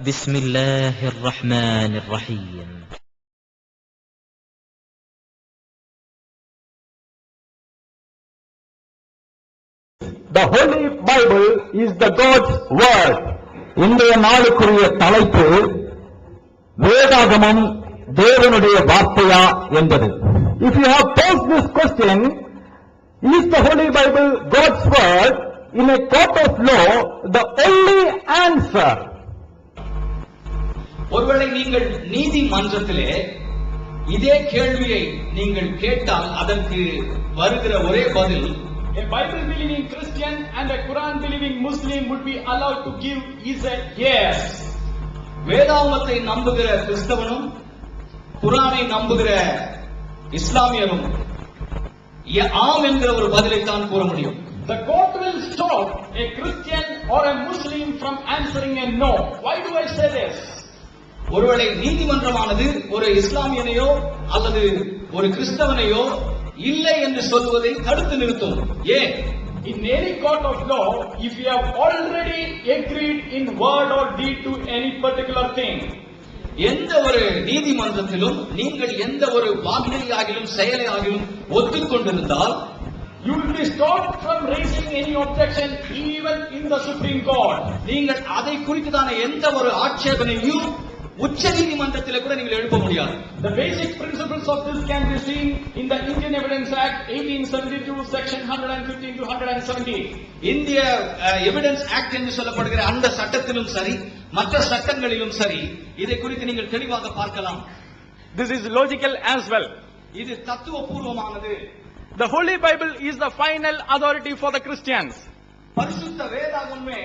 بسم الله الرحمن الرحيم. The Holy Bible is the God's Word. இன்றைய நாளுக்குரிய தலைப்பு வேதாகமம் தேவனுடைய வார்த்தையா என்பது. If you have posed this question, is the Holy Bible God's Word? In a court of law, the only answer. ஒருவேளை நீங்கள் நீதிமன்றத்திலே இதே கேள்வியை நீங்கள் கேட்டால் அதற்கு வருகிற ஒரே பதில், A Bible believing Christian and a Quran believing Muslim would be allowed to give is a yes. வேதாகமத்தை நம்புகிற கிறிஸ்தவனும் குர்ஆனை நம்புகிற இஸ்லாமியரும் ஆம் என்கிற ஒரு பதிலை தான் கூற முடியும். The court will stop a Christian or a Muslim from answering a no. Why do I say this? ஒருவேளை நீதிமன்றமானது ஒரு இஸ்லாமியனையோ அல்லது ஒரு கிறிஸ்தவனையோ இல்லை என்று சொல்வதை தடுத்து நிறுத்தும். ஏன்? In any court of law, if you have already agreed in word or deed to any particular thing, எந்த ஒரு நீதிமன்றத்திலும் நீங்கள் எந்த ஒரு வாக்கினையாகிலும் செயலையாகிலும் ஒத்துக்கொண்டிருந்தால் you will be stopped from raising any objection even in the Supreme Court. நீங்கள் அதை குறித்துதான எந்த ஒரு ஆட்சேபனையும் உச்ச நீதிமன்றத்திலே கூட நீங்கள் எழுப்ப முடியாது. The basic principles of this can be seen in the Indian Evidence Act 1872 section 115 to 170. இந்திய எவிடன்ஸ் ஆக்ட் என்று சொல்லப்படுகிற அந்த சட்டத்திலும் சரி மற்ற சட்டங்களிலும் சரி இதை குறித்து நீங்கள் தெளிவாக பார்க்கலாம். This is logical as well. இது தத்துவபூர்வமானது. The Holy Bible is the final authority for the Christians. பரிசுத்த வேதாகமே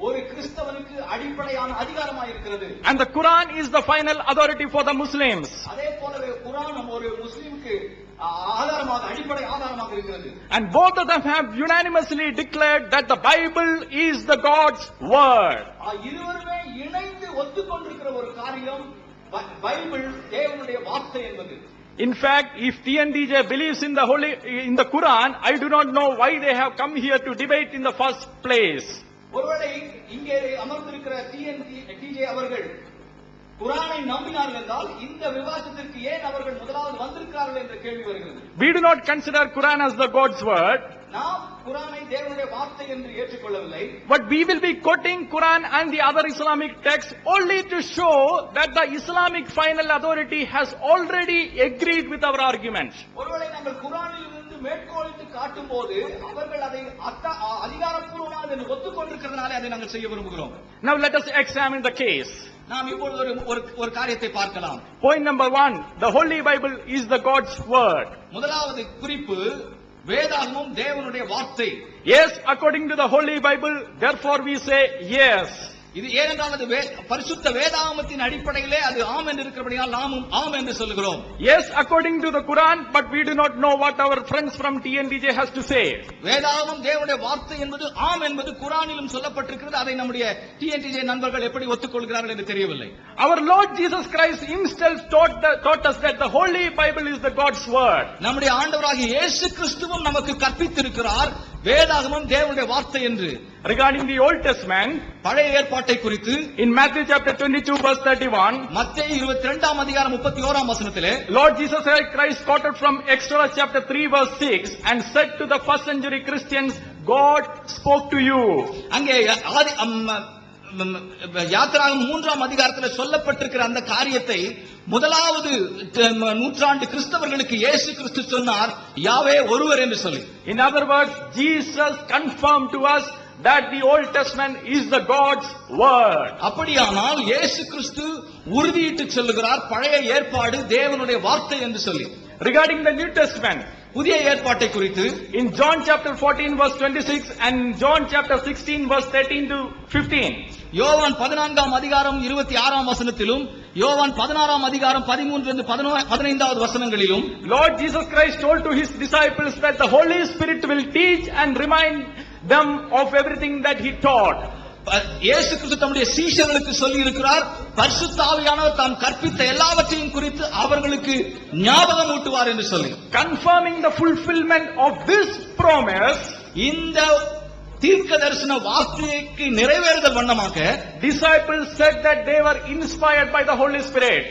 ஒரு கிறிஸ்தவனுக்கு அடிப்படையான அதிகாரமாக இருக்கிறது. And the Quran is the final authority for the Muslims. அதே போலவே குர்ஆனும் ஒரு முஸ்லிமுக்கு ஆதாரமாக அடிப்படை ஆதாரமாக இருக்கிறது. And both of them have unanimously declared that the Bible is the God's word. இருவருமே இணைந்து ஒத்துக்கொண்டிருக்கிற ஒரு காரியம் பைபிள் தேவனுடைய வார்த்தை என்பது. In fact, if TNDJ believes in the Quran, I do not know why they have come here to debate in the first place. ஒருவேளை இங்கே அமர்ந்திருக்கிற TNDJ அவர்கள் குர்ஆனை நம்பினார்கள் என்றால் இந்த விவாதத்திற்கு ஏன் அவர்கள் முதலாவது வந்திருக்கிறார்கள் என்ற கேள்வி வருகிறது. We do not consider Quran as the God's word. நாம் குர்ஆனை தேவனுடைய வார்த்தை என்று ஏற்றுக்கொள்ளவில்லை. But we will be quoting Quran and the other Islamic texts only to show that the Islamic final authority has already agreed with our arguments. ஒருவேளை நாங்கள் குர்ஆனில் இருந்து மேற்கோளிட்டு காட்டும்போது அவர்கள் அதை அதிகாரப்பூர்வமாக என்று ஒத்துக்கொண்டிருக்கிறதுனால அதை நாங்கள் செய்ய விரும்புகிறோம். Now let us examine the case. நாம் இப்பொழுது ஒரு காரியத்தை பார்க்கலாம். Point number 1, the Holy Bible is the God's word. முதலாவது குறிப்பு, வேதாகமம் தேவனுடைய வார்த்தை. Yes, according to the Holy Bible, therefore we say yes. இது ஏனென்றால் அது பரிசுத்த வேதாகமத்தின் அடிப்படையிலே அது ஆம் என்று இருக்கிறபடியால் நாமும் ஆம் என்று சொல்கிறோம். Yes, according to the Quran, but we do not know what our friends from TNDJ has to say. வேதாகமம் தேவனுடைய வார்த்தை என்பது ஆம் என்பது குர்ஆனிலும் சொல்லப்பட்டிருக்கிறது. அதை நம்முடைய TNDJ நண்பர்கள் எப்படி ஒத்துக்கொள்கிறார்கள் என்று தெரியவில்லை. Our Lord Jesus Christ himself taught us that the Holy Bible is the God's word. நம்முடைய ஆண்டவராகிய இயேசு கிறிஸ்துவும் நமக்கு கற்பித்திருக்கிறார் வேதாகமம் தேவனுடைய வார்த்தை என்று. Regarding the Old Testament, பழைய ஏற்பாட்டை குறித்து in Matthew chapter 22 verse 31, மத்தேயு 22ஆம் அதிகாரம் 31ஆம் வசனத்திலே Lord Jesus Christ quoted from Exodus chapter 3 verse 6 and said to the first century Christians, God spoke to you. அங்கே யாத்திராகமம் 3ஆம் அதிகாரத்தில் சொல்லப்பட்டிருக்கிற அந்த காரியத்தை முதலாவது நூற்றாண்டு கிறிஸ்தவர்களுக்கு இயேசு கிறிஸ்து சொன்னார், யாவே ஒருவர் என்று சொல்லி. In other words, Jesus confirmed to us that the Old Testament is the God's word. அப்படியானால் இயேசு கிறிஸ்து உறுதியிட்டு சொல்லுகிறார் பழைய ஏற்பாடு தேவனுடைய வார்த்தை என்று சொல்லி. Regarding the New Testament, புதிய ஏற்பாட்டை குறித்து in John chapter 14 verse 26 and John chapter 16 verse 13 to 15, யோவான் 14ஆம் அதிகாரம் 26ஆம் வசனத்திலும் யோவான் 16ஆம் அதிகாரம் 13 இருந்து 15வது வசனங்களிலும் Lord Jesus Christ told to his disciples that the Holy Spirit will teach and remind them of everything that he taught. இயேசு கிறிஸ்து தம்முடைய சீஷர்களுக்கு சொல்லி இருக்கிறார், பரிசுத்த ஆவியானவர் தாம் கற்பித்த எல்லாவற்றையும் குறித்து அவர்களுக்கு ஞாபகம் ஊட்டுவார் என்று சொல்லி. Confirming the fulfillment of this promise, இந்த தீர்க்க தரிசன வார்த்தைக்கு நிறைவேறுதல் வண்ணமாக disciples said that they were inspired by the Holy Spirit.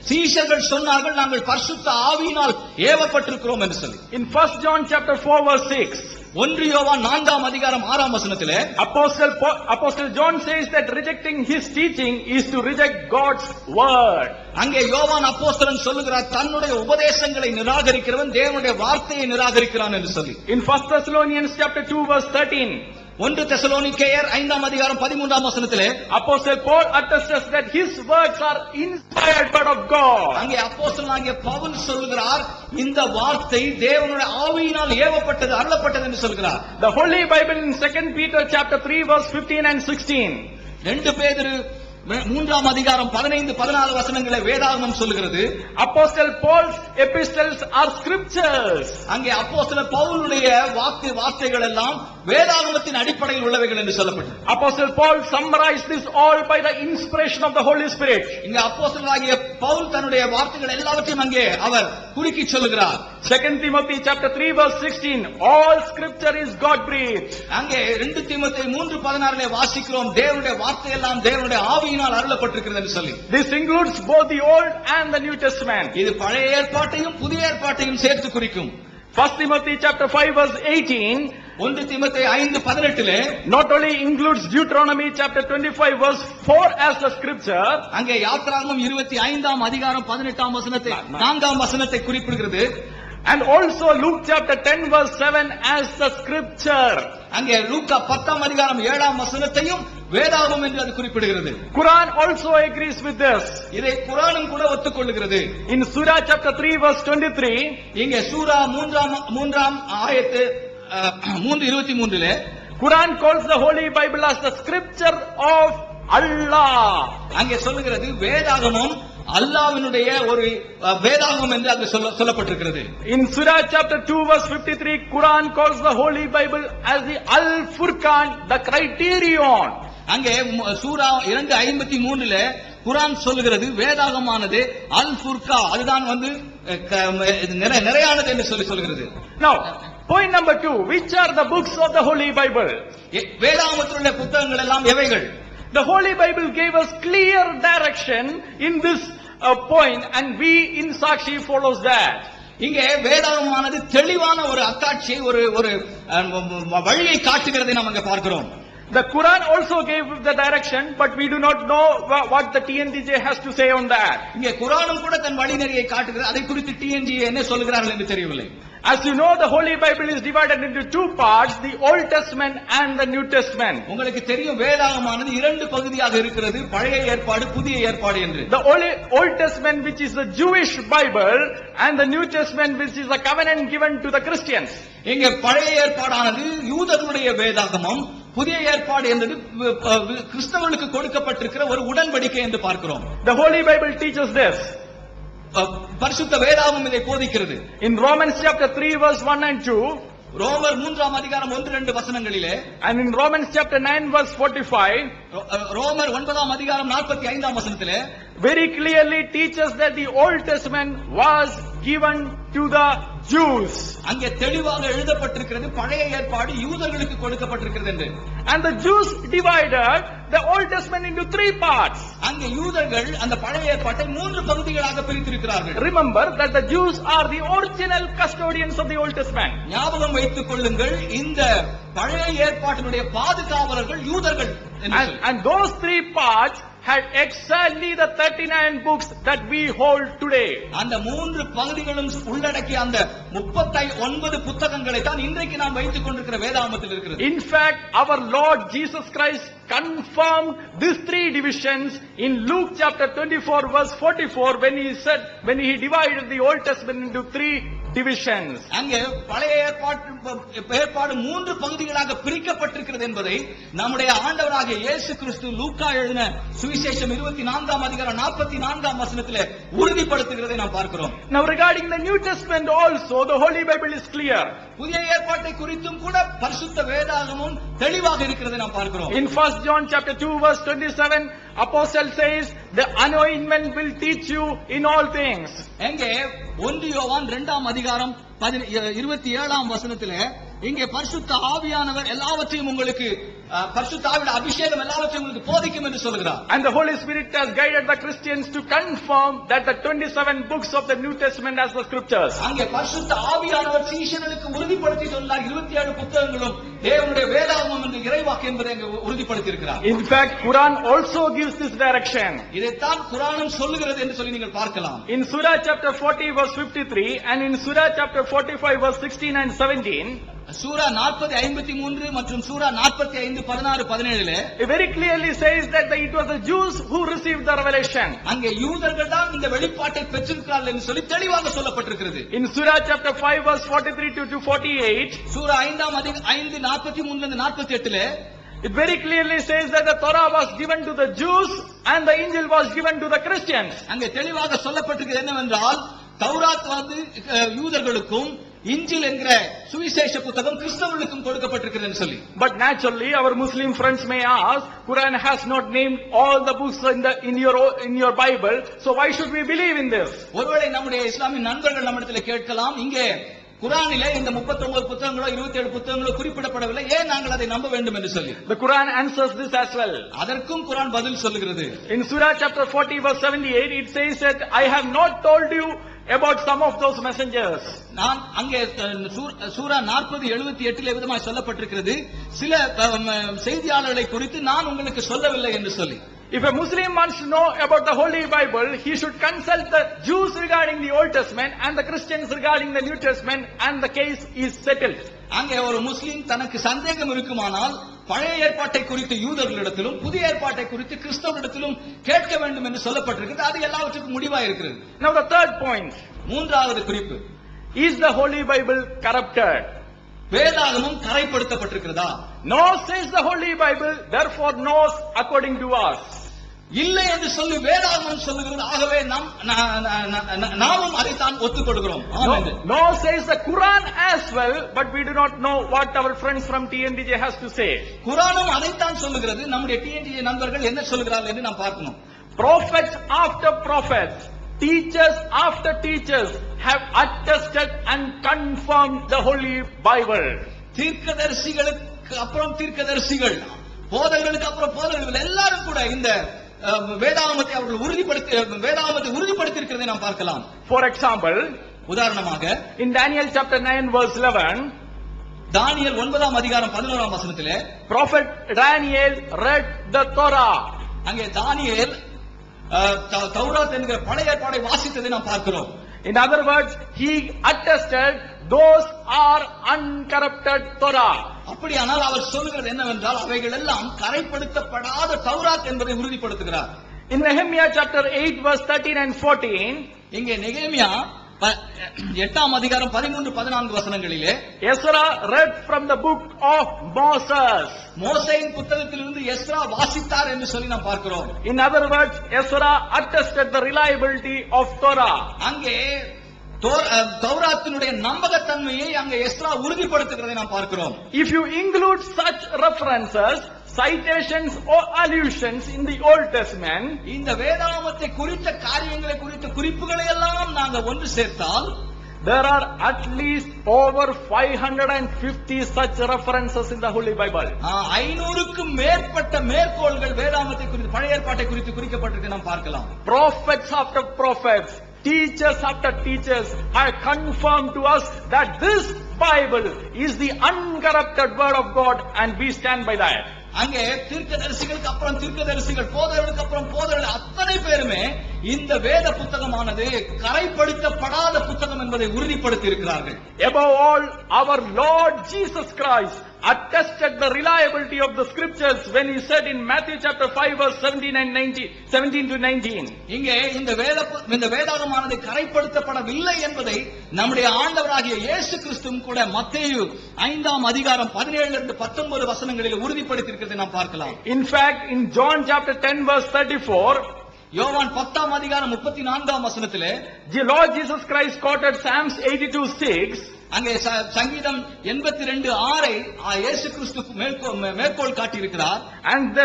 சீஷர்கள் சொன்னார்கள் நாங்கள் பரிசுத்த ஆவியினால் ஏவப்பட்டிருக்கிறோம் என்று சொல்லி. In 1 John chapter 4 verse 6, 1 யோவான் 4ஆம் அதிகாரம் 6ஆம் வசனத்திலே Apostle John says that rejecting his teaching is to reject God's word. அங்கே யோவான் அப்போஸ்தலன் சொல்லுகிறார் தன்னுடைய உபதேசங்களை நிராகரிக்கிறவன் தேவனுடைய வார்த்தையை நிராகரிக்கிறான் என்று சொல்லி. In 1 Thessalonians chapter 2 verse 13, 1 தெசலோனிக்கேயர் 5ஆம் அதிகாரம் 13ஆம் வசனத்திலே Apostle Paul attests that his words are inspired word of God. அங்கே அப்போஸ்தலனாகிய பவுல் சொல்லுகிறார் இந்த வார்த்தை தேவனுடைய ஆவியினால் ஏவப்பட்டது அருளப்பட்டது என்று சொல்கிறார். The Holy Bible in 2 Peter chapter 3 verse 15 and 16. 2 பேதுரு 3ஆம் அதிகாரம் 15 14 வசனங்களை வேதாகமம் சொல்லுகிறது. Apostle Paul's epistles are scriptures. அங்கே அப்போஸ்தலர் பவுலுடைய வார்த்தைகள் எல்லாம் வேதாகமத்தின் அடிப்படையில் உள்ளவைகள் என்று சொல்லப்பட்டது. Apostle Paul summarized this all by the inspiration of the Holy Spirit. இங்கே அப்போஸ்தலனாகிய பவுல் தன்னுடைய வார்த்தைகள் எல்லாவற்றையும் அங்கே அவர் குறுக்கி சொல்லுகிறார். 2 Timothy chapter 3 verse 16, all scripture is God breathed. அங்கே 2 தீமோத்தேயு 3:16 வாசிக்கிறோம் தேவனுடைய வார்த்தை எல்லாம் தேவனுடைய ஆவியினால் அருளப்பட்டிருக்கிறது என்று சொல்லி. This includes both the Old and the New Testament. இது பழைய ஏற்பாட்டையும் புதிய ஏற்பாட்டையும் சேர்த்து குறிக்கும். 1 Timothy chapter 5 verse 18, 1 தீமோத்தேயு 5:18 not only includes Deuteronomy chapter 25 verse 4 as the scripture, அங்கே யாத்திராகமம் 25ஆம் அதிகாரம் 18ஆம் வசனத்தை 4ஆம் வசனத்தை குறிப்பிடுகிறது. and also Luke chapter 10 verse 7 as the scripture. அங்கே லூக்கா 10ஆம் அதிகாரம் 7ஆம் வசனத்தையும் வேதாகமம் என்று அது குறிப்பிடுகிறது. Quran also agrees with this. இதை குர்ஆனும் கூட ஒத்துக்கொள்கிறது. In Surah chapter 3 verse 23, இங்கே சூரா 3ஆம் ஆயத்து 3:23 Quran calls the Holy Bible as the scripture of Allah. அங்கே சொல்லுகிறது வேதாகமம் அல்லாஹ்வினுடைய ஒரு வேதாகமம் என்று அங்கு சொல்லப்பட்டிருக்கிறது. In Surah chapter 2 verse 53, Quran calls the Holy Bible as the Al-Furqan, the criterion. அங்கே சூரா 2:53 குர்ஆன் சொல்லுகிறது வேதாகமானது அல் ஃபுர்கா அதுதான் நிறையானது என்று சொல்லுகிறது. Now, point number 2, which are the books of the Holy Bible? வேதாகமத்தில் உள்ள புத்தகங்கள் எல்லாம் எவைகள்? The Holy Bible gave us clear direction in this point, and we in Sakshi follows that. இங்கே வேதாகமானது தெளிவான ஒரு அத்தாட்சியை ஒரு வழியை காட்டுகிறதை நாம் அங்கே பார்க்கிறோம். The Quran also gave the direction, but we do not know what the TNDJ has to say on that. இங்கே குர்ஆனும் கூட தன் வழிநெறியை காட்டுகிறது. அதை குறித்து TNG என்ன சொல்கிறார்கள் என்று தெரியவில்லை. As you know, the Holy Bible is divided into two parts, the Old Testament and the New Testament. உங்களுக்கு தெரியும் வேதாகமானது இரண்டு பகுதியாக இருக்கிறது, பழைய ஏற்பாடு புதிய ஏற்பாடு என்று. The Old Testament, which is the Jewish Bible, and the New Testament, which is a covenant given to the Christians. இங்கே பழைய ஏற்பாடானது யூதர்களுடைய வேதாகமம், புதிய ஏற்பாடு என்பது கிறிஸ்தவர்களுக்கு கொடுக்கப்பட்டிருக்கிற ஒரு உடன்படிக்கை என்று பார்க்கிறோம். The Holy Bible teaches this. பரிசுத்த வேதாகமம் இதை போதிக்கிறது. In Romans chapter 3 verse 1 and 2, ரோமர் 3ஆம் அதிகாரம் 1-2 வசனங்களிலே, and in Romans chapter 9 verse 45, ரோமர் 9ஆம் அதிகாரம் 45ஆம் வசனத்திலே very clearly teaches that the Old Testament was given to the Jews. அங்கே தெளிவாக எழுதப்பட்டிருக்கிறது பழைய ஏற்பாடு யூதர்களுக்கு கொடுக்கப்பட்டிருக்கிறது என்று. And the Jews divided the Old Testament into three parts. அங்கே யூதர்கள் அந்த பழைய ஏற்பாட்டை மூன்று பகுதிகளாக பிரித்திருக்கிறார்கள். Remember that the Jews are the original custodians of the Old Testament. ஞாபகம் வைத்துக் கொள்ளுங்கள் இந்த பழைய ஏற்பாட்டினுடைய பாதுகாவலர்கள் யூதர்கள். And those three parts had exactly the 39 books that we hold today. அந்த மூன்று பகுதிகளும் உள்ளடக்கிய அந்த 39 புத்தகங்களை தான் இன்றைக்கு நாம் வைத்துக் கொண்டிருக்கிற வேதாகமத்தில் இருக்கிறது. In fact, our Lord Jesus Christ confirmed these three divisions in Luke chapter 24 verse 44 when he divided the Old Testament into three divisions. அங்கே பழைய ஏற்பாடு மூன்று பகுதிகளாக பிரிக்கப்பட்டிருக்கிறது என்பதை நம்முடைய ஆண்டவராகிய இயேசு கிறிஸ்து லூக்கா எழுதின சுவிசேஷம் 24ஆம் அதிகாரம் 44ஆம் வசனத்திலே உறுதிப்படுத்துகிறதை நாம் பார்க்கிறோம். Now regarding the New Testament also, the Holy Bible is clear. புதிய ஏற்பாட்டை குறித்தும் கூட பரிசுத்த வேதாகமம் தெளிவாக இருக்கிறதை நாம் பார்க்கிறோம். In 1 John chapter 2 verse 27, Apostle says, the anointment will teach you in all things. எங்கே 1 யோவான் 2ஆம் அதிகாரம் 27ஆம் வசனத்திலே இங்கே பரிசுத்த ஆவியானவர் எல்லாவற்றையும் உங்களுக்கு பரிசுத்த ஆவியோட அபிஷேகம் எல்லாவற்றையும் உங்களுக்கு போதிக்கும் என்று சொல்கிறார். And the Holy Spirit has guided the Christians to confirm that the 27 books of the New Testament as the scriptures. அங்கே பரிசுத்த ஆவியானவர் சீஷர்களுக்கு உறுதிப்படுத்தி சொன்னார் 27 புத்தகங்களும் தேவனுடைய வேதாகமம் என்று இறைவாக்கு என்பதை அங்கே உறுதிப்படுத்தி இருக்கிறார். In fact, Quran also gives this direction. இதைத்தான் குர்ஆனும் சொல்லுகிறது என்று சொல்லி நீங்கள் பார்க்கலாம். In Surah chapter 40 verse 53 and in Surah chapter 45 verse 16 and 17, சூரா 40:53 மற்றும் சூரா 45:16-17 it very clearly says that it was the Jews who received the revelation. அங்கே யூதர்கள் தான் இந்த வெளிப்பாட்டை பெற்றிருக்கிறார்கள் என்று சொல்லி தெளிவாக சொல்லப்பட்டிருக்கிறது. In Surah chapter 5 verse 43 to 48, Sura 5:43-48 it very clearly says that the Torah was given to the Jews and the Injil was given to the Christians. அங்கே தெளிவாக சொல்லப்பட்டிருக்கிறது என்னவென்றால் தௌராத் வந்து யூதர்களுக்கும் இன்ஜில் என்கிற சுவிசேஷ புத்தகம் கிறிஸ்தவர்களுக்கும் கொடுக்கப்பட்டிருக்கிறது என்று சொல்லி. But naturally our Muslim friends may ask, Quran has not named all the books in your Bible, so why should we believe in this? ஒருவேளை நம்முடைய இஸ்லாமிய நண்பர்கள் நம்மிடத்தில் கேட்கலாம், இங்கே குர்ஆனிலே இந்த 39 புத்தகங்களோ 27 புத்தகங்களோ குறிப்பிடப்படவில்லை, ஏன் நாங்கள் அதை நம்ப வேண்டும் என்று சொல்லி. The Quran answers this as well. அதற்கும் குர்ஆன் பதில் சொல்லுகிறது. In Surah chapter 40 verse 78 it says that I have not told you about some of those messengers. நான் அங்கே சூரா 40:78 விதமாய் சொல்லப்பட்டிருக்கிறது, சில செய்தியாளர்களை குறித்து நான் உங்களுக்கு சொல்லவில்லை என்று சொல்லி. If a Muslim wants to know about the Holy Bible, he should consult the Jews regarding the Old Testament and the Christians regarding the New Testament, and the case is settled. அங்கே ஒரு முஸ்லிம் தனக்கு சந்தேகம் இருக்குமானால் பழைய ஏற்பாட்டை குறித்து யூதர்களிடத்திலும் புதிய ஏற்பாட்டை குறித்து கிறிஸ்தவர்களிடத்திலும் கேட்க வேண்டும் என்று சொல்லப்பட்டிருக்கிறது. அது எல்லாவற்றுக்கும் முடிவாக இருக்கிறது. Now the third point, மூன்றாவது குறிப்பு, is the Holy Bible corrupted? வேதாகமம் கரைப்படுத்தப்பட்டிருக்கிறதா? No, says the Holy Bible, therefore knows according to us. இல்லை என்று சொல்லி வேதாகமம் சொல்லுகிறது, ஆகவே நாமும் அதைத்தான் ஒத்துக்கொள்கிறோம். No, says the Quran as well, but we do not know what our friends from TNDJ has to say. குர்ஆனும் அதைத்தான் சொல்லுகிறது, நம்முடைய TNDJ நண்பர்கள் என்ன சொல்கிறார்கள் என்று நாம் பார்க்கணும். Prophets after prophets, teachers after teachers have attested and confirmed the Holy Bible. தீர்க்கதரிசிகளுக்கு அப்புறம் தீர்க்கதரிசிகள், போதகர்களுக்கு அப்புறம் போதகர்கள் எல்லாரும் கூட இந்த வேதாகமத்தை அவர்கள் உறுதிப்படுத்தி இருக்கிறதை நாம் பார்க்கலாம். For example, உதாரணமாக in Daniel chapter 9 verse 11, தானியேல் 9ஆம் அதிகாரம் 11ஆம் வசனத்திலே prophet Daniel read the Torah. அங்கே தானியேல் தௌராத் என்கிற பழைய ஏற்பாடை வாசித்ததை நாம் பார்க்கிறோம். In other words, he attested those are uncorrupted Torah. அப்படியானால் அவர் சொல்லுகிறது என்னவென்றால் அவைகள் எல்லாம் கரைப்படுத்தப்படாத தௌராத் என்பதை உறுதிப்படுத்துகிறார். In Nehemiah chapter 8 verse 13 and 14, இங்கே நெகேமியா 8ஆம் அதிகாரம் 13-14 வசனங்களிலே Ezra read from the book of Moses. மோசேயின் புத்தகத்திலிருந்து எஸ்ரா வாசித்தார் என்று சொல்லி நாம் பார்க்கிறோம். In other words, Ezra attested the reliability of Torah. அங்கே தௌராத்தினுடைய நம்பகத்தன்மையை அங்கே எஸ்ரா உறுதிப்படுத்துகிறதை நாம் பார்க்கிறோம். If you include such references, citations or allusions in the Old Testament, இந்த வேதாகமத்தை குறித்த காரியங்களை குறித்த குறிப்புகளை எல்லாம் நாங்கள் ஒன்று சேர்த்தால் there are at least over 550 such references in the Holy Bible. 500க்கும் மேற்பட்ட மேற்கோள்கள் வேதாகமத்தை குறித்து பழைய ஏற்பாட்டை குறித்து குறிக்கப்பட்டிருக்கிறது நாம் பார்க்கலாம். Prophets after prophets, teachers after teachers have confirmed to us that this Bible is the uncorrupted word of God, and we stand by that. அங்கே தீர்க்கதரிசிகளுக்கு அப்புறம் தீர்க்கதரிசிகள், போதகர்களுக்கு அப்புறம் போதகர்கள் அத்தனை பேருமே இந்த வேத புத்தகமானது கரைப்படுத்தப்படாத புத்தகம் என்பதை உறுதிப்படுத்தி இருக்கிறார்கள். Above all, our Lord Jesus Christ attested the reliability of the scriptures when he said in Matthew chapter 5 verse 17-19. இங்கே இந்த வேதாகமானது கரைப்படுத்தப்படவில்லை என்பதை நம்முடைய ஆண்டவராகிய இயேசு கிறிஸ்துவும் கூட மத்தேயு 5ஆம் அதிகாரம் 17-19 வசனங்களில் உறுதிப்படுத்தி இருக்கிறதை நாம் பார்க்கலாம். In fact, in John chapter 10 verse 34, யோவான் 10ஆம் அதிகாரம் 34ஆம் வசனத்திலே the Lord Jesus Christ quoted Psalms 82:6. அங்கே சங்கீதம் 82:6 இயேசு கிறிஸ்து மேற்கோள் காட்டியிருக்கிறார். And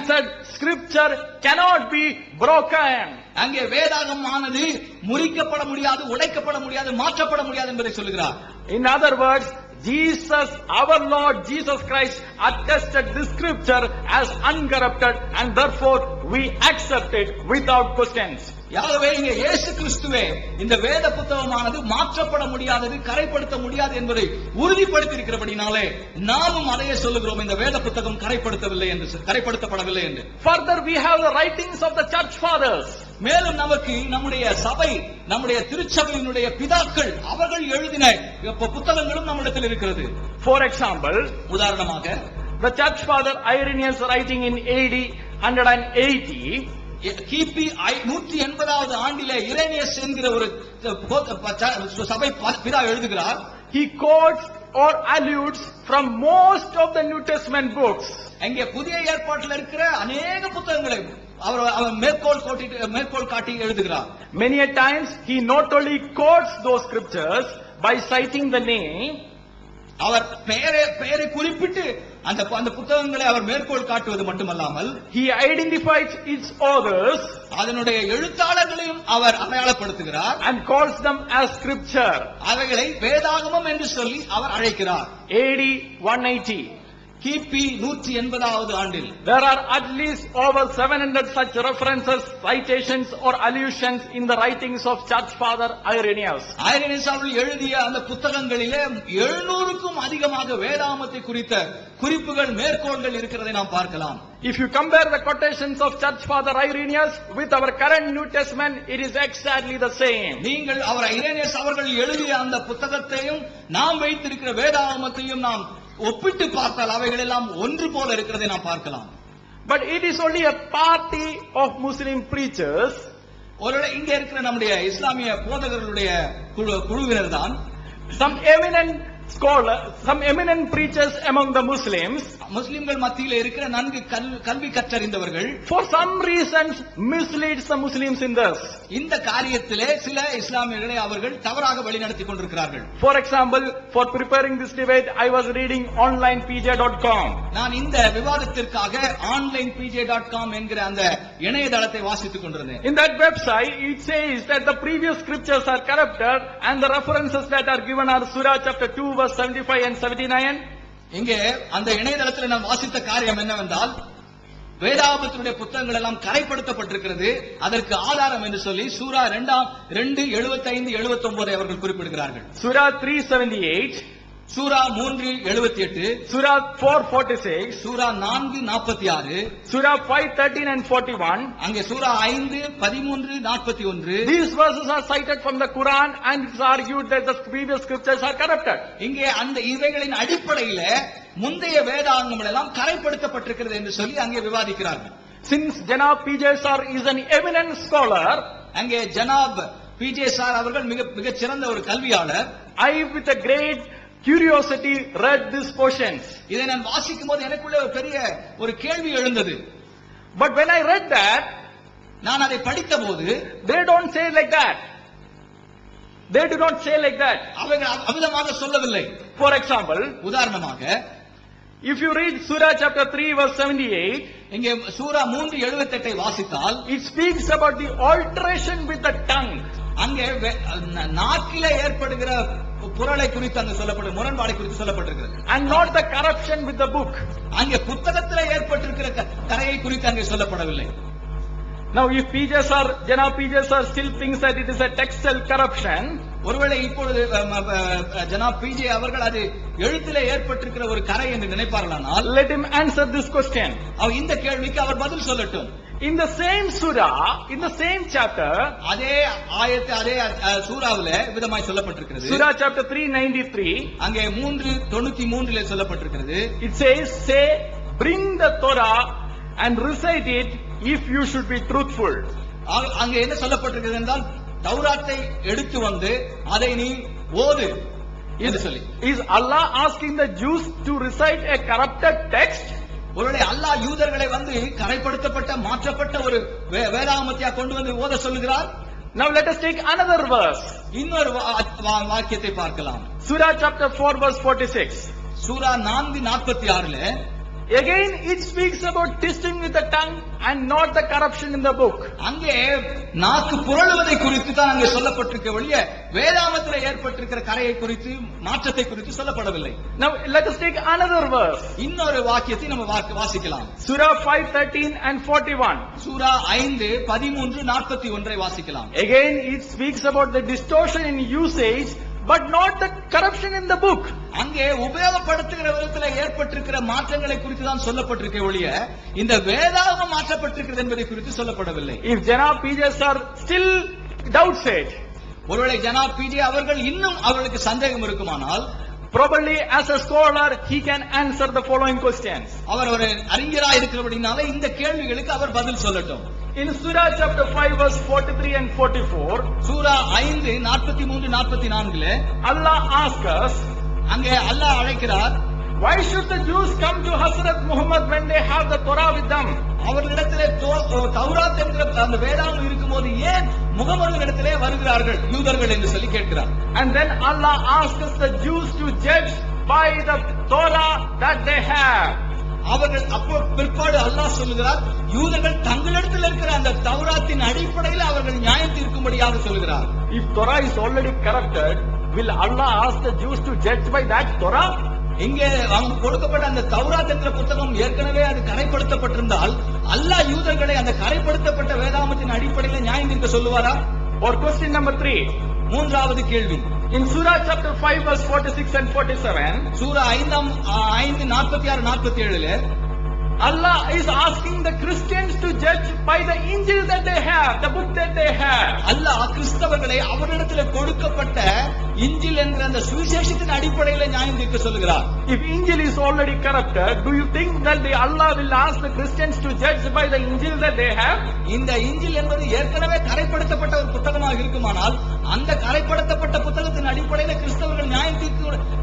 said scripture cannot be broken. அங்கே வேதாகமானது முறிக்கப்பட முடியாது, உடைக்கப்பட முடியாது, மாற்றப்பட முடியாது என்பதை சொல்லுகிறார். In other words, Jesus, our Lord Jesus Christ, attested this scripture as uncorrupted, and therefore we accept it without questions. யாகவே இங்கே இயேசு கிறிஸ்துவே இந்த வேத புத்தகமானது மாற்றப்பட முடியாதது, கரைப்படுத்த முடியாது என்பதை உறுதிப்படுத்தி இருக்கிறபடினாலே நாமும் அதையே சொல்லுகிறோம், இந்த வேத புத்தகம் கரைப்படுத்தப்படவில்லை என்று. Further, we have the writings of the church fathers. மேலும் நமக்கு நம்முடைய சபை, நம்முடைய திருச்சபையினுடைய பிதாக்கள் அவர்கள் எழுதின புத்தகங்களும் நம்மிடத்தில் இருக்கிறது. For example, உதாரணமாக the church father Irenaeus writing in AD 180, கிபி 180வது ஆண்டிலே இரேனியஸ் என்கிற ஒரு சபை பிதா எழுதுகிறார். he quotes or alludes from most of the New Testament books. அங்கே புதிய ஏற்பாட்டில் இருக்கிற अनेक புத்தகங்களை அவர் மேற்கோள் காட்டி எழுதுகிறார். Many a times he not only quotes those scriptures by citing the name, அவர் பெயரை குறிப்பிட்டு அந்த புத்தகங்களை அவர் மேற்கோள் காட்டுவது மட்டுமல்லாமல் he identifies its authors, அதனுடைய எழுத்தாளர்களையும் அவர் அடையாளப்படுத்துகிறார். and calls them as scripture. அவைகளை வேதாகமம் என்று சொல்லி அவர் அழைக்கிறார். AD 180. கிபி 180வது ஆண்டில் there are at least over 700 such references, citations or allusions in the writings of church father Irenaeus. Irenaeus அவர்கள் எழுதிய அந்த புத்தகங்களிலே 700க்கும் அதிகமாக வேதாகமத்தை குறித்த குறிப்புகள், மேற்கோள்கள் இருக்கிறதை நாம் பார்க்கலாம். If you compare the quotations of church father Irenaeus with our current New Testament, it is exactly the same. நீங்கள் அவர் ஐரேனியஸ் அவர்கள் எழுதிய அந்த புத்தகத்தையும் நாம் வைத்திருக்கிற வேதாகமத்தையும் நாம் ஒப்பிட்டு பார்த்தால் அவைகள் எல்லாம் ஒன்று போல இருக்கிறதை நாம் பார்க்கலாம். But it is only a party of Muslim preachers. ஒருவேளை இங்க இருக்கிற நம்முடைய இஸ்லாமிய போதகர்களுடைய குழுவினர் தான் some eminent preachers among the Muslims, முஸ்லிம்கள் மத்தியில் இருக்கிற நன்கு கல்வி கற்றறிந்தவர்கள் for some reasons misleads the Muslims in this. இந்த காரியத்திலே சில இஸ்லாமியர்களை அவர்கள் தவறாக வழிநடத்திக் கொண்டிருக்கிறார்கள். For example, for preparing this debate, I was reading onlinepj.com. நான் இந்த விவாதத்திற்காக onlinepj.com என்கிற அந்த இணையதளத்தை வாசித்துக் கொண்டிருந்தேன். In that website, it says that the previous scriptures are corrupted, and the references that are given are Surah chapter 2 verse 75 and 79. இங்கே அந்த இணையதளத்தில் நான் வாசித்த காரியம் என்னவென்றால், வேதாகமத்தினுடைய புத்தகங்கள் எல்லாம் கரைப்படுத்தப்பட்டிருக்கிறது, அதற்கு ஆதாரம் என்று சொல்லி சூரா 2:75-79 அவர்கள் குறிப்பிடுகிறார்கள். Surah 3:78, Sura 3:78, Surah 4:46, Sura 4:46, Surah 5:13 and 41. அங்கே சூரா 5:13-41. These verses are cited from the Quran, and it's argued that the previous scriptures are corrupted. இங்கே அந்த இவைகளின் அடிப்படையில முந்தைய வேதாகமங்கள் எல்லாம் கரைப்படுத்தப்பட்டிருக்கிறது என்று சொல்லி அங்கே விவாதிக்கிறார்கள். Since Janab P.J. Sar is an eminent scholar, அங்கே ஜனாப் PJ சார் அவர்கள் மிக சிறந்த ஒரு கல்வியாளர். I with a great curiosity read these portions. இதை நான் வாசிக்கும் போது எனக்குள்ள ஒரு பெரிய ஒரு கேள்வி எழுந்தது. But when I read that, நான் அதை படித்தபோது they don't say like that. They do not say like that. அவர்கள் அவிதமாக சொல்லவில்லை. For example, உதாரணமாக if you read Surah chapter 3 verse 78, இங்கே சூரா 3:78 வாசித்தால் it speaks about the alteration with the tongue. அங்கே நாக்கிலே ஏற்படுகிற புரளை குறித்து அங்கு சொல்லப்படும், முரண்பாடை குறித்து சொல்லப்பட்டிருக்கிறது. And not the corruption with the book. அங்கே புத்தகத்திலே ஏற்பட்டிருக்கிற கரையை குறித்து அங்கே சொல்லப்படவில்லை. Now if P.J. Sir, Janab P.J. Sir still thinks that it is a textual corruption, ஒருவேளை இப்பொழுது ஜனாப் PJ அவர்கள் அது எழுத்திலே ஏற்பட்டிருக்கிற ஒரு கரை என்று நினைப்பார்களானால், let him answer this question. அவர் இந்த கேள்விக்கு அவர் பதில் சொல்லட்டும். In the same surah, in the same chapter, அதே ஆயத்து அதே சூராவிலே விதமாய் சொல்லப்பட்டிருக்கிறது. Surah chapter 3:93, அங்கே 3:93 சொல்லப்பட்டிருக்கிறது. it says, say, bring the Torah and recite it if you should be truthful. அங்கே என்ன சொல்லப்பட்டிருக்கிறது என்றால், தௌராத்தை எடுத்து வந்து அதை நீ ஓது என்று சொல்லி. Is Allah asking the Jews to recite a corrupted text? ஒருவேளை அல்லாஹ் யூதர்களை வந்து கரைப்படுத்தப்பட்ட மாற்றப்பட்ட ஒரு வேதாகமத்தையா கொண்டு வந்து ஓத சொல்லுகிறார்? Now let us take another verse. இன்னொரு வாக்கியத்தை பார்க்கலாம். Surah chapter 4 verse 46. Sura 4:46ல Again it speaks about testing with the tongue and not the corruption in the book. அங்கே நாக்கு புரளுவதை குறித்து தான் அங்கே சொல்லப்பட்டிருக்க ஒழிய வேதாகமத்திலே ஏற்பட்டிருக்கிற கரையை குறித்து மாற்றத்தை குறித்து சொல்லப்படவில்லை. Now let us take another verse. இன்னொரு வாக்கியத்தை நம்ம வாசிக்கலாம். Surah 5:13 and 41. சூரா 5:13-41 வாசிக்கலாம். Again it speaks about the distortion in usage but not the corruption in the book. அங்கே உபயோகப்படுத்துகிற விதத்தில் ஏற்பட்டிருக்கிற மாற்றங்களை குறித்து தான் சொல்லப்பட்டிருக்க ஒழிய இந்த வேதாகமம் மாற்றப்பட்டிருக்கிறது என்பதை குறித்து சொல்லப்படவில்லை. If Janab PJs are still doubts it, ஒருவேளை ஜனாப் பிஜே அவர்கள் இன்னும் அவர்களுக்கு சந்தேகம் இருக்குமானால் probably as a scholar he can answer the following questions. அவர் ஒரு அறிஞராக இருக்கிறபடினால இந்த கேள்விகளுக்கு அவர் பதில் சொல்லட்டும். In Surah chapter 5 verse 43 and 44, Sura 5:43-44 Allah asks us, அங்கே அல்லாஹ் அழைக்கிறார், why should the Jews come to Hazrat Muhammad when they have the Torah with them? அவர்களிடத்திலே தௌராத் என்கிற அந்த வேதாகம் இருக்கும்போது ஏன் முகமதுவிடத்திலே வருகிறார்கள் யூதர்கள் என்று சொல்லி கேட்கிறார். And then Allah asks the Jews to judge by the Torah that they have. அவர்கள் அப்போ பிற்பாடு அல்லாஹ் சொல்லுகிறார், யூதர்கள் தங்களிடத்தில் இருக்கிற அந்த தௌராத்தின் அடிப்படையில் அவர்கள் நியாயம் தீர்க்கும்படியாக சொல்கிறார். If Torah is already corrupted, will Allah ask the Jews to judge by that Torah? இங்கே அவங்க கொடுக்கப்பட்ட அந்த தௌராத் என்ற புத்தகம் ஏற்கனவே அது கரைப்படுத்தப்பட்டிருந்தால் அல்லாஹ் யூதர்களை அந்த கரைப்படுத்தப்பட்ட வேதாகமத்தின் அடிப்படையில் நியாயம் தீர்க்க சொல்லுவாரா? Or question number 3. மூன்றாவது கேள்வி. In Surah chapter 5 verse 46 and 47, Sura 5:46-47 Allah is asking the Christians to judge by the Injil that they have, the book that they have. அல்லாஹ் கிறிஸ்தவர்களை அவரிடத்தில் கொடுக்கப்பட்ட இன்ஜில் என்ற அந்த சுவிசேஷத்தின் அடிப்படையில் நியாயம் தீர்க்க சொல்கிறார். If Injil is already corrupted, do you think that the Allah will ask the Christians to judge by the Injil that they have? இந்த இன்ஜில் என்பது ஏற்கனவே கரைப்படுத்தப்பட்ட ஒரு புத்தகமாக இருக்குமானால் அந்த கரைப்படுத்தப்பட்ட புத்தகத்தின் அடிப்படையில் கிறிஸ்தவர்கள் நியாயம்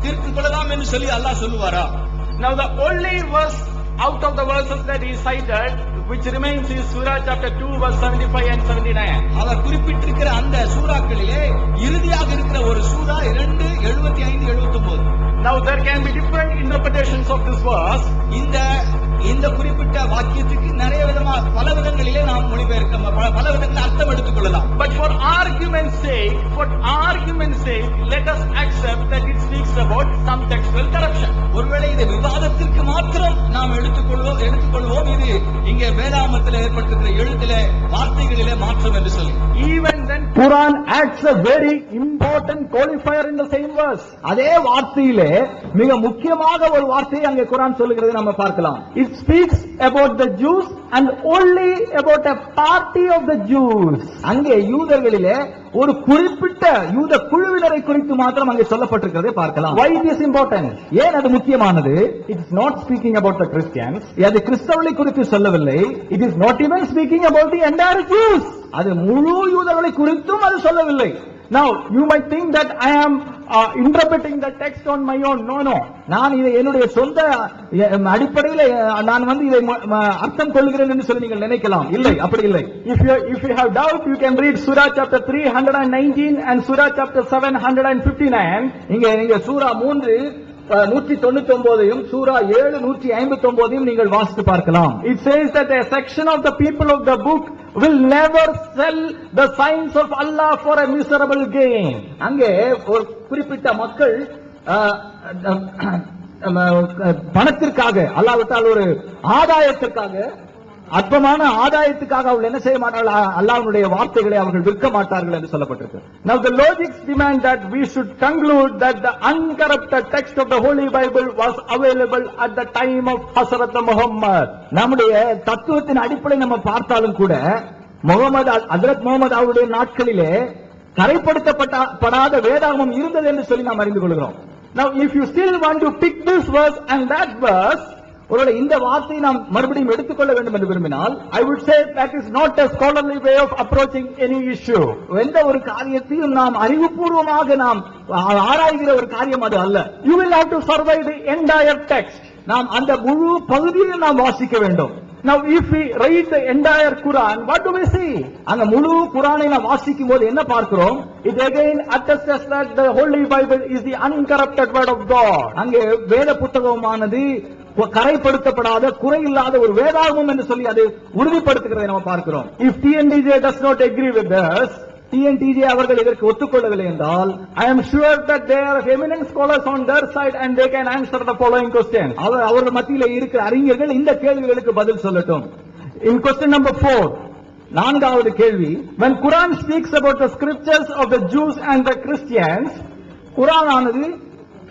தீர்த்து கொள்ளலாம் என்று சொல்லி அல்லாஹ் சொல்லுவாரா? Now the only verse out of the verses that he cited which remains is Surah chapter 2 verse 75 and 79. அவர் குறிப்பிட்டிருக்கிற அந்த சூறாக்களிலே இறுதியாக இருக்கிற ஒரு சூரா 2:75-79. Now there can be different interpretations of this verse. இந்த குறிப்பிட்ட வாக்கியத்துக்கு நிறைய பல விதங்களிலே நாம் மொழிபெயர்க்க பல விதங்களில் அர்த்தம் எடுத்துக் கொள்ளலாம். But for argument's sake, let us accept that it speaks about some textual corruption. ஒருவேளை இது விவாதத்திற்கு மாத்திரம் நாம் எடுத்துக்கொள்வோம் இது இங்கே வேதாகமத்தில் ஏற்பட்டிருக்கிற எழுத்திலே வார்த்தைகளிலே மாற்றம் என்று சொல்லி. Even then Quran adds a very important qualifier in the same verse. அதே வார்த்தையிலே மிக முக்கியமாக ஒரு வார்த்தையை அங்கே குர்ஆன் சொல்லுகிறது நம்ம பார்க்கலாம். It speaks about the Jews and only about a party of the Jews. அங்கே யூதர்களிலே ஒரு குறிப்பிட்ட யூத குழுவினரை குறித்து மாத்திரம் அங்கே சொல்லப்பட்டிருக்கிறதை பார்க்கலாம். Why it is important? ஏன் அது முக்கியமானது? It is not speaking about the Christians. அது கிறிஸ்தவர்களை குறித்து சொல்லவில்லை. It is not even speaking about the entire Jews. அது முழு யூதர்களை குறித்தும் அது சொல்லவில்லை. Now you might think that I am interpreting the text on my own. No. நான் இதை என்னுடைய சொந்த அடிப்படையில் நான் இதை அர்த்தம் கொள்கிறேன் என்று சொல்லி நீங்கள் நினைக்கலாம். இல்லை, அப்படி இல்லை. If you have doubt, you can read Surah chapter 319 and Surah chapter 759. இங்க சூரா 3:199 சூரா 7:159 நீங்கள் வாசித்து பார்க்கலாம். It says that a section of the people of the book will never sell the signs of Allah for a miserable gain. அங்கே ஒரு குறிப்பிட்ட மக்கள் பணத்திற்காக அல்லாஹ்விட்டால் ஒரு ஆதாயத்திற்காக அற்பமான ஆதாயத்துக்காக அவர்கள் என்ன செய்ய மாட்டார்கள்? அல்லாஹ்வுடைய வார்த்தைகளை அவர்கள் விற்க மாட்டார்கள் என்று சொல்லப்பட்டிருக்கு. Now the logics demand that we should conclude that the uncorrupted text of the Holy Bible was available at the time of Hazrat Muhammad. நம்முடைய தத்துவத்தின் அடிப்படையில் நம்ம பார்த்தாலும் கூட ஹஜ்ரத் முகமது அவருடைய நாட்களிலே கரைப்படுத்தப்படாத வேதாகமம் இருந்தது என்று சொல்லி நாம் அறிந்து கொள்கிறோம். Now if you still want to pick this verse and that verse, ஒருவேளை இந்த வார்த்தையை நாம் மறுபடியும் எடுத்துக்கொள்ள வேண்டும் என்று விரும்பினால், I would say that is not a scholarly way of approaching any issue. எந்த ஒரு காரியத்தையும் நாம் அறிவுபூர்வமாக நாம் ஆராய்கிற ஒரு காரியம் அது அல்ல. You will have to survey the entire text. நாம் அந்த முழு பகுதியை நாம் வாசிக்க வேண்டும். Now if we read the entire Quran, what do we see? அந்த முழு குர்ஆனை நாம் வாசிக்கும் போது என்ன பார்க்கிறோம்? It again attests us that the Holy Bible is the uncorrupted word of God. அங்கே வேத புத்தகமானது கரைப்படுத்தப்படாத குறையில்லாத ஒரு வேதாகமம் என்று சொல்லி அது உறுதிப்படுத்துகிறதை நாம் பார்க்கிறோம். If TNTJ does not agree with this, TNTJ அவர்கள் இதற்கு ஒத்துக்கொள்ளவில்லை என்றால், I am sure that there are eminent scholars on their side and they can answer the following questions. அவர்கள் மத்தியிலே இருக்கிற அறிஞர்கள் இந்த கேள்விகளுக்கு பதில் சொல்லட்டும். In question number 4, நான்காவது கேள்வி, when Quran speaks about the scriptures of the Jews and the Christians, குர்ஆனானது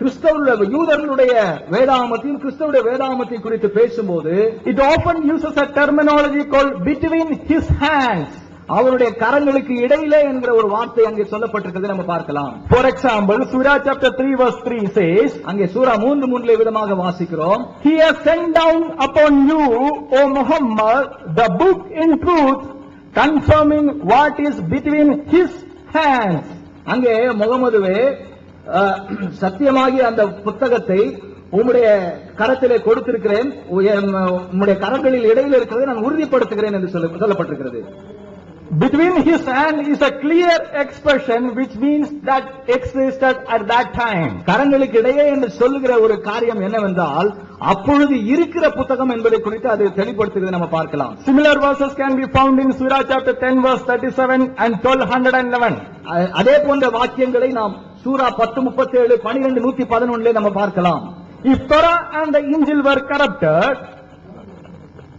கிறிஸ்தவர்களுடைய யூதர்களுடைய வேதாகமத்தையும் கிறிஸ்தவருடைய வேதாகமத்தையும் குறித்து பேசும்போது it often uses a terminology called between his hands. அவருடைய கரங்களுக்கு இடையிலே என்கிற ஒரு வார்த்தை அங்கே சொல்லப்பட்டிருக்கிறது நம்ம பார்க்கலாம். For example, Surah chapter 3 verse 3 says, அங்கே சூரா 3:3 விதமாக வாசிக்கிறோம், He has sent down upon you, O Muhammad, the book in truth, confirming what is between his hands. அங்கே முகமதுவே சத்தியமாகிய அந்த புத்தகத்தை உம்முடைய கரத்திலே கொடுத்திருக்கிறேன், உம்முடைய கரங்களில் இடையில் இருக்கிறதை நான் உறுதிப்படுத்துகிறேன் என்று சொல்லப்பட்டிருக்கிறது. Between his hand is a clear expression which means that existed at that time. கரங்களுக்கு இடையே என்று சொல்லுகிற ஒரு காரியம் என்னவென்றால் அப்பொழுது இருக்கிற புத்தகம் என்பதை குறித்து அது தெளிவுபடுத்துகிறது நம்ம பார்க்கலாம். Similar verses can be found in Surah chapter 10 verse 37 and 1211. அதே போன்ற வாக்கியங்களை நாம் சூரா 10:37, 12:111 நம்ம பார்க்கலாம். If Torah and the Injil were corrupted,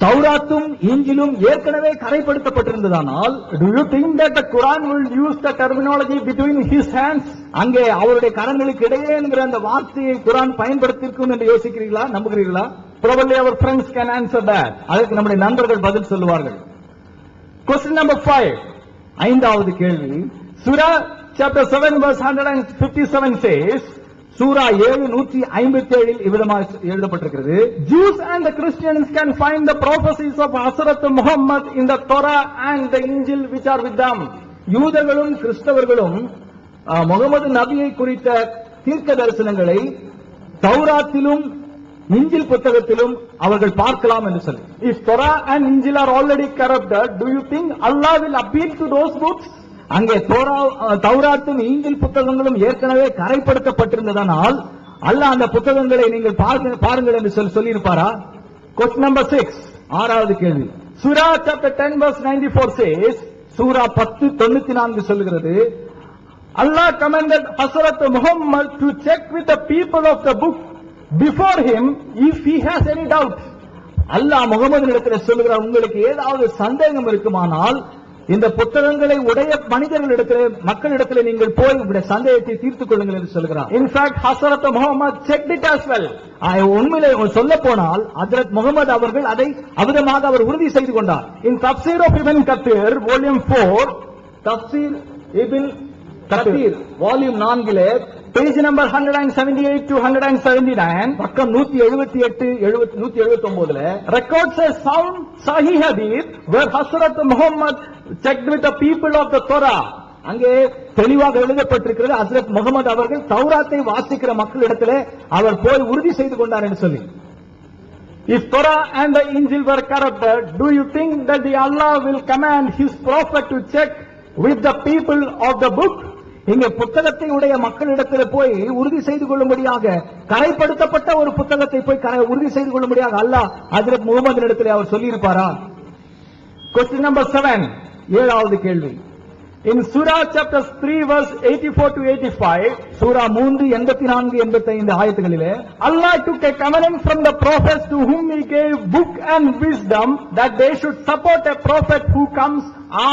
தௌராத்தும் இஞ்சிலும் ஏற்கனவே கரைப்படுத்தப்பட்டிருந்ததானால், do you think that the Quran will use the terminology between his hands? அங்கே அவருடைய கரங்களுக்கு இடையே என்கிற அந்த வார்த்தையை குர்ஆன் பயன்படுத்தியிருக்கும் என்று யோசிக்கிறீர்களா, நம்புகிறீர்களா? Probably our friends can answer that. அதற்கு நம்முடைய நண்பர்கள் பதில் சொல்லுவார்கள். Question number 5, ஐந்தாவது கேள்வி, Surah chapter 7 verse 157 says, சூரா 7:157 இவ்விதமாக எழுதப்பட்டிருக்கிறது, Jews and the Christians can find the prophecies of Hazrat Muhammad in the Torah and the Injil which are with them. யூதர்களும் கிறிஸ்தவர்களும் முகமது நபியை குறித்த தீர்க்க தரிசனங்களை தௌராத்திலும் இஞ்சில் புத்தகத்திலும் அவர்கள் பார்க்கலாம் என்று சொல்லி. If Torah and Injil are already corrupted, do you think Allah will appeal to those books? அங்கே தௌராத்தும் இஞ்சில் புத்தகங்களும் ஏற்கனவே கரைப்படுத்தப்பட்டிருந்ததனால் அல்லாஹ் அந்த புத்தகங்களை நீங்கள் பாருங்கள் என்று சொல்லியிருப்பாரா? Question number 6, ஆறாவது கேள்வி, Surah chapter 10 verse 94 says, சூரா 10:94 சொல்லுகிறது, Allah commanded Hazrat Muhammad to check with the people of the book before him if he has any doubt. அல்லாஹ் முகமது சொல்லுகிறார், உங்களுக்கு ஏதாவது சந்தேகம் இருக்குமானால் இந்த புத்தகங்களை உடைய மனிதர்களிடத்திலே மக்களிடத்திலே நீங்கள் போய் உங்களுடைய சந்தேகத்தை தீர்த்துக் கொள்ளுங்கள் என்று சொல்கிறார். In fact, Hazrat Muhammad checked it as well. உண்மையிலே சொல்ல போனால் ஹஜ்ரத் முகமது அவர்கள் அதை அவிதமாக அவர் உறுதி செய்து கொண்டார். In Tafsir of Ibn Kathir, volume 4, தப்சீர் இப்ன் கதீர் வால்யூம் 4 page number 178 to 179, பக்கம் 178 179 records a sound Sahih Hadith where Hazrat Muhammad checked with the people of the Torah. அங்கே தெளிவாக எழுதப்பட்டிருக்கிறது, ஹஜ்ரத் முகமது அவர்கள் தௌராத்தை வாசிக்கிற மக்களிடத்திலே அவர் போய் உறுதி செய்து கொண்டார் என்று சொல்லி. If Torah and the Injil were corrupted, do you think that the Allah will command his prophet to check with the people of the book? இங்கே புத்தகத்தை உடைய மக்களிடத்தில் போய் உறுதி செய்து கொள்ளும்படியாக கரைப்படுத்தப்பட்ட ஒரு புத்தகத்தை போய் உறுதி செய்து கொள்ளும்படியாக அல்லாஹ் ஹஜ்ரத் முகமது அவர் சொல்லி இருப்பாரா? Question number 7, ஏழாவது கேள்வி, in Surah chapter 3 verse 84 to 85, Sura 3:84-85 ஆயத்துகளிலே Allah took a covenant from the prophets to whom he gave book and wisdom that they should support a prophet who comes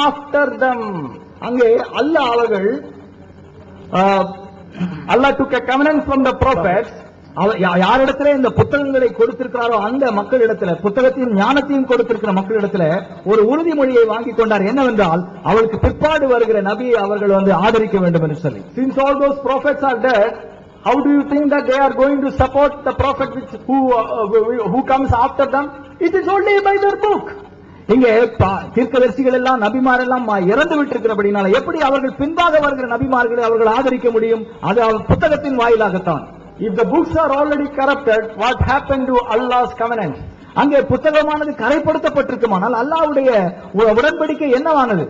after them. அங்கே அல்லாஹ் அவர்கள் Allah took a covenant from the prophets. யாரிடத்திலே இந்த புத்தகங்களை கொடுத்திருக்கிறாரோ அந்த மக்களிடத்துல, புத்தகத்தையும் ஞானத்தையும் கொடுத்திருக்கிற மக்களிடத்துல ஒரு உறுதிமொழியை வாங்கிக் கொண்டார். என்னவென்றால் அவளுக்கு பிற்பாடு வருகிற நபியை அவர்கள் ஆதரிக்க வேண்டும் என்று சொல்லி. Since all those prophets are dead, how do you think that they are going to support the prophet who comes after them? It is only by their book. இங்கே தீர்க்கதரிசிகள் எல்லாம் நபிமார் எல்லாம் இறந்து விட்டிருக்கிறபடினால எப்படி அவர்கள் பின்பாக வருகிற நபிமார்களை அவர்கள் ஆதரிக்க முடியும்? அது புத்தகத்தின் வாயிலாகத்தான். If the books are already corrupted, what happened to Allah's covenant? அங்கே புத்தகமானது கரைப்படுத்தப்பட்டிருக்குமானால் அல்லாஹ்வுடைய உடன்படிக்கை என்னவானது?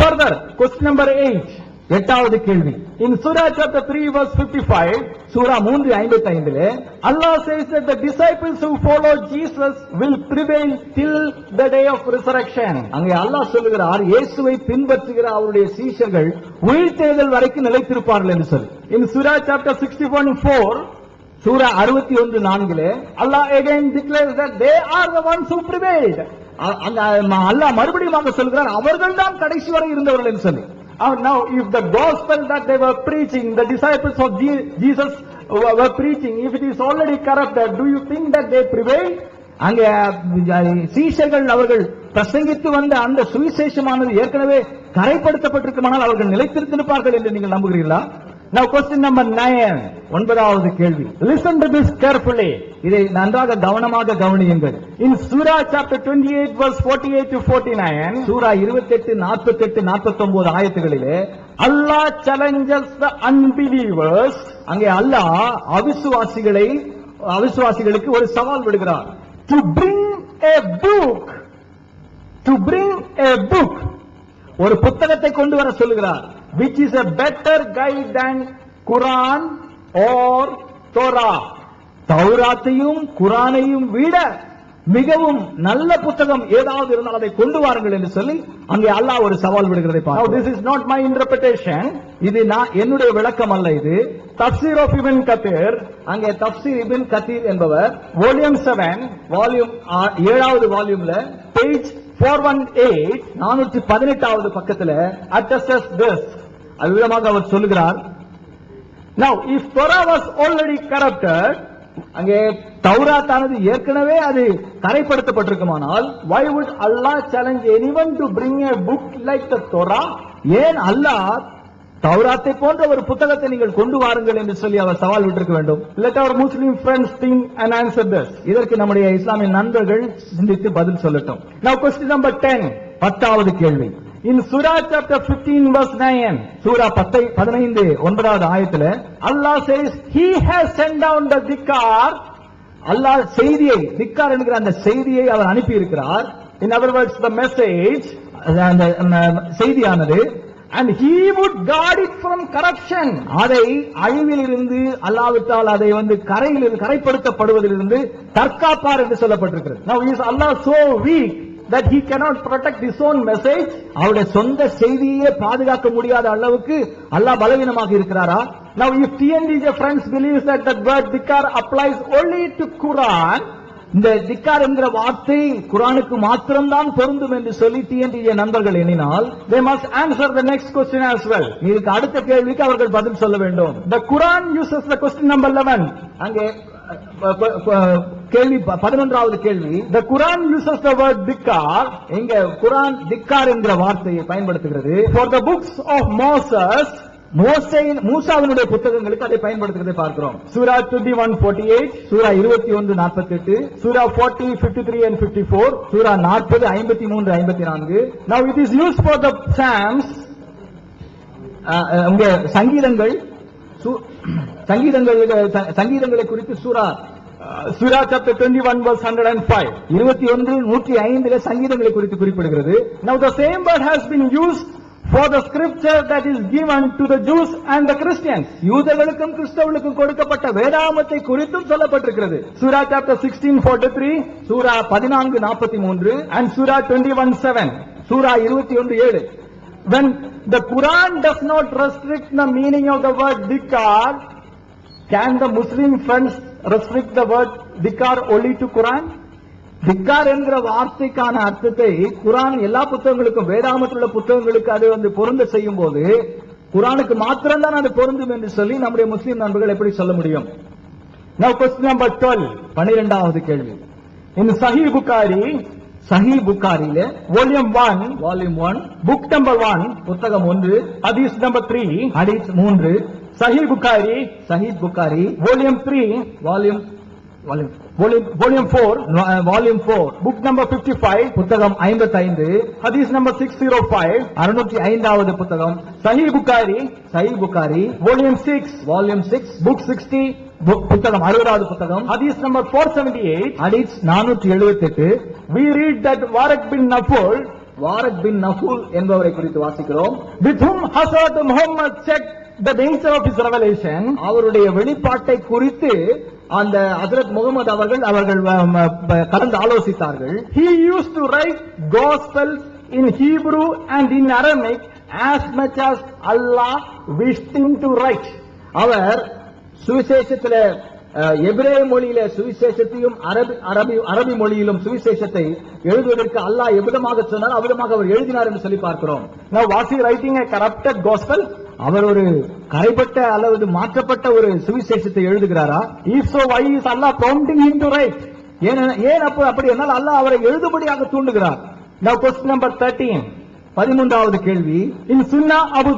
Further, question number 8, எட்டாவது கேள்வி. In Surah chapter 3 verse 55, Sura 3:55, Allah says that the disciples who follow Jesus will prevail till the day of resurrection. அங்கே அல்லாஹ் சொல்லுகிறார், இயேசுவை பின்பற்றுகிற அவருடைய சீஷர்கள் உயிர்த்தெழுதல் வரைக்கும் நிலைத்திருப்பார்கள் என்று சொல்லி. In Surah chapter 61:4, Sura 61:4, Allah again declares that they are the ones who prevailed. அல்லாஹ் மறுபடியும் சொல்கிறார், அவர்கள் தான் கடைசி வரை இருந்தவர்கள் என்று சொல்லி. Now, if the gospel that they were preaching, the disciples of Jesus were preaching, if it is already corrupted, do you think that they prevailed? அங்கே சீஷர்கள் அவர்கள் பிரசங்கித்து வந்த அந்த சுவிசேஷமானது ஏற்கனவே கரைப்படுத்தப்பட்டிருக்குமானால் அவர்கள் நிலைத்திருந்திருப்பார்கள் என்று நீங்கள் நம்புகிறீர்களா? Now question number 9, ஒன்பதாவது கேள்வி. Listen to this carefully. இதை நன்றாக கவனமாக கவனியுங்கள். In Surah chapter 28 verse 48 to 49, Sura 28, 48, 49 ஆயத்துகளிலே Allah challenges the unbelievers. அங்கே அல்லாஹ் அவிசுவாசிகளுக்கு ஒரு சவால் விடுகிறார். To bring a book, ஒரு புத்தகத்தை கொண்டு வர சொல்லுகிறார். Which is a better guide than Quran or Torah. தௌராத்தையும் குரானையும் விட மிகவும் நல்ல புத்தகம் ஏதாவது இருந்தால் அதை கொண்டு வாருங்கள் என்று சொல்லி அங்கே அல்லாஹ் ஒரு சவால் விடுகிறதை பார்க்கிறோம். Now this is not my interpretation. இது என்னுடைய விளக்கம் அல்ல. இது தஃப்சீர் ஆஃப் இப்ன் கதீர். அங்கே தஃப்சீர் இப்ன் கதீர் என்பவர் வால்யூம் 7 வால்யூம் 7வது வால்யூம்ல பேஜ் 418 418வது பக்கத்துல attested this. அவ்விதமாக அவர் சொல்லுகிறார். Now if Torah was already corrupted, அங்கே தௌராத்தானது ஏற்கனவே அது கரைப்படுத்தப்பட்டிருக்குமானால், why would Allah challenge anyone to bring a book like the Torah? ஏன் அல்லாஹ் தௌராத்தை போன்ற ஒரு புத்தகத்தை நீங்கள் கொண்டு வாருங்கள் என்று சொல்லி அவர் சவால் விட்டிருக்க வேண்டும்? Let our Muslim friends think and answer this. இதற்கு நம்முடைய இஸ்லாமிய நண்பர்கள் சிந்தித்து பதில் சொல்லட்டும். Now question number 10, 10வது கேள்வி. In Surah chapter 15 verse 9, சூரா 15 9வது ஆயத்துல Allah says he has sent down the dhikar. அல்லாஹ் செய்தியை, திக்கார் என்கிற அந்த செய்தியை அவர் அனுப்பி இருக்கிறார். In other words, the message, அந்த செய்தியானது, and he would guard it from corruption. அதை அழிவிலிருந்து அல்லாஹ்விட்டால் அதை கரைப்படுத்தப்படுவதிலிருந்து தற்காப்பார் என்று சொல்லப்பட்டிருக்கிறது. Now is Allah so weak that he cannot protect his own message? அவருடைய சொந்த செய்தியை பாதுகாக்க முடியாத அளவுக்கு அல்லாஹ் பலவீனமாக இருக்கிறாரா? Now if TNDJ friends believes that the word dhikar applies only to Quran, இந்த திக்கார் என்கிற வார்த்தை குர்ஆனுக்கு மாத்திரம்தான் பொருந்தும் என்று சொல்லி TNDJ நண்பர்கள் எண்ணினால், they must answer the next question as well. இதுக்கு அடுத்த கேள்விக்கு அவர்கள் பதில் சொல்ல வேண்டும். The Quran uses the question number 11. அங்கே கேள்வி 11வது கேள்வி. The Quran uses the word dhikar. இங்க குர்ஆன் திக்கார் என்கிற வார்த்தையை பயன்படுத்துகிறது. For the books of Moses, மூசாவினுடைய புத்தகங்களுக்கு அதை பயன்படுத்துவதை பார்க்கிறோம். சூரா 21:48, சூரா 21:48, சூரா 40:53 and 54, Sura 40:53-54. Now it is used for the Psalms. உங்க சங்கீதங்களை குறித்து சூரா chapter 21 verse 105, 21:105 சங்கீதங்களை குறித்து குறிப்பிடுகிறது. Now the same word has been used for the scripture that is given to the Jews and the Christians. யூதர்களுக்கும் கிறிஸ்தவர்களுக்கும் கொடுக்கப்பட்ட வேதாகமத்தை குறித்தும் சொல்லப்பட்டிருக்கிறது. சூரா chapter 16:43, Sura 14:43 and Sura 21:7, Sura 21:7. When the Quran does not restrict the meaning of the word dhikar, can the Muslim friends restrict the word dhikar only to Quran? திக்கார் என்கிற வார்த்தைக்கான அர்த்தத்தை குர்ஆன் எல்லா புத்தகங்களுக்கும், வேதாகமத்தில் உள்ள புத்தகங்களுக்கு அது பொருந்த செய்யும் போது குர்ஆனுக்கு மாத்திரம்தான் அது பொருந்தும் என்று சொல்லி நம்முடைய முஸ்லிம் நண்பர்கள் எப்படி சொல்ல முடியும்? Now question number 12, 12வது கேள்வி. In Sahih Bukhari volume 1, book number 1, புத்தகம் 1, hadith number 3, hadith 3, Sahih Bukhari volume 3, volume volume 4, book number 55, புத்தகம் 55, hadith number 605, 605வது புத்தகம், Sahih Bukhari, volume 6, book 60, புத்தகம் 60வது புத்தகம், hadith number 478, hadith 478, we read that Waraq bin Naful என்பவரை குறித்து வாசிக்கிறோம். With whom Hazrat Muhammad checked the nature of his revelation, அவருடைய வெளிப்பாட்டை குறித்து அந்த ஹஜ்ரத் முகமது அவர்கள் கலந்து ஆலோசித்தார்கள். He used to write gospels in Hebrew and in Aramaic as much as Allah wished him to write. அவர் சுவிசேஷத்திலே எபிரேய மொழியிலே சுவிசேஷத்தையும் அரபி மொழியிலும் சுவிசேஷத்தை எழுதுவதற்கு அல்லாஹ் எவ்விதமாக சொன்னார் அவ்விதமாக அவர் எழுதினார் என்று சொல்லி பார்க்கிறோம். Now was he writing a corrupted gospel? அவர் ஒரு கரைப்பட்ட அல்லது மாற்றப்பட்ட ஒரு சுவிசேஷத்தை எழுதுகிறாரா? If so, why is Allah prompting him to write? ஏன் அப்படி என்னால் அல்லாஹ் அவரை எழுதும்படியாக தூண்டுகிறார்? Now question number 13, 13வது கேள்வி. In சுன்னான் அபு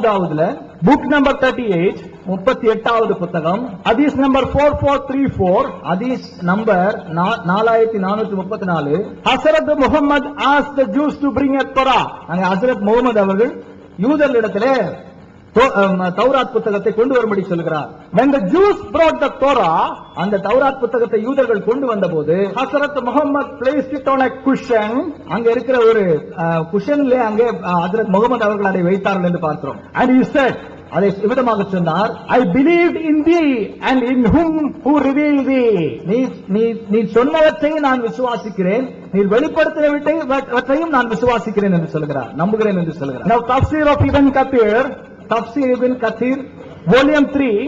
தாவூத்ல book number 38, 38வது புத்தகம், hadith number 4434, hadith number 4434, Hazrat Muhammad asked the Jews to bring a Torah. அங்க ஹஜ்ரத் முகமது அவர்கள் யூதர்களிடத்திலே தௌராத் புத்தகத்தை கொண்டு வரும்படி சொல்கிறார். When the Jews brought the Torah, அந்த தௌராத் புத்தகத்தை யூதர்கள் கொண்டு வந்தபோது ஹஸரத் Muhammad placed it on a cushion, அங்க இருக்கிற ஒரு குஷன்ல அங்கே ஹஜ்ரத் முஹம்மது அவர்கள் அதை வைத்தார்கள் என்று பார்க்கிறோம். And he said, அதை விதமாக சொன்னார், I believed in thee and in who revealed thee. நீ சொன்னவற்றை நான் விசுவாசிக்கிறேன், நீ வெளிப்படுத்தினவற்றையும் நான் விசுவாசிக்கிறேன் என்று சொல்கிறார், நம்புகிறேன் என்று சொல்கிறார். Now Tafsir of Ibn Kathir, volume 3,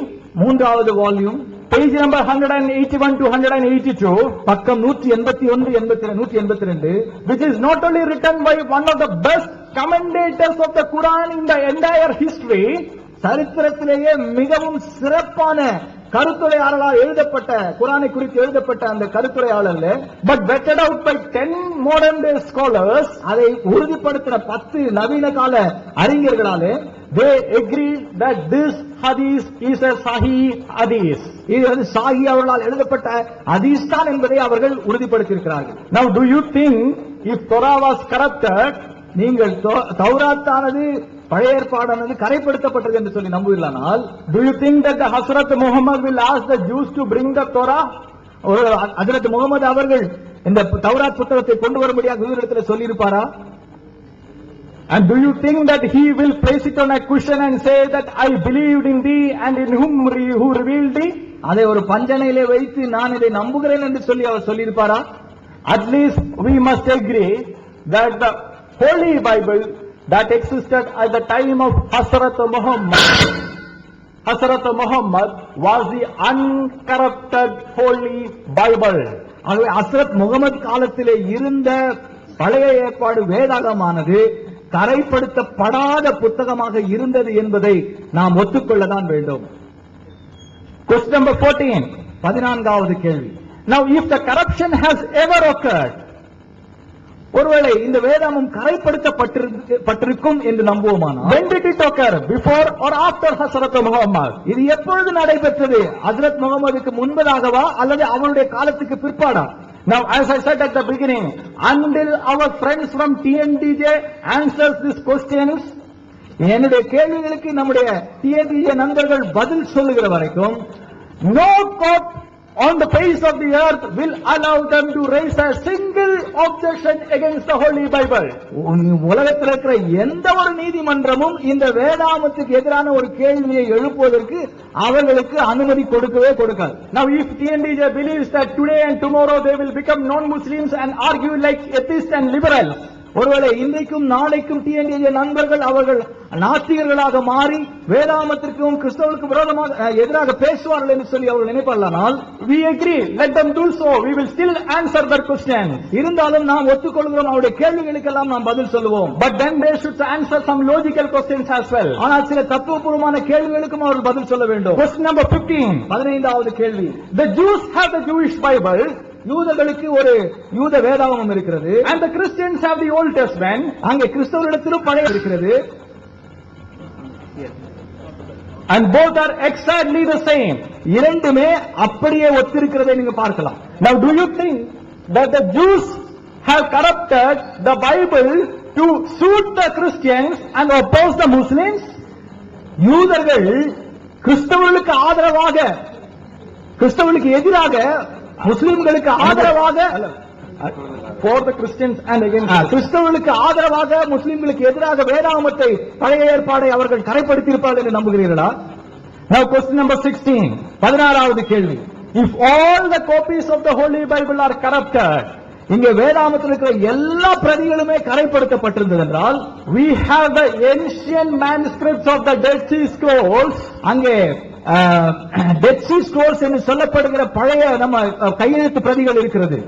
3வது வால்யூம், page number 181 to 182, பக்கம் 182, which is not only written by one of the best commentators of the Quran in the entire history, சரித்திரத்திலேயே மிகவும் சிறப்பான கருத்துரையாளரால் எழுதப்பட்ட குரானை குறித்து எழுதப்பட்ட அந்த கருத்துரையாளர்ல, but vetted out by 10 modern day scholars, அதை உறுதிப்படுத்தின 10 நவீன கால அறிஞர்களாலே, they agree that this hadith is a sahih hadith. இது வந்து சாஹி அவர்களால் எழுதப்பட்ட ஹதீஸ் தான் என்பதை அவர்கள் உறுதிப்படுத்தியிருக்கிறார்கள். Now do you think if Torah was corrupted, நீங்கள் தௌராத்தானது பழைய ஏற்பாடானது கரைப்படுத்தப்பட்டது என்று சொல்லி நம்புவீர்களானால், do you think that the Hazrat Muhammad will ask the Jews to bring the Torah? ஹஜ்ரத் முகமது அவர்கள் இந்த தௌராத் புத்தகத்தை கொண்டு வரும்படியாக யூதரிடத்தில் சொல்லி இருப்பாரா? And do you think that he will place it on a cushion and say that I believed in thee and in who revealed thee? அதை ஒரு பஞ்சனையிலே வைத்து நான் இதை நம்புகிறேன் என்று சொல்லி அவர் சொல்லி இருப்பாரா? At least we must agree that the Holy Bible that existed at the time of Hazrat Muhammad was the uncorrupted Holy Bible. ஆகவே ஹஸ்ரத் முகமது காலத்திலே இருந்த பழைய ஏற்பாடு வேதாகமானது கரைப்படுத்தப்படாத புத்தகமாக இருந்தது என்பதை நாம் ஒத்துக்கொள்ளதான் வேண்டும். Question number 14, 14வது கேள்வி. Now if the corruption has ever occurred, ஒருவேளை இந்த வேதாமம் கரைப்படுத்தப்பட்டிருக்கும் என்று நம்புவோமானால், when did it occur? Before or after Hazrat Muhammad? இது எப்பொழுது நடைபெற்றது? ஹஜ்ரத் முகமதுக்கு முன்பதாகவா அல்லது அவருடைய காலத்துக்கு பிற்பாடா? Now as I said at the beginning, until our friends from TNDJ answers these questions, என்னுடைய கேள்விகளுக்கு நம்முடைய TNDJ நண்பர்கள் பதில் சொல்லுகிற வரைக்கும், no court on the face of the earth will allow them to raise a single objection against the Holy Bible. உலகத்தில் இருக்கிற எந்த ஒரு நீதிமன்றமும் இந்த வேதாமத்துக்கு எதிரான ஒரு கேள்வியை எழுப்புவதற்கு அவர்களுக்கு அனுமதி கொடுக்கவே கொடுக்காது. Now if TNDJ believes that today and tomorrow they will become non-Muslims and argue like atheists and liberals, ஒருவேளை இன்றைக்கும் நாளைக்கும் TNDJ நண்பர்கள் அவர்கள் நாஸ்திகர்களாக மாறி வேதாமத்திற்கும் கிறிஸ்தவர்களுக்கு விரோதமாக எதிராக பேசுவார்கள் என்று சொல்லி அவர்கள் நினைப்பார்கள், we agree, let them do so, we will still answer their questions. இருந்தாலும் நாம் ஒத்துக்கொள்கிறோம், அவருடைய கேள்விகளுக்கெல்லாம் நாம் பதில் சொல்லுவோம். But then they should answer some logical questions as well. ஆனால் சில தத்துவபூர்வமான கேள்விகளுக்கும் அவர்கள் பதில் சொல்ல வேண்டும். Question number 15, 15வது கேள்வி. The Jews have the Jewish Bible. யூதர்களுக்கு ஒரு யூத வேதாகமம் இருக்கிறது. And the Christians have the Old Testament. அங்கே கிறிஸ்தவர்களிடத்திலும் பழைய இருக்கிறது. And both are exactly the same. இரண்டுமே அப்படியே ஒத்திருக்கிறதை நீங்க பார்க்கலாம். Now do you think that the Jews have corrupted the Bible to suit the Christians and oppose the Muslims? யூதர்கள் கிறிஸ்தவர்களுக்கு ஆதரவாக, கிறிஸ்தவர்களுக்கு எதிராக, முஸ்லிம்களுக்கு ஆதரவாக, for the Christians and against கிறிஸ்தவர்களுக்கு ஆதரவாக, முஸ்லிம்களுக்கு எதிராக வேதாகமத்தை, பழைய ஏற்பாடை அவர்கள் கரைப்படுத்தியிருப்பார்கள் என்று நம்புகிறீர்களா? Now question number 16, 16வது கேள்வி. If all the copies of the Holy Bible are corrupted, இங்கே வேதாகமத்தில் இருக்கிற எல்லா பிரதிகளுமே கரைப்படுத்தப்பட்டிருந்தது என்றால், we have the ancient manuscripts of the Dead Sea Scrolls, அங்கே Dead Sea Scrolls என்று சொல்லப்படுகிற பழைய நம்ம கையெழுத்து பிரதிகள் இருக்கிறது.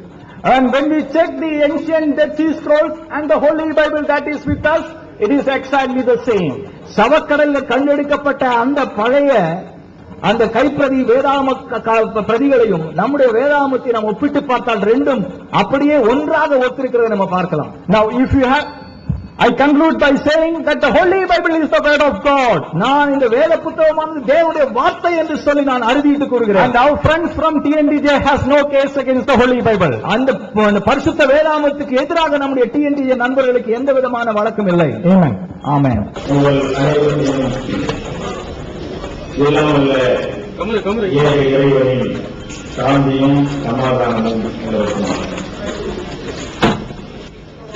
And when we check the ancient Dead Sea Scrolls and the Holy Bible that is with us, it is exactly the same. சவக்கடலில் கண்டெடுக்கப்பட்ட அந்த பழைய அந்த கைப்பிரதி வேதாகம பிரதிகளையும் நம்முடைய வேதாகமத்தை நாம் ஒப்பிட்டு பார்த்தால் ரெண்டும் அப்படியே ஒன்றாக ஒத்திருக்கிறதை நம்ம பார்க்கலாம். Now if you have, I conclude by saying that the Holy Bible is the word of God. நான் இந்த வேத புத்தகமானது தேவனுடைய வார்த்தை என்று சொல்லி நான் அறுதியிட்டு கூறுகிறேன். And our friends from TNDJ has no case against the Holy Bible. அந்த பரிசுத்த வேதாகமத்துக்கு எதிராக நம்முடைய TNDJ நண்பர்களுக்கு எந்த விதமான வழக்கும் இல்லை. Amen. Amen. இறைவனின் சாந்தியும் சமாதானமும் உண்டாகட்டும்.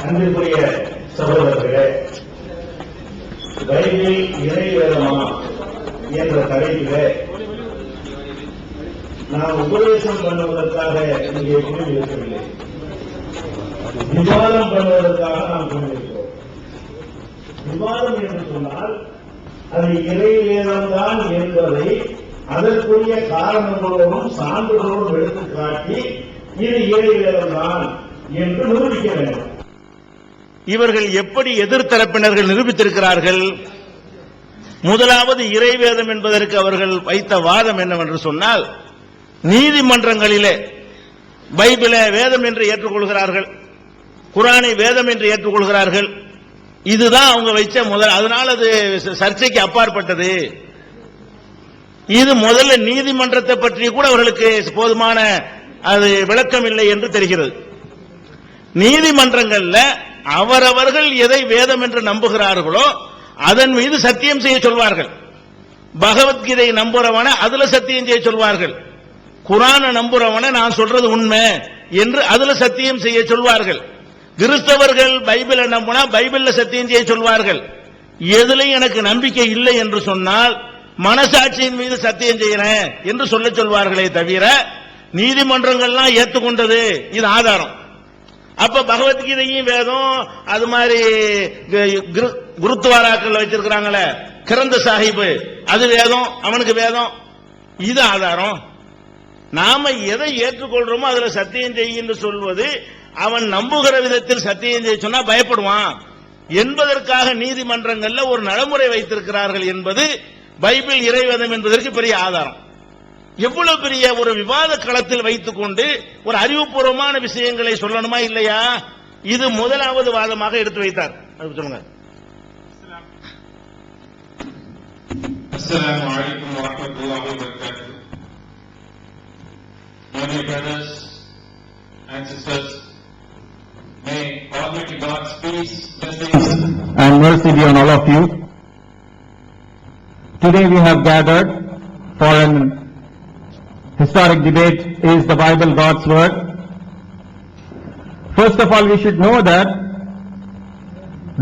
அன்பிற்குரிய சகோதரர்களே, பைபிள் இறைவேதமா என்ற தலைப்பிலே நாம் உபதேசம் பண்ணுவதற்காக இங்கே கூறியிருக்கவில்லை, விவாதம் பண்ணுவதற்காக நாம் கூறியிருக்கிறோம். விவாதம் என்று சொன்னால் அது இறைவேதம்தான் என்பதை அதற்குரிய காரணங்களோடும் சான்றுகளோடும் எடுத்து காட்டி இது இறைவேதம்தான் என்று நிரூபிக்க வேண்டும். இவர்கள் எப்படி எதிர்த்தரப்பினர்கள் நிரூபித்திருக்கிறார்கள்? முதலாவது இறைவேதம் என்பதற்கு அவர்கள் வைத்த வாதம் என்னவென்று சொன்னால், நீதிமன்றங்களிலே பைபிளை வேதம் என்று ஏற்றுக்கொள்கிறார்கள், குர்ஆனை வேதம் என்று ஏற்றுக்கொள்கிறார்கள். இதுதான் அவங்க வைச்ச முதல், அதனால அது சர்ச்சைக்கு அப்பாற்பட்டது. இது முதல்ல நீதிமன்றத்தை பற்றி கூட அவர்களுக்கு போதுமான அது விளக்கம் இல்லை என்று தெரிகிறது. நீதிமன்றங்கள்ல அவரவர்கள் எதை வேதம் என்று நம்புகிறார்களோ அதன் மீது சத்தியம் செய்ய சொல்வார்கள். பகவத்கீதையை நம்புறவன அதுல சத்தியம் செய்ய சொல்வார்கள். குர்ஆனை நம்புறவன நான் சொல்றது உண்மை என்று அதுல சத்தியம் செய்ய சொல்வார்கள். கிறிஸ்தவர்கள் பைபிளை நம்பினா பைபிள்ல சத்தியம் செய்ய சொல்வார்கள். எதுலையும் எனக்கு நம்பிக்கை இல்லை என்று சொன்னால் மனசாட்சியின் மீது சத்தியம் செய்யறேன் என்று சொல்ல சொல்வார்களே தவிர, நீதிமன்றங்கள்லாம் ஏற்றுக்கொண்டது இது ஆதாரம். அப்ப பகவத்கீதையும் வேதம், அது மாதிரி குருத்வாராக்கள் வச்சிருக்கிறாங்களே கிரந்த சாஹிப், அது வேதம், அவனுக்கு வேதம், இது ஆதாரம். நாம எதை ஏற்றுக்கொள்றோமோ அதுல சத்தியம் செய்ய என்று சொல்வது, அவன் நம்புகிற விதத்தில் சத்தியம் செய்ய சொன்னா பயப்படுவான் என்பதற்காக நீதிமன்றங்கள்ல ஒரு நடைமுறை வைத்திருக்கிறார்கள் என்பது பைபிள் இறைவேதம் என்பதற்கு பெரிய ஆதாரம். எவ்வளவு பெரிய ஒரு விவாத களத்தில் வைத்துக் கொண்டு ஒரு அறிவுபூர்வமான விஷயங்களை சொல்லணுமா இல்லையா? இது முதலாவது வாதமாக எடுத்து வைத்தார். சொல்லுங்க. Assalamu alaikum wa rahmatullahi wa barakatuh. My dear brothers and sisters, may Almighty God's peace, blessings and mercy be on all of you. Today we have gathered for an historic debate. Is the Bible God's word? First of all, we should know that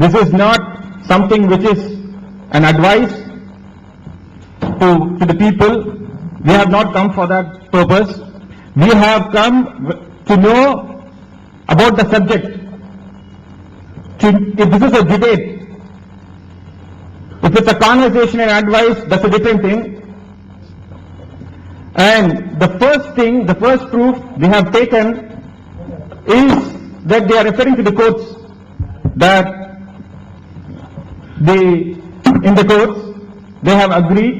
this is not something which is an advice to the people. We have not come for that purpose. We have come to know about the subject. If this is a debate, if it's a conversation and advice, that's a different thing. And the first thing, the first proof we have taken is that they are referring to the courts, that in the courts, they have agreed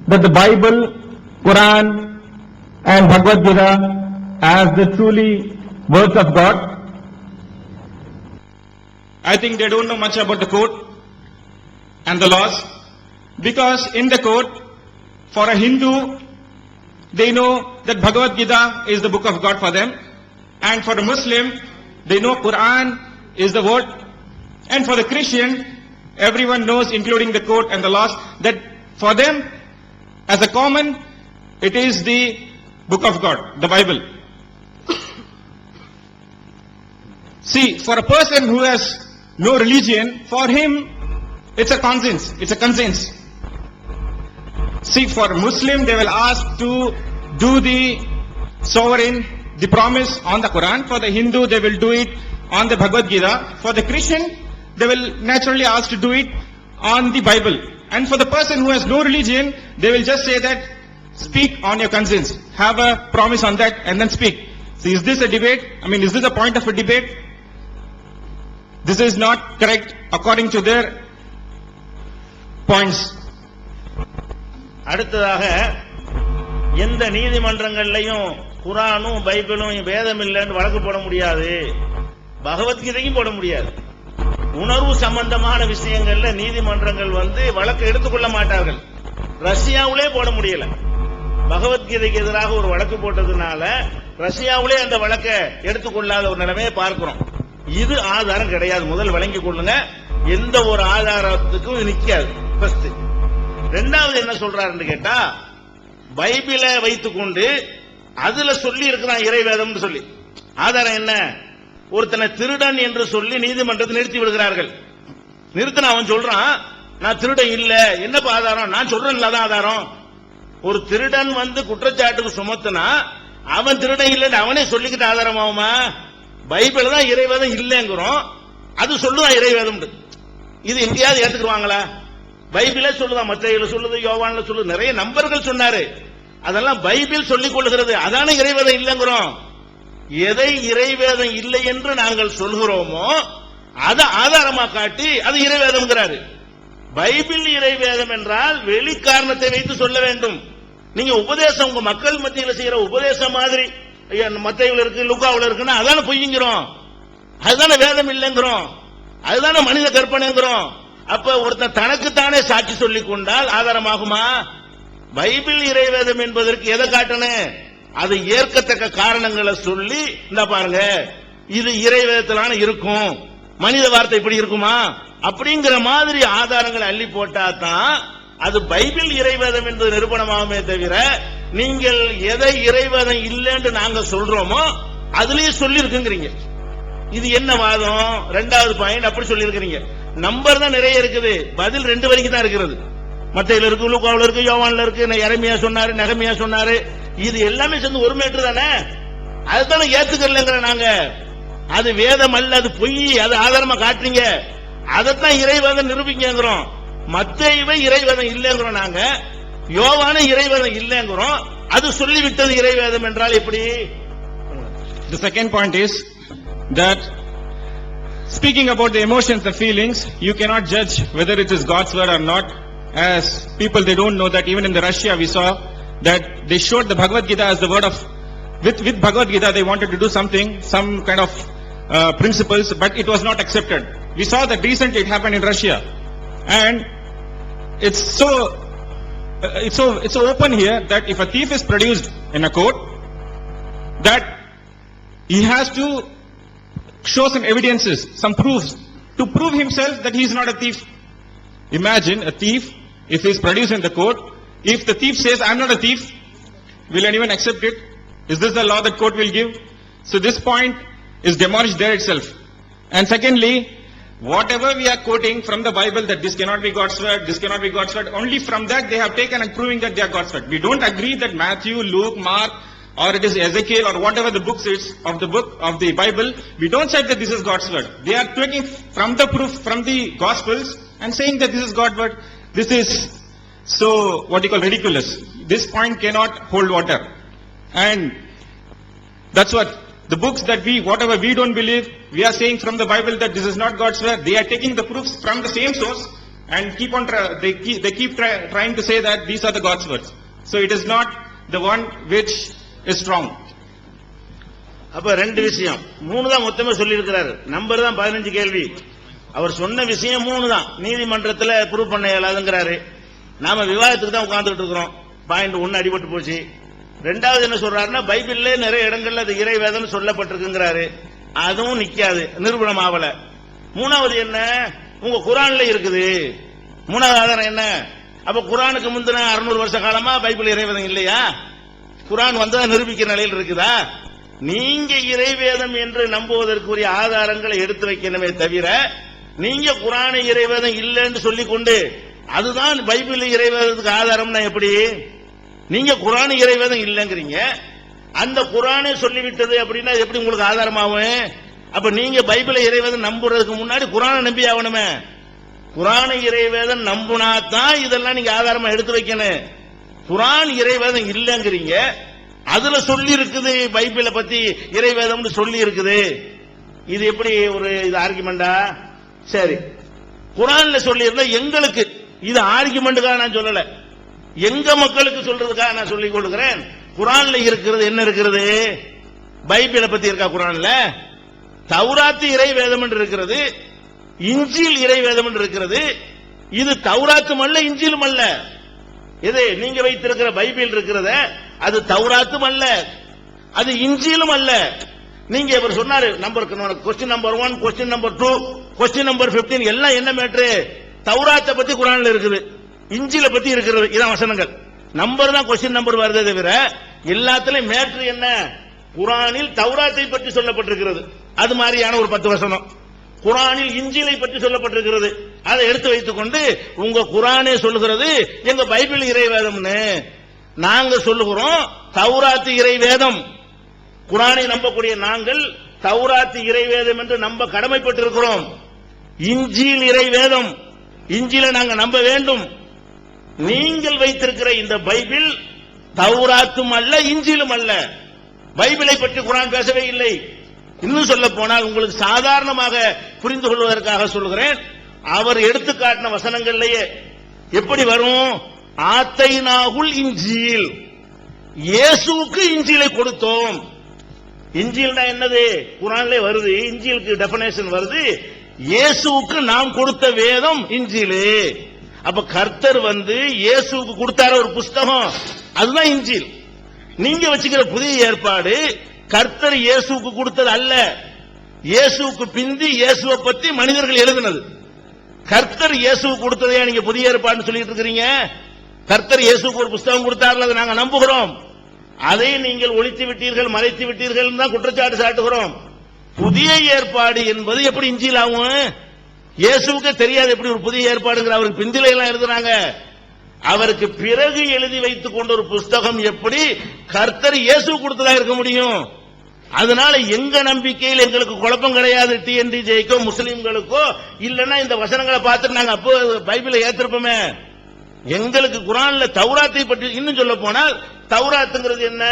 that the Bible, Quran and Bhagavad Gita as the truly words of God. I think they don't know much about the court and the laws. Because in the court, for a Hindu, they know that Bhagavad Gita is the book of God for them. And for a Muslim, they know Quran is the word. And for the Christian, everyone knows, including the court and the laws, that for them, as a common, it is the book of God, the Bible. See, for a person who has no religion, for him, it's a conscience, it's a conscience. See, for a Muslim, they will ask to do the sovereign, the promise on the Quran. For the Hindu, they will do it on the Bhagavad Gita. For the Christian, they will naturally ask to do it on the Bible. And for the person who has no religion, they will just say that, speak on your conscience. Have a promise on that and then speak. So is this a debate? I mean, is this a point of a debate? This is not correct according to their points. அடுத்ததாக எந்த நீதிமன்றங்கள்லையும் குரானும் பைபிளும் வேதம் இல்லைன்னு வழக்கு போட முடியாது, பகவத்கீதையும் போட முடியாது. உணர்வு சம்பந்தமான விஷயங்கள்ல நீதிமன்றங்கள் வழக்கு எடுத்துக்கொள்ள மாட்டார்கள். ரஷ்யாவிலே போட முடியல. பகவத்கீதைக்கு எதிராக ஒரு வழக்கு போட்டதுனால ரஷ்யாவிலே அந்த வழக்கை எடுத்துக்கொள்ளாத ஒரு நிலைமையை பார்க்கிறோம். இது ஆதாரம் கிடையாது. முதல் வழங்கிக் கொள்ளுங்க. எந்த ஒரு ஆதாரத்துக்கும் இது நிக்காது. ஃபர்ஸ்ட். ரெண்டாவது என்ன சொல்றாருன்னு கேட்டா, பைபிளை வைத்துக் கொண்டு அதுல சொல்லி இருக்கிறான் இறைவேதம் சொல்லி. ஆதாரம் என்ன? ஒருத்தனை திருடன் என்று சொல்லி நீதிமன்றத்தை நிறுத்தி விடுகிறார்கள். நிறுத்தின அவன் சொல்றான், நான் திருடன் இல்ல. என்னப்பா ஆதாரம்? நான் சொல்றேன் இல்லாதான் ஆதாரம். ஒரு திருடன் குற்றச்சாட்டுக்கு சுமத்துனா அவன் திருடன் இல்லன்னு அவனே சொல்லிக்கிட்ட ஆதாரம் ஆகுமா? பைபிள் தான் இறைவேதம் இல்லைங்கிறோம், அது சொல்லுதான் இறைவேதம். இது எங்கேயாவது ஏத்துக்குவாங்களா? பைபிளே சொல்லுதான், மத்தேயுல சொல்லுது, யோவான்ல சொல்லுது, நிறைய நம்பர்கள் சொன்னாரு. அதெல்லாம் பைபிள் சொல்லிக் கொள்கிறது. அதான இறைவேதம் இல்லைங்கிறோம். எதை இறைவேதம் இல்லை என்று நாங்கள் சொல்கிறோமோ அதை ஆதாரமா காட்டி அது இறைவேதம்ங்கிறாரு. பைபிள் இறைவேதம் என்றால் வெளி காரணத்தை வைத்து சொல்ல வேண்டும். நீங்க உபதேசம் உங்க மக்கள் மத்தியில் செய்யற உபதேசம் மாதிரி மத்தேயுல இருக்கு, லூக்காவுல இருக்குன்னா அதான பொய்ங்கிறோம், அதுதானே வேதம் இல்லைங்கிறோம், அதுதானே மனித கற்பனைங்கிறோம். அப்ப ஒருத்தன் தனக்குத்தானே சாட்சி சொல்லிக் கொண்டால் ஆதாரமாகுமா? பைபிள் இறைவேதம் என்பதற்கு எதை காட்டணும்? அது ஏற்கத்தக்க காரணங்களை சொல்லி, இந்த பாருங்க இது இறைவேதத்திலான இருக்கும், மனித வார்த்தை இப்படி இருக்குமா அப்படிங்கிற மாதிரி ஆதாரங்களை அள்ளி போட்டா தான் அது பைபிள் இறைவேதம் என்பது நிரூபணமாகுமே தவிர, நீங்கள் எதை இறைவேதம் இல்லைன்னு நாங்க சொல்றோமோ அதுலயே சொல்லி இருக்குங்கிறீங்க. இது என்ன வாதம்? ரெண்டாவது பாயிண்ட் அப்படி சொல்லி இருக்கிறீங்க. நம்பர் தான் நிறைய இருக்குது, பதில் 2 வரைக்கும் தான் இருக்கிறது. மத்தேயுல இருக்கு, லூக்காவுல இருக்கு, யோவான்ல இருக்கு, எரேமியா சொன்னாரு, நெகமியா சொன்னாரு. இது எல்லாமே சேர்ந்து 1 மீட்டர் தானே. அதுதானே ஏத்துக்கலங்கிற நாங்க. அது வேதம் அல்ல, அது பொய், அது ஆதாரமா காட்டுறீங்க. அதைத்தான் இறைவேதம் நிரூபிக்கிறோம். மத்தேயுவை இறைவேதம் இல்லைங்கிறோம் நாங்க, யோவான இறைவேதம் இல்லைங்கிறோம். அது சொல்லிவிட்டது இறைவேதம் என்றால் எப்படி? The second point is that speaking about the emotions, the feelings, you cannot judge whether it is God's word or not. As people, they don't know that even in the Russia we saw that they showed the Bhagavad Gita as the word of, with Bhagavad Gita they wanted to do something, some kind of principles, but it was not accepted. We saw that recently it happened in Russia, and it's so open here that if a thief is produced in a court, that he has to show some evidences, some proofs to prove himself that he is not a thief. Imagine a thief, if he is produced in the court, if the thief says, I am not a thief, will anyone accept it? Is this the law that court will give? So this point is demolished there itself. And secondly, whatever we are quoting from the Bible that this cannot be God's word, this cannot be God's word, only from that they have taken and proving that they are God's word. We don't agree that Matthew, Luke, Mark, or it is Ezekiel or whatever the book is of the book of the Bible, we don't say that this is God's word. They are taking from the proof from the Gospels and saying that this is God's word. This is so what you call ridiculous. This point cannot hold water. And that's what the books that whatever we don't believe, we are saying from the Bible that this is not God's word. They are taking the proofs from the same source and they keep trying to say that these are the God's words. So it is not the one which is strong. அப்ப 2 விஷயம், 3 தான் மொத்தமே சொல்லி இருக்கிறாரு. Number தான் 15 கேள்வி. அவர் சொன்ன விஷயம் 3 தான். நீதிமன்றத்தில் ப்ரூவ் பண்ண இயலாதுங்கிறாரு. நாம விவாதத்துக்கு தான் உட்கார்ந்துட்டு இருக்கிறோம். பாயிண்ட் 1 அடிபட்டு போச்சு. ரெண்டாவது என்ன சொல்றாருன்னா, பைபிள்ல நிறைய இடங்கள்ல அது இறைவேதம் சொல்லப்பட்டிருக்குங்கிறாரு. அதுவும் நிக்காது, நிரூபணம் ஆகல. மூணாவது என்ன, உங்க குரான்ல இருக்குது. மூணாவது ஆதாரம் என்ன? அப்ப குரானுக்கு முந்தின 600 வருஷ காலமா பைபிள் இறைவேதம் இல்லையா? குரான் வந்தா நிரூபிக்கிற நிலையில் இருக்குதா? நீங்க இறைவேதம் என்று நம்புவதற்குரிய ஆதாரங்களை எடுத்து வைக்கணுமே தவிர, நீங்க குரானை இறைவேதம் இல்லைன்னு சொல்லிக் கொண்டு அதுதான் பைபிள் இறைவேதத்துக்கு ஆதாரம்னா எப்படி? நீங்க குரான் இறைவேதம் இல்லைங்கிறீங்க, அந்த குரானே சொல்லிவிட்டது அப்படின்னா எப்படி உங்களுக்கு ஆதாரமாகும்? அப்ப நீங்க பைபிளை இறைவேதம் நம்புறதுக்கு முன்னாடி குரானை நம்பி ஆகணுமே. குரானை இறைவேதம் நம்புனாதான் இதெல்லாம் நீங்க ஆதாரமா எடுத்து வைக்கணும். குரான் இறைவேதம் இல்லைங்கிறீங்க, அதுல சொல்லி இருக்குது பைபிளை பத்தி இறைவேதம் சொல்லி இருக்குது. இது எப்படி ஒரு இது ஆர்குமெண்டா? சரி, குரான்ல சொல்லி இருந்தா எங்களுக்கு இது ஆர்குமெண்ட்டுக்காக நான் சொல்லல, எங்க மக்களுக்கு சொல்றதுக்காக நான் சொல்லிக் கொள்கிறேன். குரான்ல இருக்கிறது என்ன இருக்கிறது? பைபிளை பத்தி இருக்கா குரான்ல? தௌராத்து இறைவேதம் என்று இருக்கிறது, இஞ்சில் இறைவேதம் என்று இருக்கிறது. இது தௌராத்தும் அல்ல, இஞ்சிலும் அல்ல. எது நீங்க வைத்திருக்கிற பைபிள் இருக்கிறத அது தௌராத்தும் அல்ல, அது இஞ்சிலும் அல்ல. நீங்க இவர் சொன்னாரு number question number 1, question number 2, question number 15 எல்லாம் என்ன மேட்ரு? தௌராத்தை பத்தி குரான்ல இருக்குது, இஞ்சில பத்தி இருக்கிறது. இதான் வசனங்கள். நம்பர் தான் கொஸ்டின் நம்பர் வருதே தவிர எல்லாத்திலும் மேட்ரு என்ன? குரானில் தௌராத்தை பற்றி சொல்லப்பட்டிருக்கிறது, அது மாதிரியான ஒரு 10 வசனம். குரானில் இஞ்சிலை பற்றி சொல்லப்பட்டிருக்கிறது, அதை எடுத்து வைத்துக் கொண்டு உங்க குரானே சொல்லுகிறது எங்க பைபிள் இறைவேதம்னு. நாங்க சொல்லுகிறோம் தௌராத்து இறைவேதம். குரானை நம்பக்கூடிய நாங்கள் தௌராத்து இறைவேதம் என்று நம்ப கடமைப்பட்டிருக்கிறோம். இஞ்சில் இறைவேதம், இஞ்சில நாங்க நம்ப வேண்டும். நீங்கள் வைத்திருக்கிற இந்த பைபிள் தௌராத்தும் அல்ல, இஞ்சிலும் அல்ல. பைபிளை பற்றி குரான் பேசவே இல்லை. இன்னும் சொல்ல போனால் உங்களுக்கு சாதாரணமாக புரிந்து கொள்வதற்காக சொல்கிறேன், அவர் எடுத்துக்காட்டின வசனங்கள்லயே எப்படி வரும்? ஆத்தைனாகுல் இஞ்சில், இயேசுவுக்கு இஞ்சிலை கொடுத்தோம். இஞ்சில்னா என்னது? குரான்ல வருது, இஞ்சிலுக்கு டெபினேஷன் வருது, இயேசுவுக்கு நாம் கொடுத்த வேதம் இஞ்சிலு. அப்ப கர்த்தர் இயேசுவுக்கு கொடுத்தார ஒரு புஸ்தகம், அதுதான் இஞ்சில். நீங்க வச்சுக்கிற புதிய ஏற்பாடு கர்த்தர் இயேசுவுக்கு கொடுத்தது அல்ல, இயேசுவுக்கு பிந்தி இயேசுவை பத்தி மனிதர்கள் எழுதினது. கர்த்தர் இயேசுவுக்கு கொடுத்ததையா நீங்க புதிய ஏற்பாடுன்னு சொல்லிட்டு இருக்கிறீங்க? கர்த்தர் இயேசுவுக்கு ஒரு புஸ்தகம் கொடுத்தார்கள், அதை நாங்க நம்புகிறோம். அதை நீங்கள் ஒழித்து விட்டீர்கள், மறைத்து விட்டீர்கள் தான் குற்றச்சாட்டு சாட்டுகிறோம். புதிய ஏற்பாடு என்பது எப்படி இஞ்சில் ஆகும்? இயேசுவுக்கு தெரியாது எப்படி ஒரு புதிய ஏற்பாடுங்கிற, அவருக்கு பிந்தில எல்லாம் எழுதுறாங்க. அவருக்கு பிறகு எழுதி வைத்துக் கொண்ட ஒரு புஸ்தகம் எப்படி கர்த்தர் இயேசு கொடுத்ததா இருக்க முடியும்? அதனால எங்க நம்பிக்கையில் எங்களுக்கு குழப்பம் கிடையாது. டிஎன்டிஜேக்கோ முஸ்லிம்களுக்கோ இல்லன்னா இந்த வசனங்களை பார்த்துட்டு நாங்க அப்போ பைபிளை ஏத்திருப்போமே. எங்களுக்கு குரான்ல தௌராத்தை பற்றி இன்னும் சொல்ல போனால், தௌராத்துங்கிறது என்ன?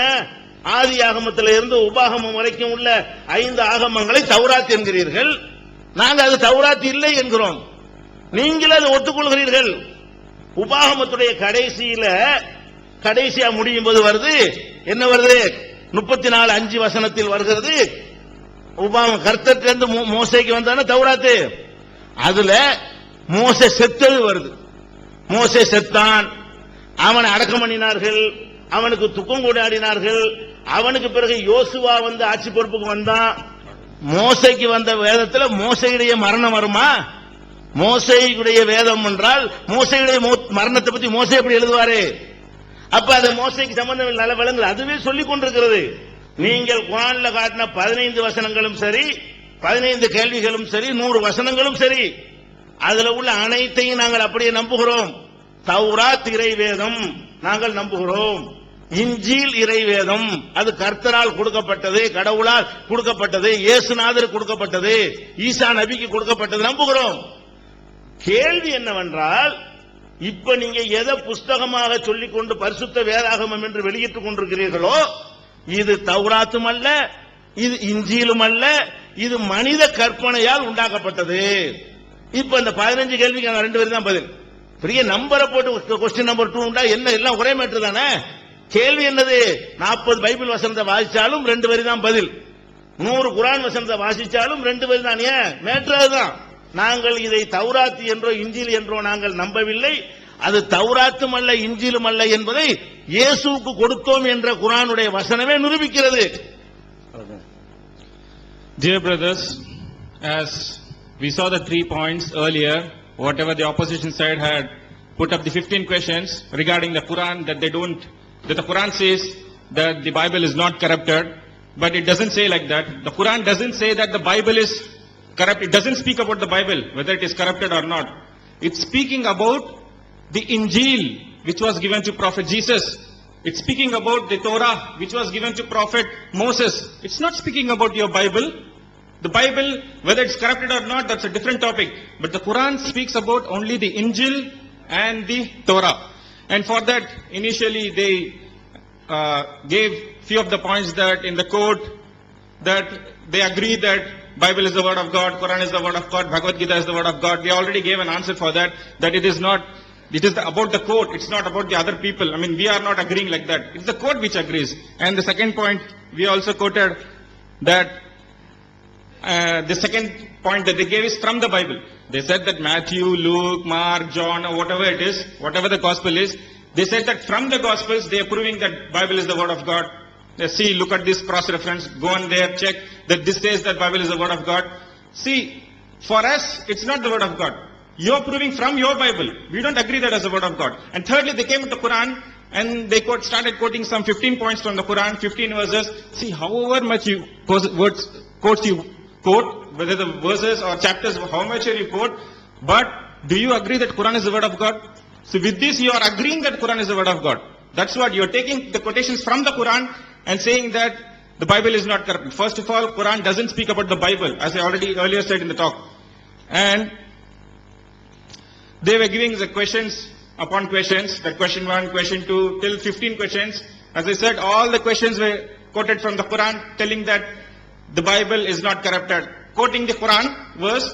ஆதி ஆகமத்தில் இருந்து உபாகமம் வரைக்கும் உள்ள 5 ஆகமங்களை தௌராத் என்கிறீர்கள், நாங்க அது தௌராத் இல்லை என்கிறோம். நீங்கள் அதை ஒத்துக்கொள்கிறீர்கள். உபாகமத்துடைய கடைசியா முடியும் போது வருது என்ன வருது? 34:5 வசனத்தில் வருகிறது. உபாகமம் கர்த்தரிலிருந்து மோசேக்கு வந்தான தௌராத்து, அதுல மோசே செத்தது வருது. மோசே செத்தான், அவனை அடக்கம் பண்ணினார்கள், அவனுக்கு துக்கம் கொண்டாடினார்கள். அவனுக்கு பிறகு யோசுவா ஆட்சி பொறுப்புக்கு வந்தான். மோசைக்கு வந்த வேதத்தில் மோசையுடைய மரணம் வருமா? மோசையுடைய வேதம் என்றால் மோசையுடைய மரணத்தை பத்தி மோசை எப்படி எழுதுவாரு? அப்ப அது மோசைக்கு சம்பந்தம் நல்ல விளங்குது, அதுவே சொல்லிக் கொண்டிருக்கிறது. நீங்கள் குர்ஆன்ல காட்டின 15 வசனங்களும் சரி, 15 கேள்விகளும் சரி, 100 வசனங்களும் சரி, அதுல உள்ள அனைத்தையும் நாங்கள் அப்படியே நம்புகிறோம். தௌராத் இறைவேதம் நாங்கள் நம்புகிறோம். இஞ்சில் இறைவேதம் அது கர்த்தரால் கொடுக்கப்பட்டது, கடவுளால் கொடுக்கப்பட்டது, இயேசுநாதர் கொடுக்கப்பட்டது, ஈசா நபிக்கு கொடுக்கப்பட்டது நம்புகிறோம். கேள்வி என்னவென்றால், இப்ப நீங்க எதை புஸ்தகமாக சொல்லிக்கொண்டு பரிசுத்த வேதாகமம் என்று வெளியிட்டுக் கொண்டிருக்கிறீர்களோ, இது தௌராத்தும் அல்ல, இது இஞ்சிலும் அல்ல, இது மனித கற்பனையால் உண்டாக்கப்பட்டது. இப்ப இந்த 15 கேள்விக்கு 2 பேர் தான் பதில். பெரிய நம்பரை போட்டு கொஸ்டின் நம்பர் 2 உண்டா என்ன? எல்லாம் ஒரே மேட்டர் தானே. கேள்வி என்னது? 40 பைபிள் வசனத்தை வாசிச்சாலும் 2 பேர் தான் பதில், 100 குர்ஆன் வசனத்தை வாசிச்சாலும் 2 பேர் தான். ஏன் மேட்டர் அதுதான். நாங்கள் இதை தௌராத் என்றோ இஞ்சில் என்றோ நாங்கள் நம்பவில்லை. அது தௌராத்தும் அல்ல இஞ்சிலும் அல்ல என்பதை இயேசுவுக்கு கொடுத்தோம் என்ற குர்ஆனுடைய வசனமே நிரூபிக்கிறது. Dear brothers, as we saw the 3 points earlier, whatever the opposition side had put up the 15 questions regarding the Quran, that the Quran says that the Bible is not corrupted, but it doesn't say like that. The Quran doesn't say that the Bible is corrupt. It doesn't speak about the Bible, whether it is corrupted or not. It's speaking about the Injil, which was given to Prophet Jesus. It's speaking about the Torah, which was given to Prophet Moses. It's not speaking about your Bible. The Bible, whether it's corrupted or not, that's a different topic. But the Quran speaks about only the Injil and the Torah. And for that, initially they gave few of the points that in the court, that they agree that Bible is the word of God, Quran is the word of God, Bhagavad Gita is the word of God. They already gave an answer for that, that it is about the court, it's not about the other people. I mean, we are not agreeing like that. It's the court which agrees. And the second point, we also quoted that the second point that they gave is from the Bible. They said that Matthew, Luke, Mark, John, or whatever it is, whatever the gospel is, they said that from the gospels they are proving that Bible is the word of God. They see, look at this cross-reference, go on there, check that this says that Bible is the word of God. See, for us, it's not the word of God. You're proving from your Bible. We don't agree that as the word of God. And thirdly, they came with the Quran and they started quoting some 15 points from the Quran, 15 verses. See, however much you quotes you quote, whether the verses or chapters, how much you quote, but do you agree that Quran is the word of God? So with this, you are agreeing that Quran is the word of God. That's what you're taking the quotations from the Quran and saying that the Bible is not corrupt. First of all, Quran doesn't speak about the Bible, as I already earlier said in the talk. And they were giving the questions upon questions, that question 1, question 2, till 15 questions. As I said, all the questions were quoted from the Quran, telling that the Bible is not corrupted. Quoting the Quran verse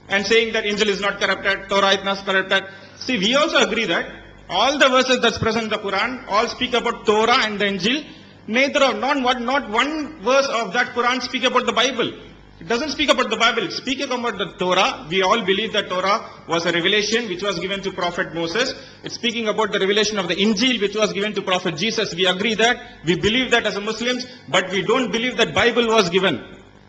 and saying that Injil is not corrupted, Torah is not corrupted. See, we also agree that all the verses that's present in the Quran all speak about Torah and the Injil. Not one verse of that Quran speak about the Bible. It doesn't speak about the Bible. It's speaking about the Torah. We all believe that Torah was a revelation which was given to Prophet Moses. It's speaking about the revelation of the Injil which was given to Prophet Jesus. We agree that. We believe that as Muslims, but we don't believe that Bible was given.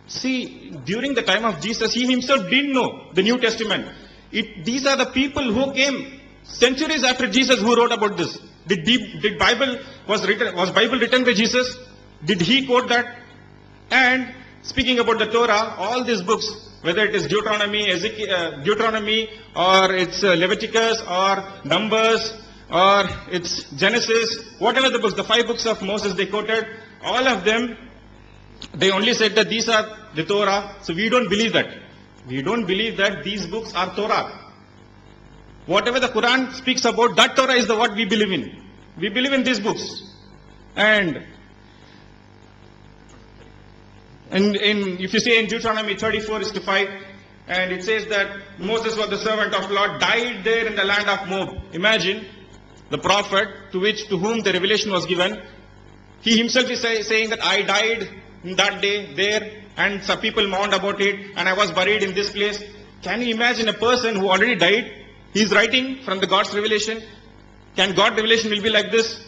See, during the time of Jesus, he himself didn't know the New Testament. These are the people who came centuries after Jesus who wrote about this. Was Bible written by Jesus? Did he quote that? And speaking about the Torah, all these books, whether it is Deuteronomy or it's Leviticus or Numbers or it's Genesis, whatever the books, the 5 books of Moses they quoted, all of them, they only said that these are the Torah. So we don't believe that. We don't believe that these books are Torah. Whatever the Quran speaks about, that Torah is what we believe in. We believe in these books. And if you say in Deuteronomy 34:5, and it says that Moses was the servant of Lord, died there in the land of Moab. Imagine the prophet to whom the revelation was given. He himself is saying that I died in that day there, and some people mourned about it, and I was buried in this place. Can you imagine a person who already died? He is writing from the God's revelation. Can God's revelation will be like this?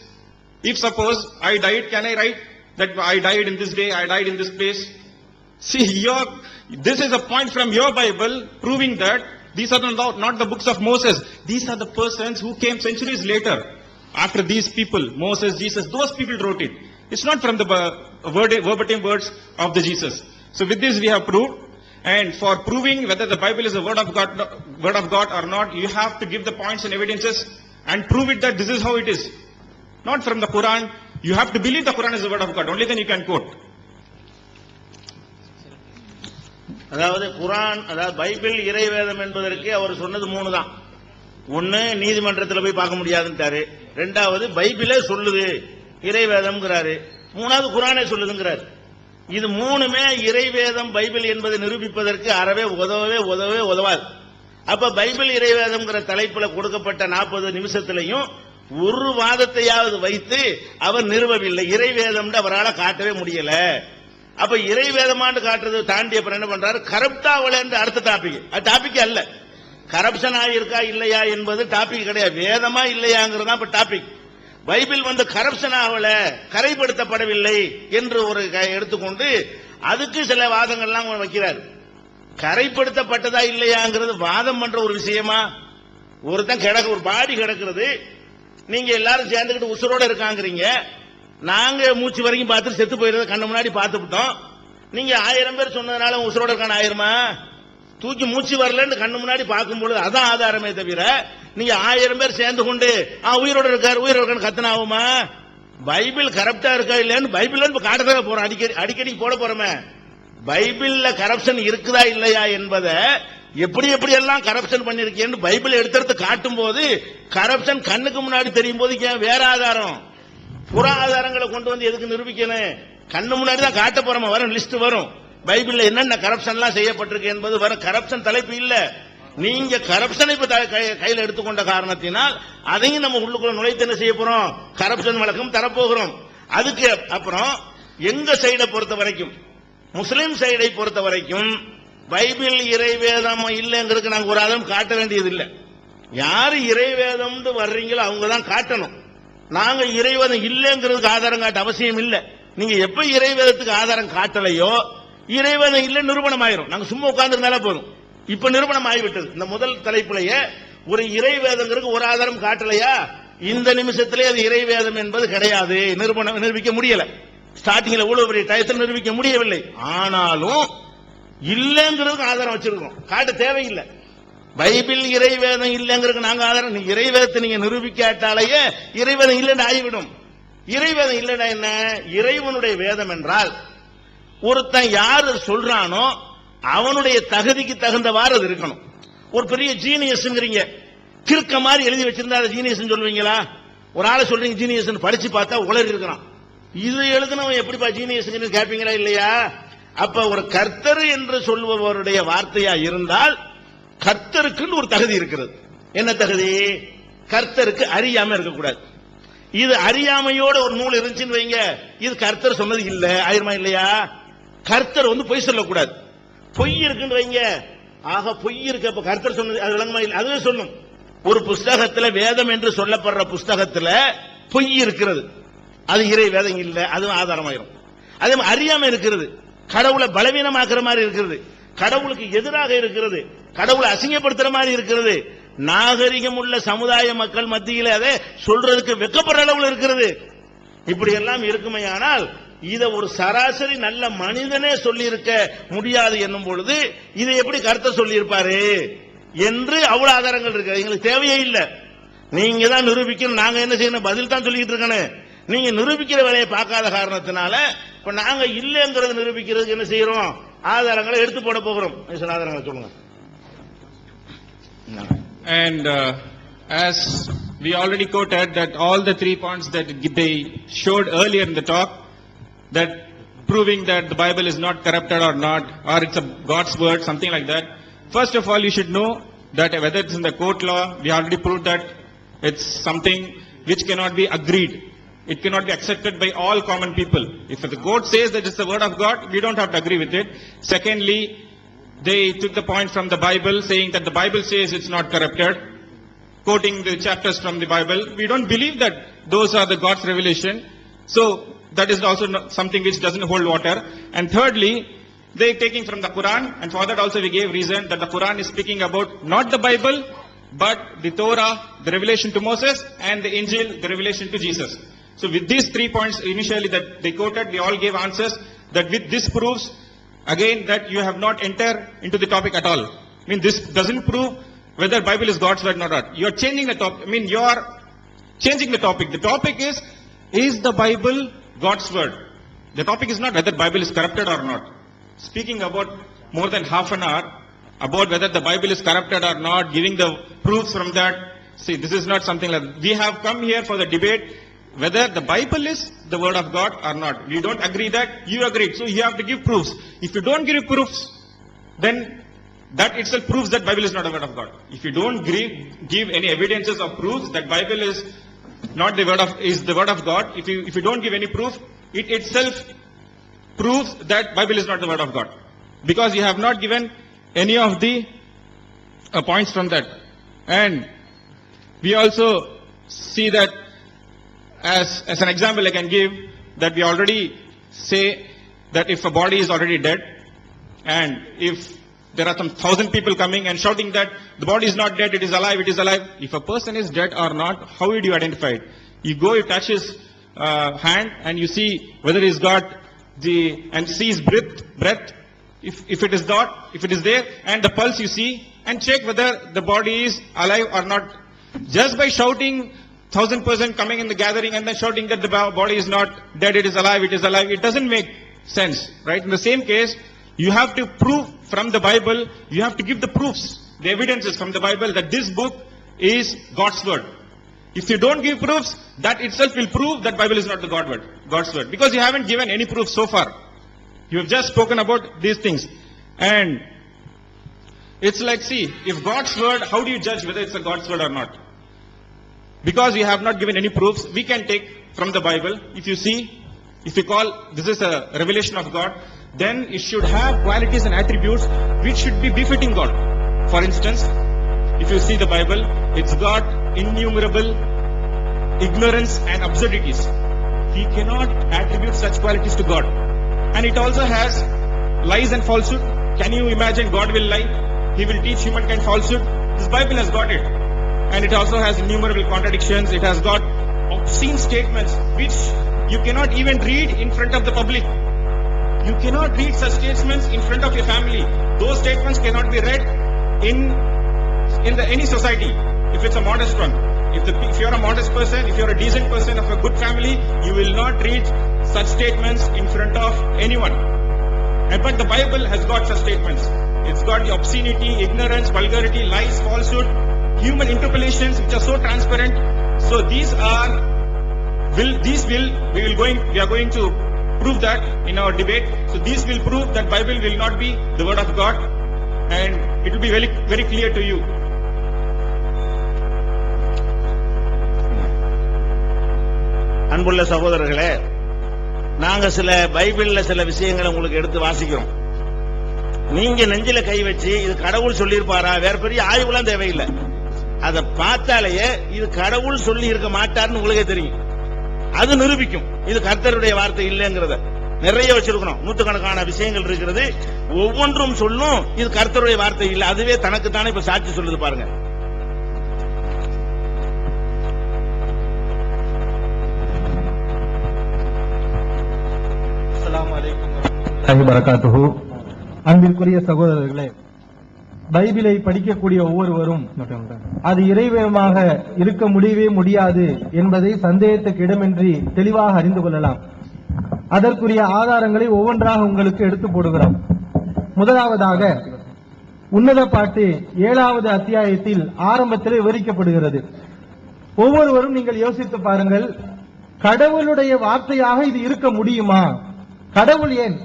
If suppose I died, can I write that I died in this day, I died in this place? See, this is a point from your Bible proving that these are not the books of Moses. These are the persons who came centuries later. After these people, Moses, Jesus, those people wrote it. It's not from the verbatim words of the Jesus. So with this we have proved. And for proving whether the Bible is the word of God or not, you have to give the points and evidences and prove it that this is how it is. Not from the Quran. You have to believe the Quran is the word of God. Only then you can quote. அதாவது Bible இறைவேதம் என்பதற்கு அவர் சொன்னது 3 தான். ஒன்னு நீதிமன்றத்தில் போய் பார்க்க முடியாதுன்றாரு, ரெண்டாவது பைபிளே சொல்லுது இறைவேதம்ங்கிறாரு, மூணாவது குர்ஆனே சொல்லுதுங்கிறாரு. இது மூணுமே இறைவேதம் பைபிள் என்பதை நிரூபிப்பதற்கு அறவே உதவாது. அப்ப பைபிள் இறைவேதம்ங்கிற தலைப்புல கொடுக்கப்பட்ட 40 நிமிஷத்திலையும் ஒரு வாதத்தையாவது வைத்து அவர் நிறுவவில்லை. இறைவேதம் அவரால் காட்டவே முடியல. அப்ப இறைவேதமான்னு காட்டுறது தாண்டி அப்புறம் என்ன பண்றாரு, கரப்டாவல அடுத்த டாபிக் அல்ல, கரப்ஷன் ஆயிருக்கா இல்லையா என்பது டாபிக் கிடையாது. வேதமா இல்லையாங்கிறது தான் இப்ப டாபிக். பைபிள் வந்து கரப்ஷன் ஆகல, கரைப்படுத்தப்படவில்லை என்று ஒரு எடுத்துக்கொண்டு அதுக்கு சில வாதங்கள்லாம் வைக்கிறார். கரைப்படுத்தப்பட்டதா இல்லையாங்கிறது வாதம் பண்ற ஒரு விஷயமா? ஒருத்தன் ஒரு பாடி கிடக்கிறது, நீங்க எல்லாரும் சேர்ந்துக்கிட்டு உசுரோட இருக்காங்கிறீங்க, நாங்க மூச்சு வரைக்கும் பார்த்து செத்து போயிருந்த கண்ணு முன்னாடி பார்த்துட்டோம். நீங்க 1000 பேர் சொன்னதுனால உசுரோட இருக்கான ஆயிருமா? தூக்கி மூச்சு வரலன்னு கண்ணு முன்னாடி பார்க்கும்போது அதான் ஆதாரமே தவிர நீங்க 1000 பேர் சேர்ந்து கொண்டு உயிரோட இருக்கான்னு கத்தனாகுமா? பைபிள் கரப்டா இருக்கா இல்லையான்னு பைபிள் காட்டதாக போறோம், அடிக்கடி போட போறோமே. பைபிள்ல கரப்ஷன் இருக்குதா இல்லையா என்பதை எப்படி எல்லாம் கரப்ஷன் பண்ணிருக்கேன்னு பைபிள் எடுத்து காட்டும் போது கரப்ஷன் கண்ணுக்கு முன்னாடி தெரியும் போது வேற ஆதாரம், புற ஆதாரங்களை கொண்டு வந்து எதுக்கு நிரூபிக்கணும்? கண்ணு முன்னாடி தான் காட்ட போறோம், வரும் லிஸ்ட் வரும். பைபிள்ல என்னென்ன கரப்ஷன் எல்லாம் செய்யப்பட்டிருக்கு என்பது வர கரப்ஷன் தலைப்பு இல்ல. நீங்க கரப்ஷனை கையில் எடுத்துக்கொண்ட காரணத்தினால் அதையும் நம்ம உள்ளுக்குள்ள நுழைத்து என்ன செய்ய போறோம்? கரப்ஷன் வழக்கம் தரப்போகிறோம். அதுக்கு அப்புறம் எங்க சைடை பொறுத்த வரைக்கும், முஸ்லிம் சைடை பொறுத்த வரைக்கும் பைபிள் இறைவேதம் இல்லைங்கிறதுக்கு நாங்க ஒரு ஆதாரம் காட்ட வேண்டியது இல்லை. யாரு இறைவேதம் வர்றீங்களோ அவங்க தான் காட்டணும். நாங்க இறைவேதம் இல்லைங்கிறதுக்கு ஆதாரம் காட்ட அவசியம் இல்லை. நீங்க எப்ப இறைவேதத்துக்கு ஆதாரம் காட்டலையோ இறைவேதம் இல்லை நிரூபணம் ஆயிரும். நாங்க சும்மா உட்கார்ந்துருந்தாலே போதும். இப்ப நிரூபணம் ஆகிவிட்டது. இந்த முதல் தலைப்பிலேயே ஒரு இறைவேதங்கிறதுக்கு ஒரு ஆதாரம் காட்டலையா, இந்த நிமிஷத்திலே அது இறைவேதம் என்பது கிடையாது, நிரூபிக்க முடியல. ஸ்டார்டிங்ல இவ்வளவு பெரிய டயத்தில் நிரூபிக்க முடியவில்லை. ஆனாலும் இல்லைங்கிறதுக்கு ஆதாரம் வச்சிருக்கோம், காட்ட தேவையில்லை. பைபிள் இறைவேதம் இல்லைங்கிறதுக்கு நாங்க ஆதாரம், இறைவேதத்தை நீங்க நிரூபிக்காட்டாலேயே இறைவேதம் இல்லைன்னு ஆகிவிடும். இறைவேதம் இல்லைன்னா என்ன? இறைவனுடைய வேதம் என்றால் ஒருத்தன் யாரு சொல்றானோ அவனுடைய தகுதிக்கு தகுந்தவாறு அது இருக்கணும். ஒரு பெரிய ஜீனியஸ்ங்கிறீங்க, கிறுக்க மாதிரி எழுதி வச்சிருந்தா அது ஜீனியஸ் சொல்லுவீங்களா? ஒரு ஆளை சொல்றீங்க ஜீனியஸ், படிச்சு பார்த்தா உலர் இருக்கிறான், இது எழுதுனவன் எப்படிப்பா ஜீனியஸ் கேட்பீங்களா இல்லையா? அப்ப ஒரு கர்த்தர் என்று சொல்பவருடைய வார்த்தையா இருந்தால் கர்த்தருக்குன்னு ஒரு தகுதி இருக்கிறது. என்ன தகுதி? கர்த்தருக்கு அறியாம இருக்கக்கூடாது. இது அறியாமையோட ஒரு நூல் இருந்துச்சுன்னு வைங்க, இது கர்த்தர் சொன்னது இல்ல ஆயிருமா இல்லையா? கர்த்தர் பொய் சொல்லக்கூடாது. பொய் இருக்குன்னு வைங்க, ஆக பொய் இருக்கு, அப்ப கர்த்தர் சொன்னது அது விளங்குமா இல்லை? அதுவே சொல்லும். ஒரு புஸ்தகத்துல வேதம் என்று சொல்லப்படுற புஸ்தகத்துல பொய் இருக்கிறது, அது இறை வேதம் இல்ல, அதுவும் ஆதாரமாயிரும். அதே மாதிரி அறியாம இருக்கிறது, கடவுளை பலவீனமாக்குற மாதிரி இருக்கிறது, கடவுளுக்கு எதிராக இருக்கிறது, கடவுளை அசிங்கப்படுத்துற மாதிரி இருக்கிறது, நாகரிகம் உள்ள சமுதாய மக்கள் மத்தியில் அதை சொல்றதுக்கு வெக்கப்படுற அளவில் இருக்கிறது. இப்படி எல்லாம் இருக்குமையானால் இதை ஒரு சராசரி நல்ல மனிதனே சொல்லி இருக்க முடியாது என்னும் பொழுது இதை எப்படி கர்த்தர் சொல்லி இருப்பாரு என்று அவ்வளவு ஆதாரங்கள் இருக்கு. எங்களுக்கு தேவையே இல்லை, நீங்க தான் நிரூபிக்கணும். நாங்க என்ன செய்யணும்? பதில் தான் சொல்லிட்டு இருக்கணும். நீங்க நிரூபிக்கிற வேலையை பார்க்காத காரணத்தினால இப்ப நாங்க இல்லைங்கிறது நிரூபிக்கிறதுக்கு என்ன செய்யறோம்? ஆதாரங்களை எடுத்து போட போகிறோம். ஆதாரங்களை சொல்லுங்க. And as we already quoted that all the 3 points that they showed earlier in the talk, that proving that the Bible is not corrupted or not, or it's a God's word, something like that. First of all, you should know that whether it's in the court law, we already proved that it's something which cannot be agreed. It cannot be accepted by all common people. If the court says that it's the word of God, we don't have to agree with it. Secondly, they took the point from the Bible saying that the Bible says it's not corrupted, quoting the chapters from the Bible. We don't believe that those are the God's revelation. So that is also something which doesn't hold water. And thirdly, they taking from the Quran, and for that also we gave reason that the Quran is speaking about not the Bible, but the Torah, the revelation to Moses, and the Injil, the revelation to Jesus. So with these 3 points initially that they quoted, we all gave answers that with this proves again that you have not entered into the topic at all. I mean, this doesn't prove whether Bible is God's word or not. You are changing the topic. I mean, you are changing the topic. The topic is the Bible God's word? The topic is not whether Bible is corrupted or not. Speaking about more than half an hour about whether the Bible is corrupted or not, giving the proofs from that. See, this is not something like that. We have come here for the debate whether the Bible is the word of God or not. We don't agree that, you agreed. So you have to give proofs. If you don't give proofs, then that itself proves that Bible is not the word of God. If you don't give any evidences or proofs that Bible is not the word of, is the word of God, if you don't give any proof, it itself proves that Bible is not the word of God. Because you have not given any of the points from that. And we also see that as an example I can give, that we already say that if a body is already dead, and if there are some 1,000 people coming and shouting that the body is not dead, it is alive, it is alive. If a person is dead or not, how would you identify it? You go, you touch his hand and you see whether he's got and see his breath, if it is not, if it is there, and the pulse you see, and check whether the body is alive or not. Just by shouting 1,000% coming in the gathering and then shouting that the body is not dead, it is alive, it doesn't make sense, right? In the same case, you have to prove from the Bible, you have to give the proofs, the evidences from the Bible that this book is God's word. If you don't give proofs, that itself will prove that Bible is not the God's word. Because you haven't given any proof so far. You have just spoken about these things. And it's like, see, if God's word, how do you judge whether it's a God's word or not? Because you have not given any proofs, we can take from the Bible. If you see, if you call this is a revelation of God, then it should have qualities and attributes which should be befitting God. For instance, if you see the Bible, it's got innumerable ignorance and absurdities. He cannot attribute such qualities to God. And it also has lies and falsehood. Can you imagine God will lie? He will teach humankind falsehood. This Bible has got it. And it also has innumerable contradictions. It has got obscene statements which you cannot even read in front of the public. You cannot read such statements in front of your family. Those statements cannot be read in any society, if it's a modest one. If you're a modest person, if you're a decent person of a good family, you will not read such statements in front of anyone. But the Bible has got such statements. It's got the obscenity, ignorance, vulgarity, lies, falsehood, human interpolations which are so transparent. So we are going to prove that in our debate. So these will prove that Bible will not be the word of God, and it will be very, very clear to you. அன்புள்ள சகோதரர்களே, நாங்க சில பைபிள்ல சில விஷயங்களை உங்களுக்கு எடுத்து வாசிக்கிறோம். நீங்க நெஞ்சில கை வச்சு இது கடவுள் சொல்லியிருப்பாரா, வேற பெரிய ஆய்வுலாம் தேவையில்லை. அதை பார்த்தாலேயே இது கடவுள் சொல்லி இருக்க மாட்டார்னு உங்களுக்கே தெரியும். அது நிரூபிக்கும் இது கர்த்தருடைய வார்த்தை இல்லைங்கிறத. நிறைய வச்சிருக்கணும், நூற்றுக்கணக்கான விஷயங்கள் இருக்கிறது. ஒவ்வொன்றும் சொல்லும் இது கர்த்தருடைய வார்த்தை இல்லை, அதுவே தனக்கு தானே இப்ப சாட்சி சொல்லுது பாருங்க. அன்பிற்குரிய சகோதரர்களே, பைபிளை படிக்கக்கூடிய ஒவ்வொருவரும் அது இறைவேதமாக இருக்க முடியவே முடியாது என்பதை சந்தேகத்துக்கு இடமின்றி தெளிவாக அறிந்து கொள்ளலாம். அதற்குரிய ஆதாரங்களை ஒவ்வொன்றாக உங்களுக்கு எடுத்து போடுகிறோம். முதலாவதாக உன்னத பாட்டு 7வது அத்தியாயத்தில் ஆரம்பத்தில் விவரிக்கப்படுகிறது. ஒவ்வொருவரும் நீங்கள் யோசித்து பாருங்கள், கடவுளுடைய வார்த்தையாக இது இருக்க முடியுமா? கடவுள் ஏன்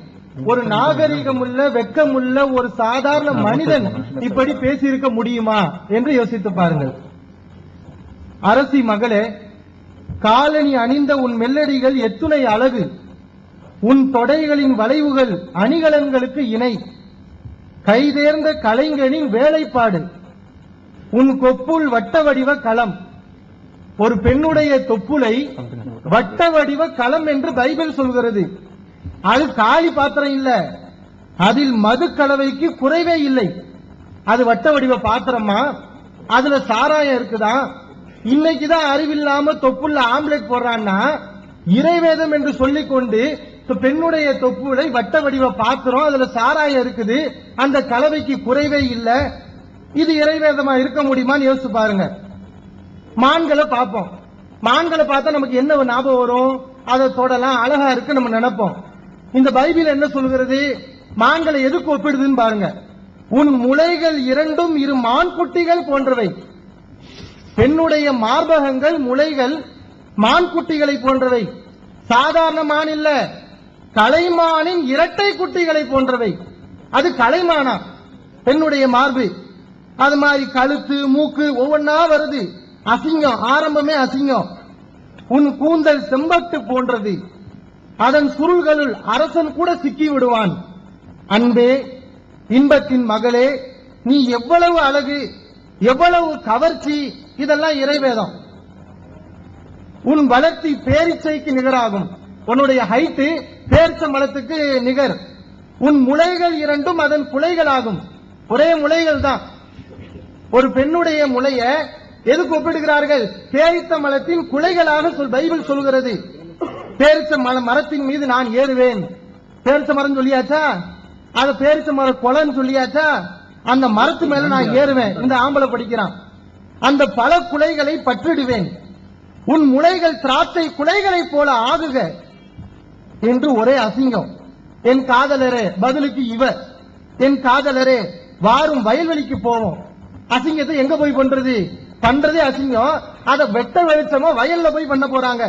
ஒரு நாகரிகமுள்ள வெக்கமுள்ள ஒரு சாதாரண மனிதன் இப்படி பேசியிருக்க முடியுமா என்று யோசித்து பாருங்கள். அரசி மகளே, காலணி அணிந்த உன் மெல்லடிகள் எத்துணை அழகு, உன் தொடைகளின் வளைவுகள் அணிகலன்களுக்கு இணை, கைதேர்ந்த கலைஞனின் வேலைப்பாடு, உன் கொப்புள் வட்ட வடிவ களம். ஒரு பெண்ணுடைய தொப்புளை வட்ட வடிவ களம் என்று பைபிள் சொல்கிறது. அது காலி பாத்திரம் இல்ல, அதில் மது கலவைக்கு குறைவே இல்லை. அது வட்ட வடிவ பாத்திரமா? அதுல சாராயம் இருக்குதா? இன்னைக்குதான் அறிவில்லாம தொப்புள்ள ஆம்லெட் போடுறான்னா, இறைவேதம் என்று சொல்லிக்கொண்டு பெண்ணுடைய தொப்புளை வட்ட வடிவ பாத்திரம், அதுல சாராயம் இருக்குது, அந்த கலவைக்கு குறைவே இல்ல. இது இறைவேதமா இருக்க முடியுமான்னு யோசிச்சு பாருங்க. மான்களை பார்ப்போம், மான்களை பார்த்தா நமக்கு என்ன ஞாபகம் வரும்? அதை தொடலாம், அழகா இருக்கு நம்ம நினைப்போம். இந்த பைபிள் என்ன சொல்கிறது? மான்களை எதுக்கு ஒப்பிடுதுன்னு பாருங்க. உன் முளைகள் இரண்டும் இரு மான் குட்டிகள் போன்றவை. பெண்ணுடைய மார்பகங்கள் முளைகள் மான் குட்டிகளை போன்றவை. சாதாரண மான் இல்ல, கலைமானின் இரட்டை குட்டிகளை போன்றவை. அது கலைமானா? பெண்ணுடைய மார்பு அது மாதிரி கழுத்து மூக்கு ஒவ்வொன்னா வருது. அசிங்கம், ஆரம்பமே அசிங்கம். உன் கூந்தல் செம்பட்டு போன்றது, அதன் சுருள்களுள் அரசன் கூட சிக்கி விடுவான். அன்பே, இன்பத்தின் மகளே, நீ எவ்வளவு அழகு, எவ்வளவு கவர்ச்சி, இதெல்லாம் இறைவேதம். உன் வளர்ச்சி பேரிச்சைக்கு நிகராகும். உன்னுடைய ஹைட்டு பேரிச்ச மரத்துக்கு நிகர். உன் முளைகள் இரண்டும் அதன் குலைகளாகும். ஒரே முளைகள் தான். ஒரு பெண்ணுடைய முளைய எதுக்கு ஒப்பிடுகிறார்கள்? பேரித்த மரத்தின் குலைகளாக பைபிள் சொல்கிறது. பேரிச்ச மரத்தின் மீது நான் ஏறுவேன். பேரிச்ச மரம் சொல்லியாச்சா? அத பேரிச்ச மர கொலைன்னு சொல்லியாச்சா? அந்த மரத்து மேல நான் ஏறுவேன். இந்த ஆம்பளை படிக்கிறான். அந்த பல குலைகளை பற்றிடுவேன். உன் முளைகள் திராட்சை குலைகளை போல ஆகுக என்று ஒரே அசிங்கம். என் காதலரே, பதிலுக்கு இவ, என் காதலரே வாரும் வயல்வெளிக்கு போவோம். அசிங்கத்தை எங்க போய் பண்றது? பண்றதே அசிங்கம். அதை வெட்ட வெளிச்சமோ வயல்ல போய் பண்ண போறாங்க.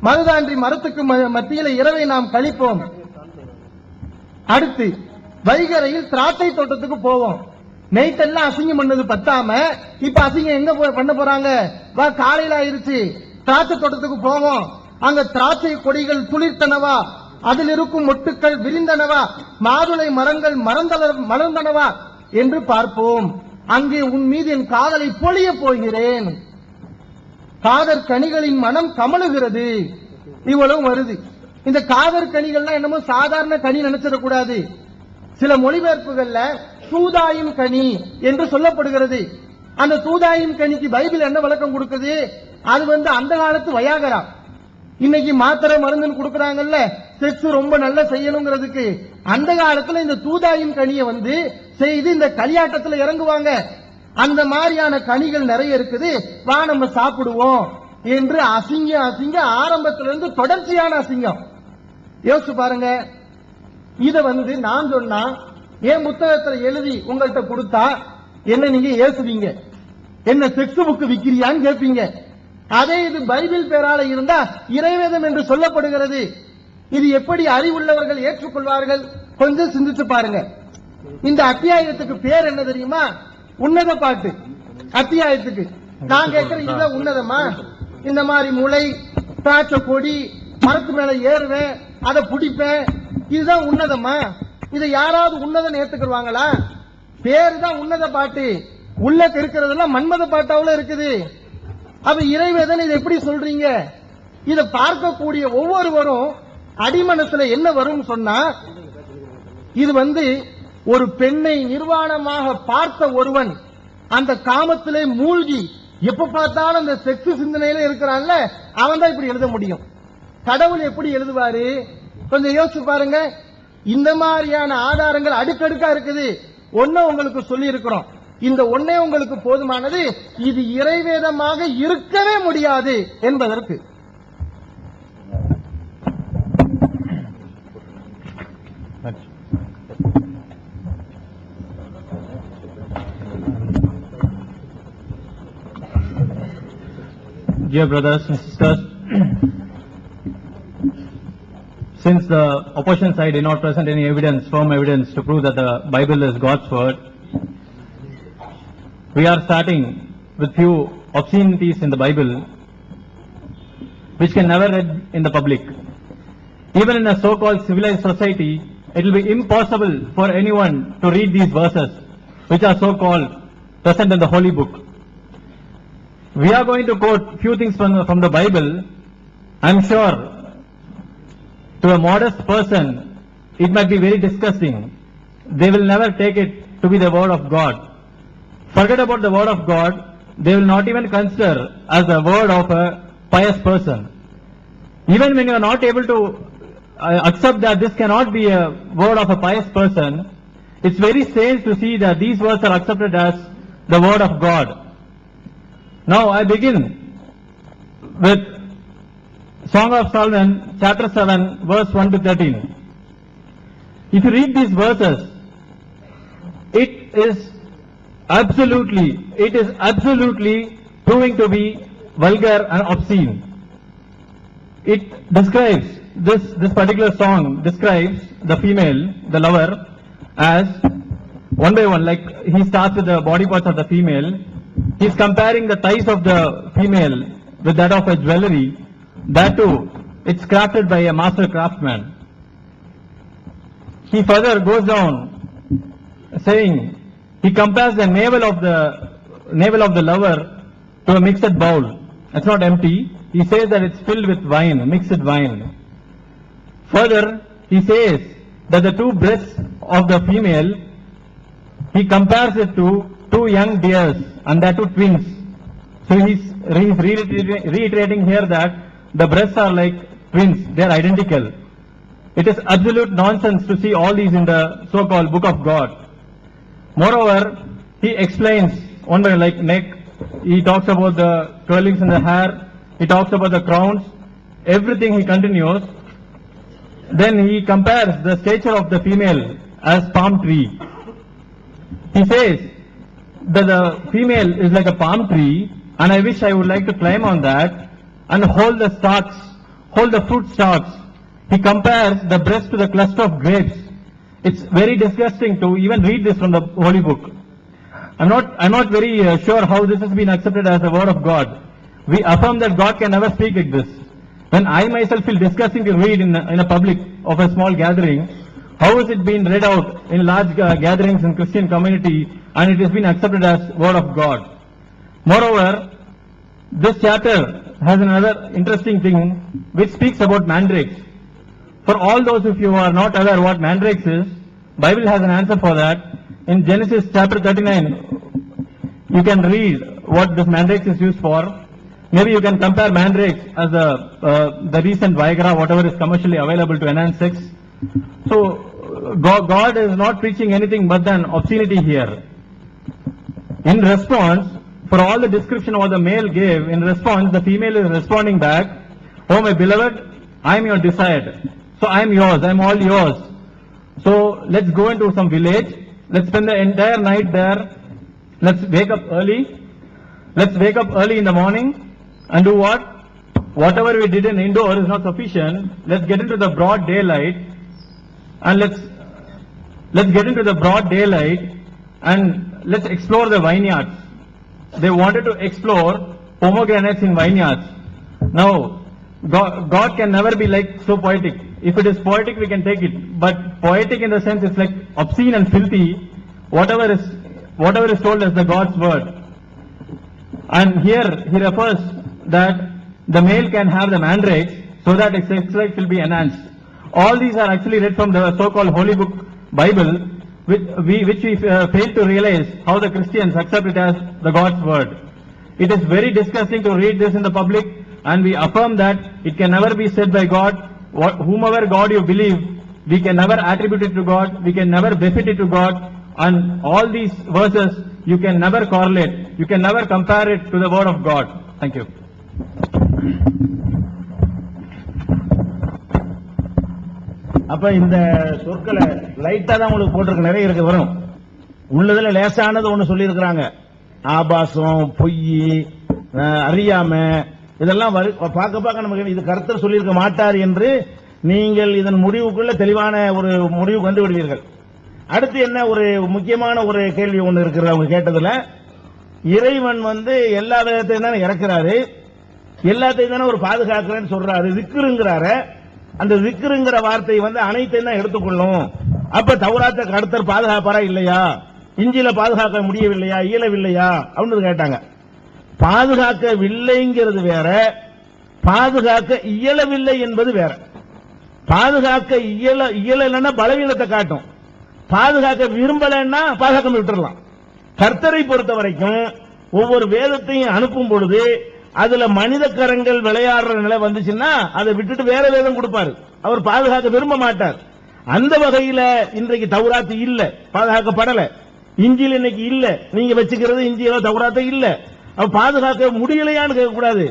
மருதான்றி மரத்துக்கு மத்தியில இரவை நாம் கழிப்போம். அடுத்து வைகரையில் திராட்சை தோட்டத்துக்கு போவோம். நைட்டெல்லாம் அசிங்கம் பண்ணது பத்தாம இப்ப அசிங்கம் எங்க பண்ண போறாங்க? வா, காலையில ஆயிருச்சு, திராட்சை தோட்டத்துக்கு போவோம். அங்க திராட்சை கொடிகள் துளிர்த்தனவா, அதில் இருக்கும் மொட்டுக்கள் விரிந்தனவா, மாதுளை மரங்கள் மலர்ந்தனவா என்று பார்ப்போம். அங்கே உன் மீது என் காதலை பொழிய போகிறேன். காதற் கனிகளின் மனம் கமழுகிறது. இவ்வளவு வருது. இந்த காதற் கனிகள்னா என்னமோ சாதாரண கனி நினைச்சிடக்கூடாது. சில மொழிபெயர்ப்புகள்ல தூதாயும் கனி என்று சொல்லப்படுகிறது. அந்த தூதாயும் கனிக்கு பைபிள் என்ன விளக்கம் கொடுக்குது? அது அந்த காலத்து வயாகரா. இன்னைக்கு மாத்திரை மருந்துன்னு கொடுக்கறாங்கல்ல, செக்ஸ் ரொம்ப நல்லா செய்யணுங்கிறதுக்கு. அந்த காலத்துல இந்த தூதாயும் கனியை செய்து இந்த களியாட்டத்துல இறங்குவாங்க. அந்த மாதிரியான கனிகள் நிறைய இருக்குது, வா நம்ம சாப்பிடுவோம் என்று அசிங்க ஆரம்பத்திலிருந்து தொடர்ச்சியான அசிங்கம். யோசிச்சு பாருங்க. இத நான் சொன்னா என் புத்தகத்துல எழுதி உங்கள்கிட்ட கொடுத்தா என்ன நீங்க ஏசுவீங்க? என்ன செக்ஸ் புக்கு விக்கிறியான்னு கேட்பீங்க. அதே இது பைபிள் பேரால இருந்தா இறைவேதம் என்று சொல்லப்படுகிறது. இது எப்படி அறிவுள்ளவர்கள் ஏற்றுக்கொள்வார்கள்? கொஞ்சம் சிந்திச்சு பாருங்க. இந்த அத்தியாயத்துக்கு பேர் என்ன தெரியுமா? உன்னத பாட்டு அத்தியாயத்துக்கு. நான் கேட்கிறேன், இதுதான் உன்னதமா? இந்த மாதிரி முளை, திராட்சை கொடி, மரத்து மேல ஏறுவேன், அதை பிடிப்பேன், இதுதான் உன்னதமா? இதை யாராவது உன்னதம் ஏத்துக்குவாங்களா? பேரு தான் உன்னத பாட்டு. உள்ள இருக்கிறதெல்லாம் மன்மத பாட்டாவுல இருக்குது. அப்ப இறைவேதன் இதை எப்படி சொல்றீங்க? இதை பார்க்கக்கூடிய ஒவ்வொருவரும் அடிமனசுல என்ன வரும் சொன்னா, இது ஒரு பெண்ணை நிர்வாணமாக பார்த்த ஒருவன் அந்த காமத்திலே மூழ்கி எப்ப பார்த்தாலும் அந்த செக்ஸ் சிந்தனையில இருக்கிறான்ல, அவன் தான் இப்படி எழுத முடியும். கடவுள் எப்படி எழுதுவாரு? கொஞ்சம் யோசிச்சு பாருங்க. இந்த மாதிரியான ஆதாரங்கள் அடுக்கடுக்கா இருக்குது. ஒன்ன உங்களுக்கு சொல்லி இருக்கிறோம். இந்த ஒன்னே உங்களுக்கு போதுமானது. இது இறைவேதமாக இருக்கவே முடியாது என்பதற்கு. Dear brothers and sisters, since the opposition side did not present any evidence, firm evidence to prove that the Bible is God's word, we are starting with few obscenities in the Bible which can never read in the public. Even in a so-called civilized society, it will be impossible for anyone to read these verses which are so-called present in the Holy Book. We are going to quote few things from the Bible. I am sure to a modest person it might be very disgusting. They will never take it to be the word of God. Forget about the word of God. They will not even consider as the word of a pious person. Even when you are not able to accept that this cannot be a word of a pious person, it's very strange to see that these words are accepted as the word of God. Now I begin with Song of Solomon, chapter 7, verse 1 to 13. If you read these verses, it is absolutely proving to be vulgar and obscene. It describes, this particular song describes the female, the lover, as one by one, like he starts with the body parts of the female. He is comparing the thighs of the female with that of a jewelry. That too, it's crafted by a master craftsman. He further goes down saying He compares the navel of the lover to a mixed bowl. It's not empty. He says that it's filled with wine, mixed wine. Further, he says that the two breasts of the female, he compares it to two young deers, and they're two twins. So he's reiterating here that the breasts are like twins, they're identical. It is absolute nonsense to see all these in the so-called book of God. Moreover, he explains one by like neck, he talks about the curlings in the hair, he talks about the crowns, everything he continues. Then he compares the stature of the female as palm tree. He says that the female is like a palm tree, and I wish I would like to climb on that and hold the stalks, hold the fruit stalks. He compares the breast to the cluster of grapes. It's very disgusting to even read this from the Holy Book. I'm not very sure how this has been accepted as the word of God. We affirm that God can never speak like this. When I myself feel disgusting to read in a public of a small gathering, how is it being read out in large gatherings in Christian community and it has been accepted as word of God? Moreover, this chapter has another interesting thing which speaks about mandrakes. For all those of you who are not aware what mandrakes is, Bible has an answer for that. In Genesis chapter 39, you can read what this mandrakes is used for. Maybe you can compare mandrakes as the recent Viagra, whatever is commercially available to enhance sex. So, God is not preaching anything but an obscenity here. In response, for all the description what the male gave, in response, the female is responding back, "Oh my beloved, I am your desired. So I am yours, I am all yours. So let's go into some village, let's spend the entire night there, let's wake up early. Let's wake up early in the morning and do what? Whatever we did in indoor is not sufficient. Let's get into the broad daylight and let's get into the broad daylight and let's explore the vineyards." They wanted to explore pomegranates in vineyards. Now, God can never be like so poetic. If it is poetic, we can take it. But poetic in the sense it's like obscene and filthy, whatever is told as the God's word. And here he refers that the male can have the mandrakes so that his sex life will be enhanced. All these are actually read from the so-called Holy Book Bible, which we fail to realize how the Christians accept it as the God's word. It is very disgusting to read this in the public, and we affirm that it can never be said by God. Whomever God you believe, we can never attribute it to God, we can never befit it to God, and all these verses you can never correlate, you can never compare it to the word of God. Thank you. அப்ப இந்த சொற்களை லைட்டா தான் உங்களுக்கு போட்டிருக்கு, நிறைய இருக்கு வரும். உள்ளதுல லேசானது ஒண்ணு சொல்லி இருக்கிறாங்க. ஆபாசம், பொய், அறியாம, இதெல்லாம் பார்க்க நமக்கு இது கர்த்தர் சொல்லியிருக்க மாட்டார் என்று நீங்கள் இதன் முடிவுக்குள்ள தெளிவான ஒரு முடிவு வந்து விடுவீர்கள். அடுத்து என்ன ஒரு முக்கியமான ஒரு கேள்வி ஒண்ணு இருக்கிறது அவங்க கேட்டதுல, இறைவன் எல்லா விதத்தையும் தானே இறக்குறாரு, எல்லாத்தையும் தானே ஒரு பாதுகாக்கிறேன்னு சொல்றாரு, விக்கிருங்கிறாரு. அந்த விக்கிருங்கிற வார்த்தை அனைத்தையும் தான் எடுத்துக்கொள்ளும். அப்ப தௌராத்தை கர்த்தர் பாதுகாப்பாரா இல்லையா, இஞ்சில பாதுகாக்க முடியவில்லையா, இயலவில்லையா அப்படின்னு கேட்டாங்க. பாதுகாக்கவில்லைங்கிறது வேற, பாதுகாக்க இயலவில்லை என்பது வேற. பாதுகாக்க இயலன்னா பலவீனத்தை காட்டும், பாதுகாக்க விரும்பலன்னா பாதுகாக்க விட்டுறலாம். கர்த்தரை பொறுத்த வரைக்கும் ஒவ்வொரு வேதத்தையும் அனுப்பும் பொழுது அதுல மனித கரங்கள் விளையாடுற நிலை வந்துச்சுன்னா அதை விட்டுட்டு வேற வேதம் கொடுப்பாரு. அவர் பாதுகாக்க விரும்ப மாட்டார். அந்த வகையில இன்றைக்கு தௌராத்து இல்ல, பாதுகாக்கப்படல. இஞ்சில் இன்னைக்கு இல்ல, நீங்க வச்சுக்கிறது இஞ்சியில தௌராத்து இல்ல. பாதுகாக்க முடியலையான்னு கேட்கக்கூடாது,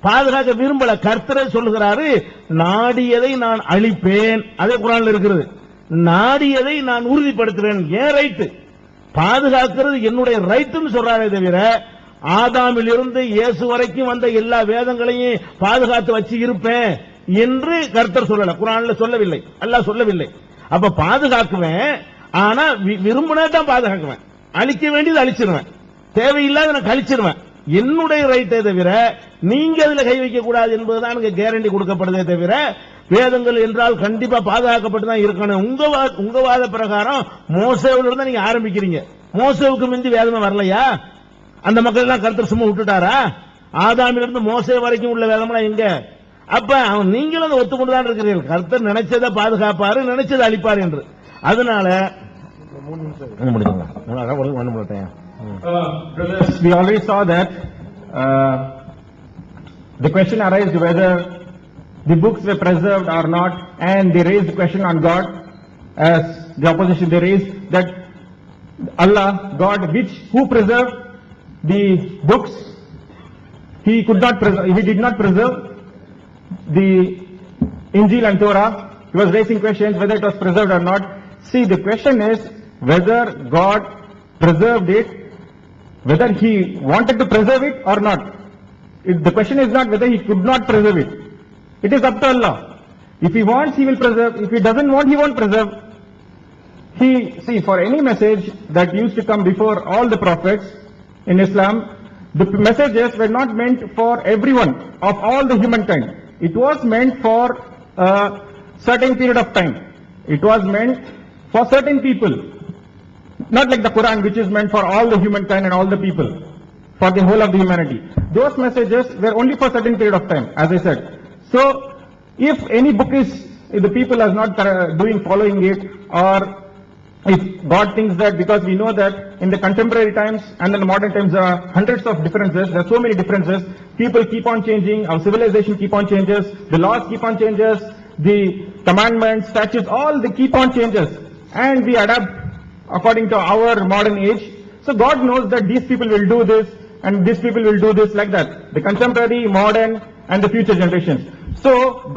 பாதுகாக்க விரும்பல. கர்த்தரை சொல்லுகிறாரு, நாடியதை நான் அழிப்பேன், அதே குர்ஆன்ல இருக்கிறது. நாடியதை நான் உறுதிப்படுத்துவேன், ஏன் ரைட்டு, பாதுகாக்கிறது என்னுடைய ரைட்டுன்னு சொல்றாரே தவிர ஆதாமிலிருந்து இயேசு வரைக்கும் வந்த எல்லா வேதங்களையும் பாதுகாத்து வச்சு இருப்பேன் என்று கர்த்தர் சொல்லல, குர்ஆன்ல சொல்லவில்லை, அல்லாஹ் சொல்லவில்லை. அப்ப பாதுகாக்குவேன், ஆனா விரும்பினா தான் பாதுகாக்குவேன், அழிக்க வேண்டியது அழிச்சிருவேன், தேவையில்லாத நான் கழிச்சிருவேன். என்னுடைய ரைட்டை தவிர நீங்க அதுல கை வைக்க கூடாது என்பதுதான் எனக்கு கேரண்டி கொடுக்கப்படுதே தவிர வேதங்கள் என்றால் கண்டிப்பா பாதுகாக்கப்பட்டு தான் இருக்கணும். உங்க வாத பிரகாரம் மோசேவிலிருந்து நீங்க ஆரம்பிக்கிறீங்க. மோசேவுக்கு முந்தி வேதமே வரலையா? அந்த மக்கள் எல்லாம் கர்த்தர் சும்மா விட்டுட்டாரா? ஆதாமிலிருந்து மோசே வரைக்கும் உள்ள வேதம்லாம் எங்க? அப்ப அவன் நீங்களும் அதை ஒத்துக்கொண்டுதான் இருக்கிறீர்கள். கர்த்தர் நினைச்சதை பாதுகாப்பாரு, நினைச்சதை அளிப்பார் என்று. அதனால brothers, we already saw that the question arose whether the books were preserved or not, and they raised the question on God. As the opposition, they raised that Allah, God, who preserved the books, he did not preserve the Injil and Torah. He was raising questions whether it was preserved or not. See, the question is whether God preserved it, whether he wanted to preserve it or not. The question is not whether he could not preserve it. It is up to Allah. If he wants, he will preserve. If he doesn't want, he won't preserve. See, for any message that used to come before all the prophets in Islam, the messages were not meant for everyone of all the humankind. It was meant for a certain period of time. It was meant for certain people. Not like the Quran, which is meant for all the humankind and all the people, for the whole of the humanity. Those messages were only for certain period of time, as I said. So, if any book is, if the people are not following it, or if God thinks that, because we know that in the contemporary times and in the modern times there are hundreds of differences, there are so many differences, people keep on changing, our civilization keep on changes, the laws keep on changes, the commandments, statutes, all they keep on changes, and we adapt according to our modern age. So God knows that these people will do this, and these people will do this, like that. The contemporary, modern, and the future generations. So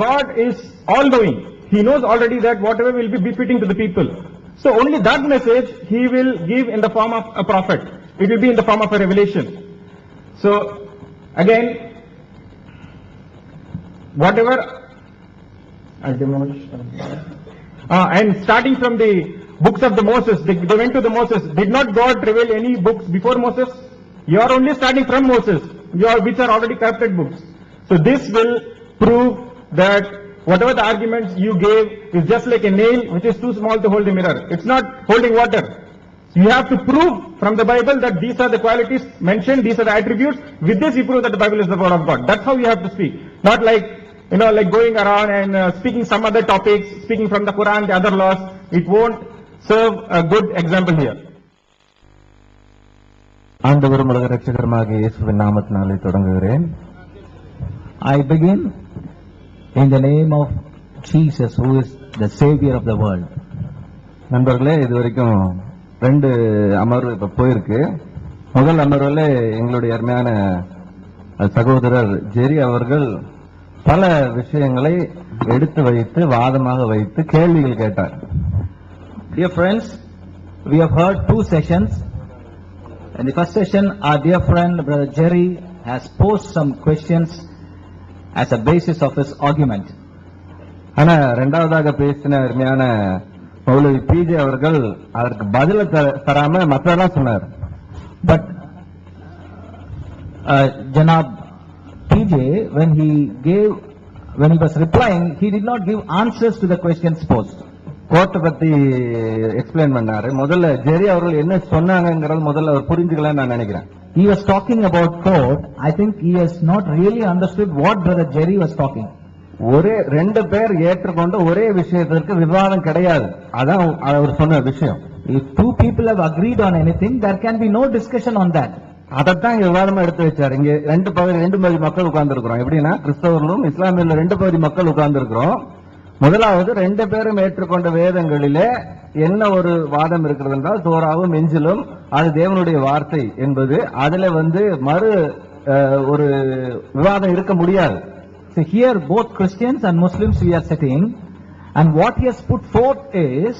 God is all-knowing. He knows already that whatever will be befitting to the people. So only that message he will give in the form of a prophet. It will be in the form of a revelation. So again, whatever, and starting from the books of the Moses, they went to the Moses. Did not God reveal any books before Moses? You are only starting from Moses, which are already corrupted books. So this will prove that whatever the arguments you gave is just like a nail which is too small to hold a mirror. It's not holding water. You have to prove from the Bible that these are the qualities mentioned, these are the attributes. With this you prove that the Bible is the word of God. That's how you have to speak. Not like, like going around and speaking some other topics, speaking from the Quran, the other laws. It won't serve a good example here. ஆண்டவரும் உலக ரட்சகருமாக இயேசுவின் நாமத்தினாலே தொடங்குகிறேன். I begin in the name of Jesus, who is the Savior of the world. நண்பர்களே, இதுவரைக்கும் 2 அமர்வு இப்ப போயிருக்கு. முதல் அமர்வில் எங்களுடைய அருமையான சகோதரர் ஜெரி அவர்கள் பல விஷயங்களை எடுத்து வைத்து வாதமாக வைத்து கேள்விகள் கேட்டார். Dear friends, we have heard 2 sessions. In the first session, our dear friend Brother Jerry has posed some questions as a basis of his argument. ஆனா இரண்டாவதாக பேசின அருமையான மௌலவி பிஜே அவர்கள் அதற்கு பதில தராம மற்றதெல்லாம் சொன்னார். But Janab PJ, when he was replying, he did not give answers to the questions posed. கோர்ட்டை பத்தி எக்ஸ்பிளைன் பண்ணாரு. முதல்ல ஜெரி அவர்கள் என்ன சொன்னாங்கிறது முதல்ல அவர் புரிஞ்சுக்கல நான் நினைக்கிறேன். He was talking about court. I think he has not really understood what Brother Jerry was talking. ஒரே 2 பேர் ஏற்றுக்கொண்ட ஒரே விஷயத்திற்கு விவாதம் கிடையாது. அதான் அவர் சொன்ன விஷயம். If 2 people have agreed on anything, there can be no discussion on that. அதைத்தான் இங்க விவாதமா எடுத்து வச்சாரு. இங்க 2 பகுதி மக்கள் உட்கார்ந்து இருக்கிறோம். எப்படின்னா கிறிஸ்தவர்களும் இஸ்லாமியர்களும் 2 பகுதி மக்கள் உட்கார்ந்து இருக்கிறோம். முதலாவது 2 பேரும் ஏற்றுக்கொண்ட வேதங்களிலே என்ன ஒரு வாதம் இருக்கிறது என்றால் தோராவும் இஞ்சிலும் அது தேவனுடைய வார்த்தை என்பது அதுல மறு ஒரு விவாதம் இருக்க முடியாது. So here both Christians and Muslims we are sitting, and what he has put forth is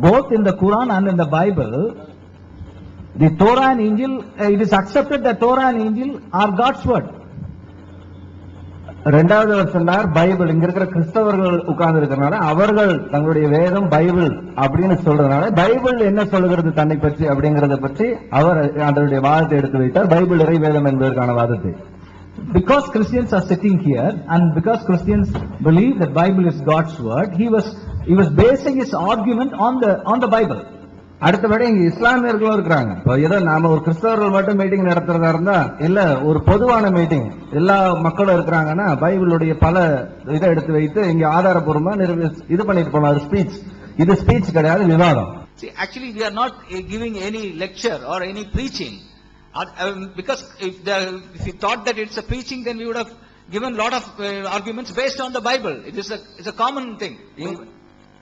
both in the Quran and in the Bible, the Torah and Injil, it is accepted that Torah and Injil are God's word. இரண்டாவது அவர் சொன்னார் Bible இங்க இருக்கிற கிறிஸ்தவர்கள் உட்கார்ந்து இருக்கிறனால அவர்கள் தங்களுடைய வேதம் பைபிள் அப்படின்னு சொல்றதுனால பைபிள் என்ன சொல்லுகிறது தன்னை பற்றி அப்படிங்கறத பற்றி அவர் அதனுடைய வாதத்தை எடுத்து வைத்தார். பைபிள் இறை வேதம் என்பதற்கான வாதத்தை. Because Christians are sitting here and because Christians believe that Bible is God's word, he was basing his argument on the Bible. அடுத்தபடி இங்க இஸ்லாமியர்களும் இருக்கிறாங்க. இப்போ ஏதோ நாம ஒரு கிறிஸ்தவர்கள் மட்டும் மீட்டிங் நடத்துறதா இருந்தா இல்ல, ஒரு பொதுவான மீட்டிங் எல்லா மக்களும் இருக்கிறாங்கன்னா பைபிளுடைய பல இதை எடுத்து வைத்து இங்க ஆதாரபூர்வமா இது பண்ணிட்டு போலாம். அது ஸ்பீச். இது ஸ்பீச் கிடையாது, விவாதம். See, actually we are not giving any lecture or any preaching. Because if we thought that it's a preaching, then we would have given lot of arguments based on the Bible. It's a common thing.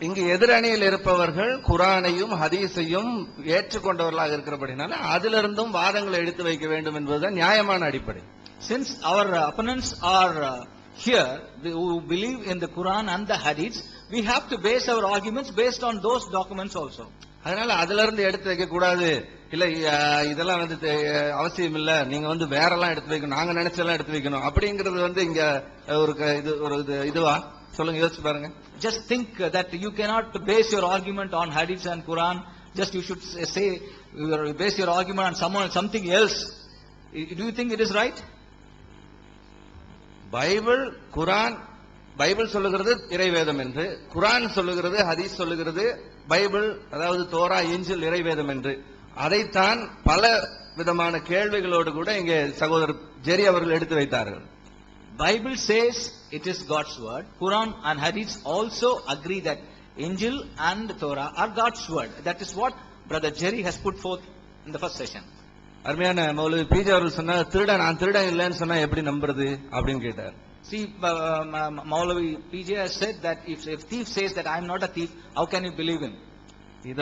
இங்கு எதிரணியில் இருப்பவர்கள் குரானையும் ஹதீஸையும் ஏற்றுக்கொண்டவர்களாக இருக்கிறபடினால அதிலிருந்தும் வாதங்களை எடுத்து வைக்க வேண்டும் என்பதுதான் நியாயமான அடிப்படை. Since our opponents are here, who believe in the Quran and the Hadiths, we have to base our arguments based on those documents also. அதனால அதிலிருந்து எடுத்து வைக்க கூடாது. இல்ல இதெல்லாம் அவசியம் இல்ல, நீங்க வேற எல்லாம் எடுத்து வைக்கணும், நாங்க நினைச்செல்லாம் எடுத்து வைக்கணும் அப்படிங்கிறது இங்க ஒரு இதுவா சொல்லுங்க, யோசிச்சு பாருங்க. Just think that you cannot base your argument on Hadiths and Quran. Just you should say base your argument on something else. Do you think it is right? Bible சொல்லுகிறது இறைவேதம் என்று, குரான் சொல்லுகிறது, ஹதீஸ் சொல்லுகிறது பைபிள் அதாவது தோரா இஞ்சில் இறைவேதம் என்று. அதைத்தான் பல விதமான கேள்விகளோடு கூட இங்கே சகோதரர் ஜெரி அவர்கள் எடுத்து வைத்தார்கள். Bible says it is God's word. Quran and Hadith also agree that Injil and Torah are God's word. That is what Brother Jerry has put forth in the first session. அருமையான மௌலவி பிஜே அவர்கள் சொன்னார், நான் திருடன் இல்லைன்னு சொன்னா எப்படி நம்புறது அப்படின்னு கேட்டார். See, Maulavi PJ has said that if thief says that I am not a thief, how can you believe him? இத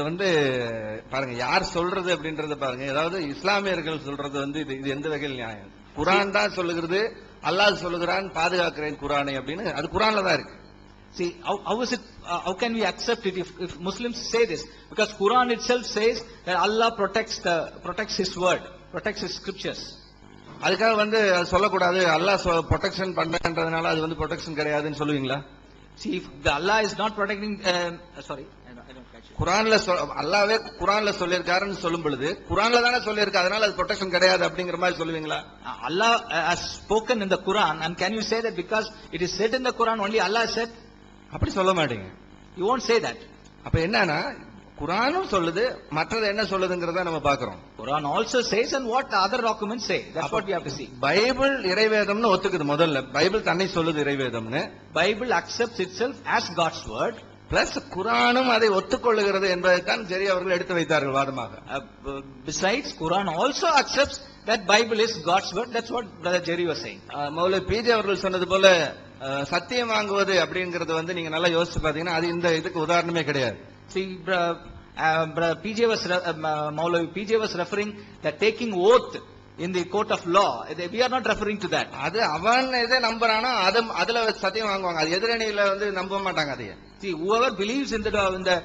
பாருங்க, யார் சொல்றது அப்படின்றத பாருங்க. அதாவது இஸ்லாமியர்கள் சொல்றது இது எந்த வகையில் நியாயம்? குரான் தான் சொல்லுகிறது, அல்லாஹ் சொல்லுகிறான் பாதுகாக்கிறேன் குரானை அப்படின்னு, அது குரான்ல தான் இருக்கு. See, how is it? How can we accept it if Muslims say this? Because Quran itself says that Allah protects His word, protects His scriptures. அதுக்காக சொல்லக்கூடாது, அல்லாஹ் ப்ரொடெக்ஷன் பண்றதுனால அது ப்ரொடெக்ஷன் கிடையாதுன்னு சொல்லுவீங்களா? See, if Allah is not protecting, sorry, I don't catch it. குரான்ல அல்லாஹ்வே குரான்ல சொல்லியிருக்காருன்னு சொல்லும் பொழுது குரான்ல தானே சொல்லியிருக்கு, அதனால அது ப்ரொடெக்ஷன் கிடையாது அப்படிங்கிற மாதிரி சொல்லுவீங்களா? Allah has spoken in the Quran, and can you say that because it is said in the Quran only Allah has said? அப்படி சொல்ல மாட்டீங்க. You won't say that. அப்ப என்னன்னா குரானும் சொல்லுது, மற்றது என்ன சொல்லுதுங்கிறத நம்ம பாக்குறோம். Quran also says and what the other documents say. That's what we have to see. Bible இறைவேதம்னு ஒத்துக்குது. முதல்ல பைபிள் தன்னை சொல்லுது இறைவேதம்னு. Bible accepts itself as God's word. Plus குரானும் அதை ஒத்துக்கொள்ளுகிறது என்பதைத்தான் சரி அவர்கள் எடுத்து வைத்தார்கள் வாதமாக. Besides, Quran also accepts that Bible is God's word. That's what Brother Jerry was saying. மௌலவி பிஜே அவர்கள் சொன்னது போல சத்தியம் வாங்குவது அப்படிங்கிறது நீங்க நல்லா யோசிச்சு பாத்தீங்கன்னா அது இந்த இதுக்கு உதாரணமே கிடையாது. See, Maulavi PJ was referring that taking oath in the court of law. We are not referring to that. அது அவன் எதை நம்புறானோ அதுல சத்தியம் வாங்குவாங்க. அது எதிரணியில நம்ப மாட்டாங்க அதையே. See, whoever believes in the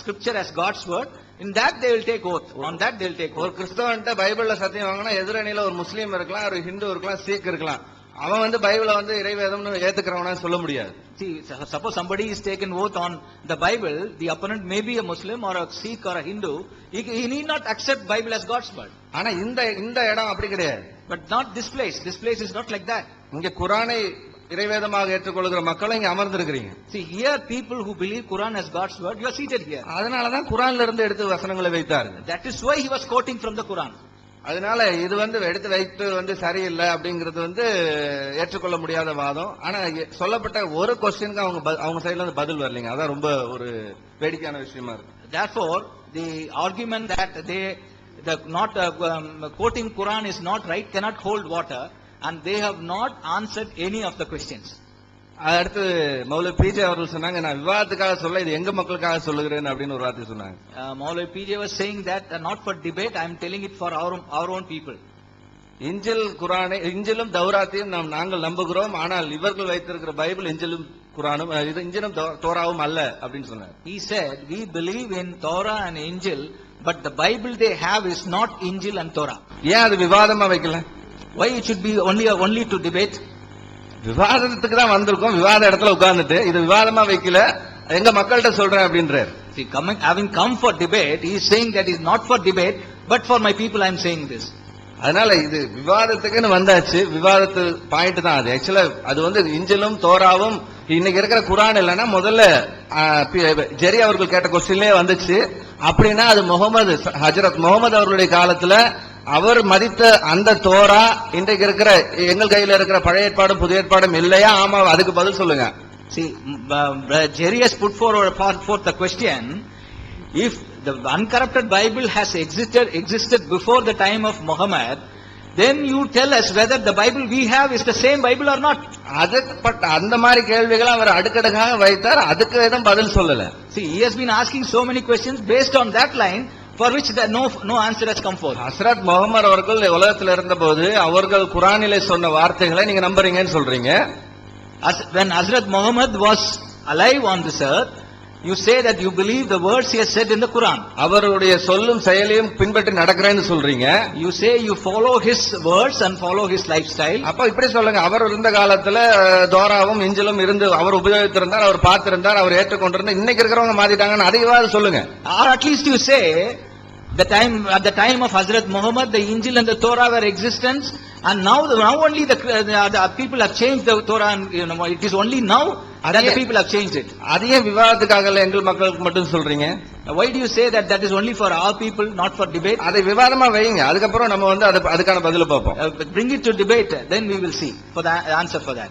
scripture as God's word, in that they will take oath. On that they will take oath. ஒரு கிறிஸ்தவன்ட்ட பைபிள்ல சத்தியம் வாங்கினா எதிரணியில ஒரு முஸ்லீம் இருக்கலாம், ஒரு ஹிந்து இருக்கலாம், சீக் இருக்கலாம். அவன் பைபிளை இறைவேதம்னு ஏத்துக்கிறவனா சொல்ல முடியாது. See, suppose somebody is taken oath on the Bible, the opponent may be a Muslim or a Sikh or a Hindu, he need not accept Bible as God's word. ஆனா இந்த இடம் அப்படி கிடையாது. But not this place. This place is not like that. இங்க குரானை இறைவேதமாக ஏற்றுக்கொள்கிற மக்களும் இங்க அமர்ந்திருக்கிறீங்க. See, here people who believe Quran as God's word, you are seated here. அதனாலதான் குரான்ல இருந்து எடுத்து வசனங்களை வைத்தார்கள். That is why he was quoting from the Quran. அதனால இது எடுத்து வைத்து சரியில்லை அப்படிங்கிறது ஏற்றுக்கொள்ள முடியாத வாதம். ஆனா சொல்லப்பட்ட ஒரு கொஸ்டினுக்கு அவங்க சைடுல இருந்து பதில் வரலீங்க. அதான் ரொம்ப ஒரு வேடிக்கையான விஷயமா இருக்கு. Therefore, the argument that not quoting Quran is not right cannot hold water, and they have not answered any of the questions. அடுத்து மௌலவி பிஜே அவர்கள் சொன்னாங்க, நான் விவாதத்துக்காக சொல்ல, இது எங்க மக்களுக்காக சொல்லுகிறேன் அப்படின்னு ஒரு வார்த்தை சொன்னாங்க. Maulavi PJ was saying that not for debate, I am telling it for our own people. இஞ்சிலும் தௌராத்தையும் நாங்கள் நம்புகிறோம், ஆனால் இவர்கள் வைத்திருக்கிற பைபிள் இஞ்சிலும் குரானும் இஞ்சிலும் தோராவும் அல்ல அப்படின்னு சொன்னார். He said, we believe in Torah and Injil, but the Bible they have is not Injil and Torah. ஏன் அது விவாதமா வைக்கல? Why it should be only to debate? விவாதத்துக்கு தான் வந்திருக்கோம், விவாத இடத்துல உட்கார்ந்துட்டு இது விவாதமா வைக்கல, எங்க மக்கள்கிட்ட சொல்றேன் அப்படின்றார். See, having come for debate, he is saying that is not for debate, but for my people I am saying this. அதனால இது விவாதத்துக்குன்னு வந்தாச்சு. விவாதத்து பாயிண்ட் தான் அது. ஆக்சுவலா அது வந்து இஞ்சிலும் தோராவும் இன்னைக்கு இருக்கிற குரான் இல்லைன்னா முதல்ல ஜெரி அவர்கள் கேட்ட கொஸ்டின்லயே வந்துச்சு. அப்படின்னா அது ஹஜரத் முகமது அவர்களுடைய காலத்துல அவர் மதித்த அந்த தோரா இன்றைக்கு இருக்கிற எங்கள் கையில இருக்கிற பழைய ஏற்பாடும் புதிய ஏற்பாடும் இல்லையா? ஆமா, அதுக்கு பதில் சொல்லுங்க. See, Jerry has put forth the question, if the uncorrupted Bible has existed before the time of Muhammad, then you tell us whether the Bible we have is the same Bible or not. அதுக்கு அந்த மாதிரி கேள்விகளை அவர் அடுக்கடுக்காக வைத்தார். அதுக்கு எதுவும் பதில் சொல்லல. See, he has been asking so many questions based on that line, for which no answer has come forth. Hazrat Mohammed அவர்கள் உலகத்தில் இருந்தபோது அவர்கள் குரானிலே சொன்ன வார்த்தைகளை நீங்க நம்புறீங்கன்னு சொல்றீங்க. When Hazrat Muhammad was alive on this earth, you say that you believe the words he has said in the Quran. அவருடைய சொல்லும் செயலையும் பின்பற்றி நடக்கிறேன்னு சொல்றீங்க. You say you follow his words and follow his lifestyle. அப்ப இப்படி சொல்லுங்க, அவர் இருந்த காலத்துல தோராவும் இஞ்சிலும் இருந்து அவர் உபயோகித்திருந்தார், அவர் பார்த்திருந்தார், அவர் ஏற்றுக்கொண்டிருந்தார். இன்னைக்கு இருக்கிறவங்க மாத்திட்டாங்கன்னு அதையாவது சொல்லுங்க. Or at least you say at the time of Hazrat Muhammad, the Injil and the Torah were existence, and now only the people have changed the Torah, and it is only now that the people have changed it. அதையே விவாதத்துக்காக எங்கள் மக்களுக்கு மட்டும் சொல்றீங்க. Why do you say that is only for our people, not for debate? அதை விவாதமா வைங்க, அதுக்கப்புறம் நம்ம வந்து அதுக்கான பதில பார்ப்போம். Bring it to debate, then we will see for the answer for that.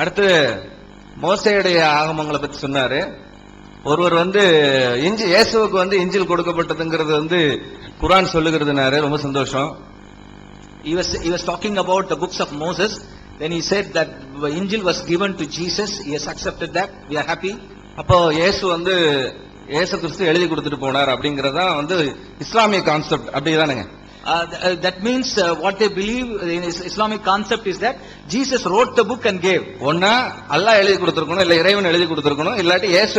அடுத்து மோசேயுடைய ஆகமங்களை பத்தி சொன்னாரு. ஒருவர் வந்து இயேசுவுக்கு வந்து இஞ்சில் கொடுக்கப்பட்டதுங்கிறது வந்து குரான் சொல்லுகிறதுனாரு. ரொம்ப சந்தோஷம். He was talking about the books of Moses. Then he said that the Injil was given to Jesus. He has accepted that. We are happy. அப்போ இயேசு வந்து இயேசு கிறிஸ்து எழுதி கொடுத்துட்டு போனார் அப்படிங்கறதா வந்து இஸ்லாமிய concept. அப்படிதானுங்க? That means what they believe in Islamic concept is that Jesus wrote the book and gave. ஒன்னா அல்லாஹ் எழுதி கொடுத்திருக்கணும், இல்ல இறைவன் எழுதி கொடுத்திருக்கணும், இல்லாட்டி இயேசு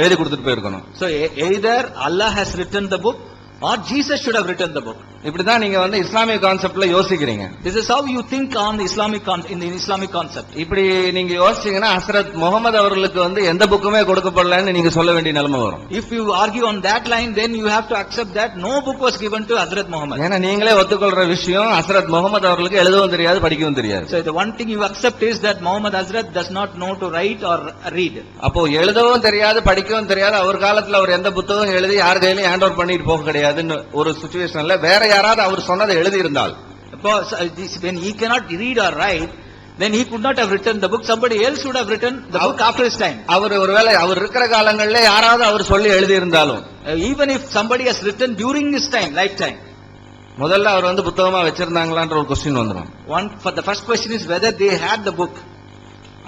எழுதி கொடுத்துட்டு போயிருக்கணும். So either Allah has written the book or Jesus should have written the book. இப்படிதான் நீங்க வந்து இஸ்லாமிய கான்செப்ட்ல யோசிக்கிறீங்க. This is how you think on the Islamic concept. இப்படி நீங்க யோசிச்சீங்கன்னா ஹஸ்ரத் முகமது அவர்களுக்கு வந்து எந்த புக்குமே கொடுக்கப்படலன்னு நீங்க சொல்ல வேண்டிய நிலைமை வரும். If you argue on that line, then you have to accept that no book was given to Hazrat Muhammad. ஏன்னா நீங்களே ஒத்துக்கொள்ற விஷயம் ஹஸ்ரத் முகமது அவர்களுக்கு எழுதவும் தெரியாது, படிக்கவும் தெரியாது. So the one thing you accept is that Muhammad Hazrat does not know to write or read. அப்போ எழுதவும் தெரியாது, படிக்கவும் தெரியாது. அவர் காலத்துல அவர் எந்த புத்தகம் எழுதி யார் கையிலையும் ஹேண்ட் ஓவர் பண்ணிட்டு போக கிடையாதுன்னு ஒரு சிச்சுவேஷன்ல வேற யாராவது அவர் சொன்னதை எழுதி இருந்தால், when he cannot read or write, then he could not have written the book. Somebody else would have written the book after his time. அவர் ஒருவேளை அவர் இருக்கிற காலங்களிலே யாராவது அவர் சொல்லி எழுதி இருந்தாலும், even if somebody has written during his lifetime, முதல்ல அவர் வந்து புத்தகமா வச்சிருந்தாங்களான்ற ஒரு கொஸ்டின் வந்துடும். The first question is whether they had the book.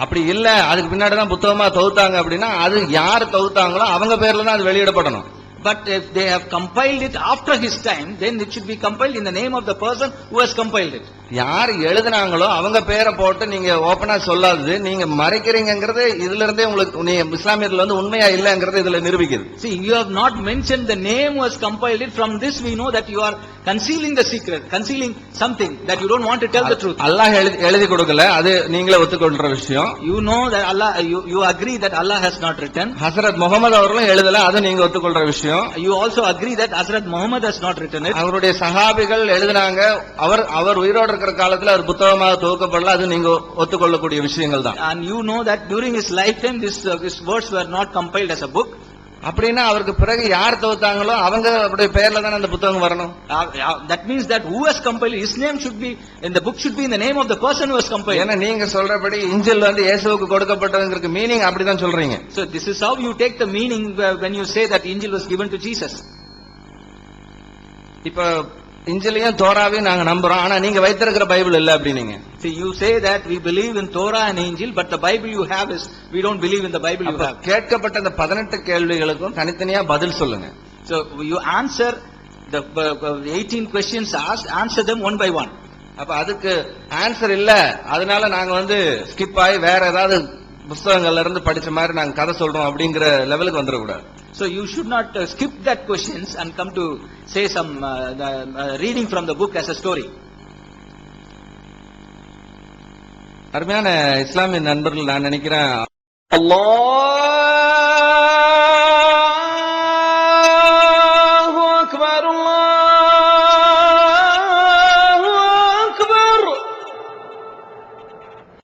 அப்படி இல்ல அதுக்கு பின்னாடி தான் புத்தகமா தொகுத்தாங்க அப்படின்னா அது யார் தொகுத்தாங்களோ அவங்க பேர்ல தான் அது வெளியிடப்படணும். But if they have compiled it after his time, then it should be compiled in the name of the person who has compiled it. யார் எழுதினாங்களோ அவங்க பேரை போட்டு நீங்க ஓபனா சொல்லாதது நீங்க மறைக்கிறீங்கிறது இதுல இருந்தே உங்களுக்கு இஸ்லாமியத்துல வந்து உண்மையா இல்லங்கிறது இதுல நிரூபிக்குது. See, you have not mentioned the name who has compiled it. From this we know that you are concealing the secret, concealing something that you don't want to tell the truth. அல்லாஹ் எழுதி கொடுக்கல, அது நீங்களே ஒத்துக்கொள்ற விஷயம். You know that Allah, you agree that Allah has not written. Hazrat Mohammed அவர்களும் எழுதல, அது நீங்க ஒத்துக்கொள்ற விஷயம். You also agree that Hazrat Muhammad has not written it. அவருடைய சஹாபிகள் எழுதினாங்க, அவர் உயிரோடு இருக்கிற காலத்துல அவர் புத்தகமாக துவக்கப்படல, அது நீங்க ஒத்துக்கொள்ளக்கூடிய விஷயங்கள் தான். And you know that during his lifetime his words were not compiled as a book. அப்படின்னா அவருக்கு பிறகு யார் தொகுத்தாங்களோ அவங்க அவருடைய பெயர்ல தான் அந்த புத்தகம் வரணும். That means that who has compiled, his name should be in the book, should be in the name of the person who has compiled. ஏன்னா நீங்க சொல்றபடி இஞ்சில் வந்து இயேசுவுக்கு கொடுக்கப்பட்டதுங்கிறது மீனிங் அப்படிதான் சொல்றீங்க. So this is how you take the meaning when you say that Injil was given to Jesus. இப்ப இஞ்சிலையும் தோராவையும் நாங்க நம்புறோம், ஆனா நீங்க வைத்திருக்கிற பைபிள் இல்ல அப்படினீங்க. See, you say that we believe in Torah and Injil, but the Bible you have is we don't believe in the Bible you have. கேட்கப்பட்ட அந்த 18 கேள்விகளுக்கும் தனித்தனியா பதில் சொல்லுங்க. So you answer the 18 questions asked, answer them one by one. அப்ப அதுக்கு answer இல்ல, அதனால நாங்க வந்து ஸ்கிப் ஆகி வேற ஏதாவது புத்தகங்கள்ல இருந்து படிச்ச மாதிரி நாங்க கதை சொல்றோம் அப்படிங்கிற லெவலுக்கு வந்துடக்கூடாது. So you should not skip that questions and come to say some reading from the book as a story. அருமையான இஸ்லாமிய நண்பர்கள், நான் நினைக்கிறேன் அல்லாஹ்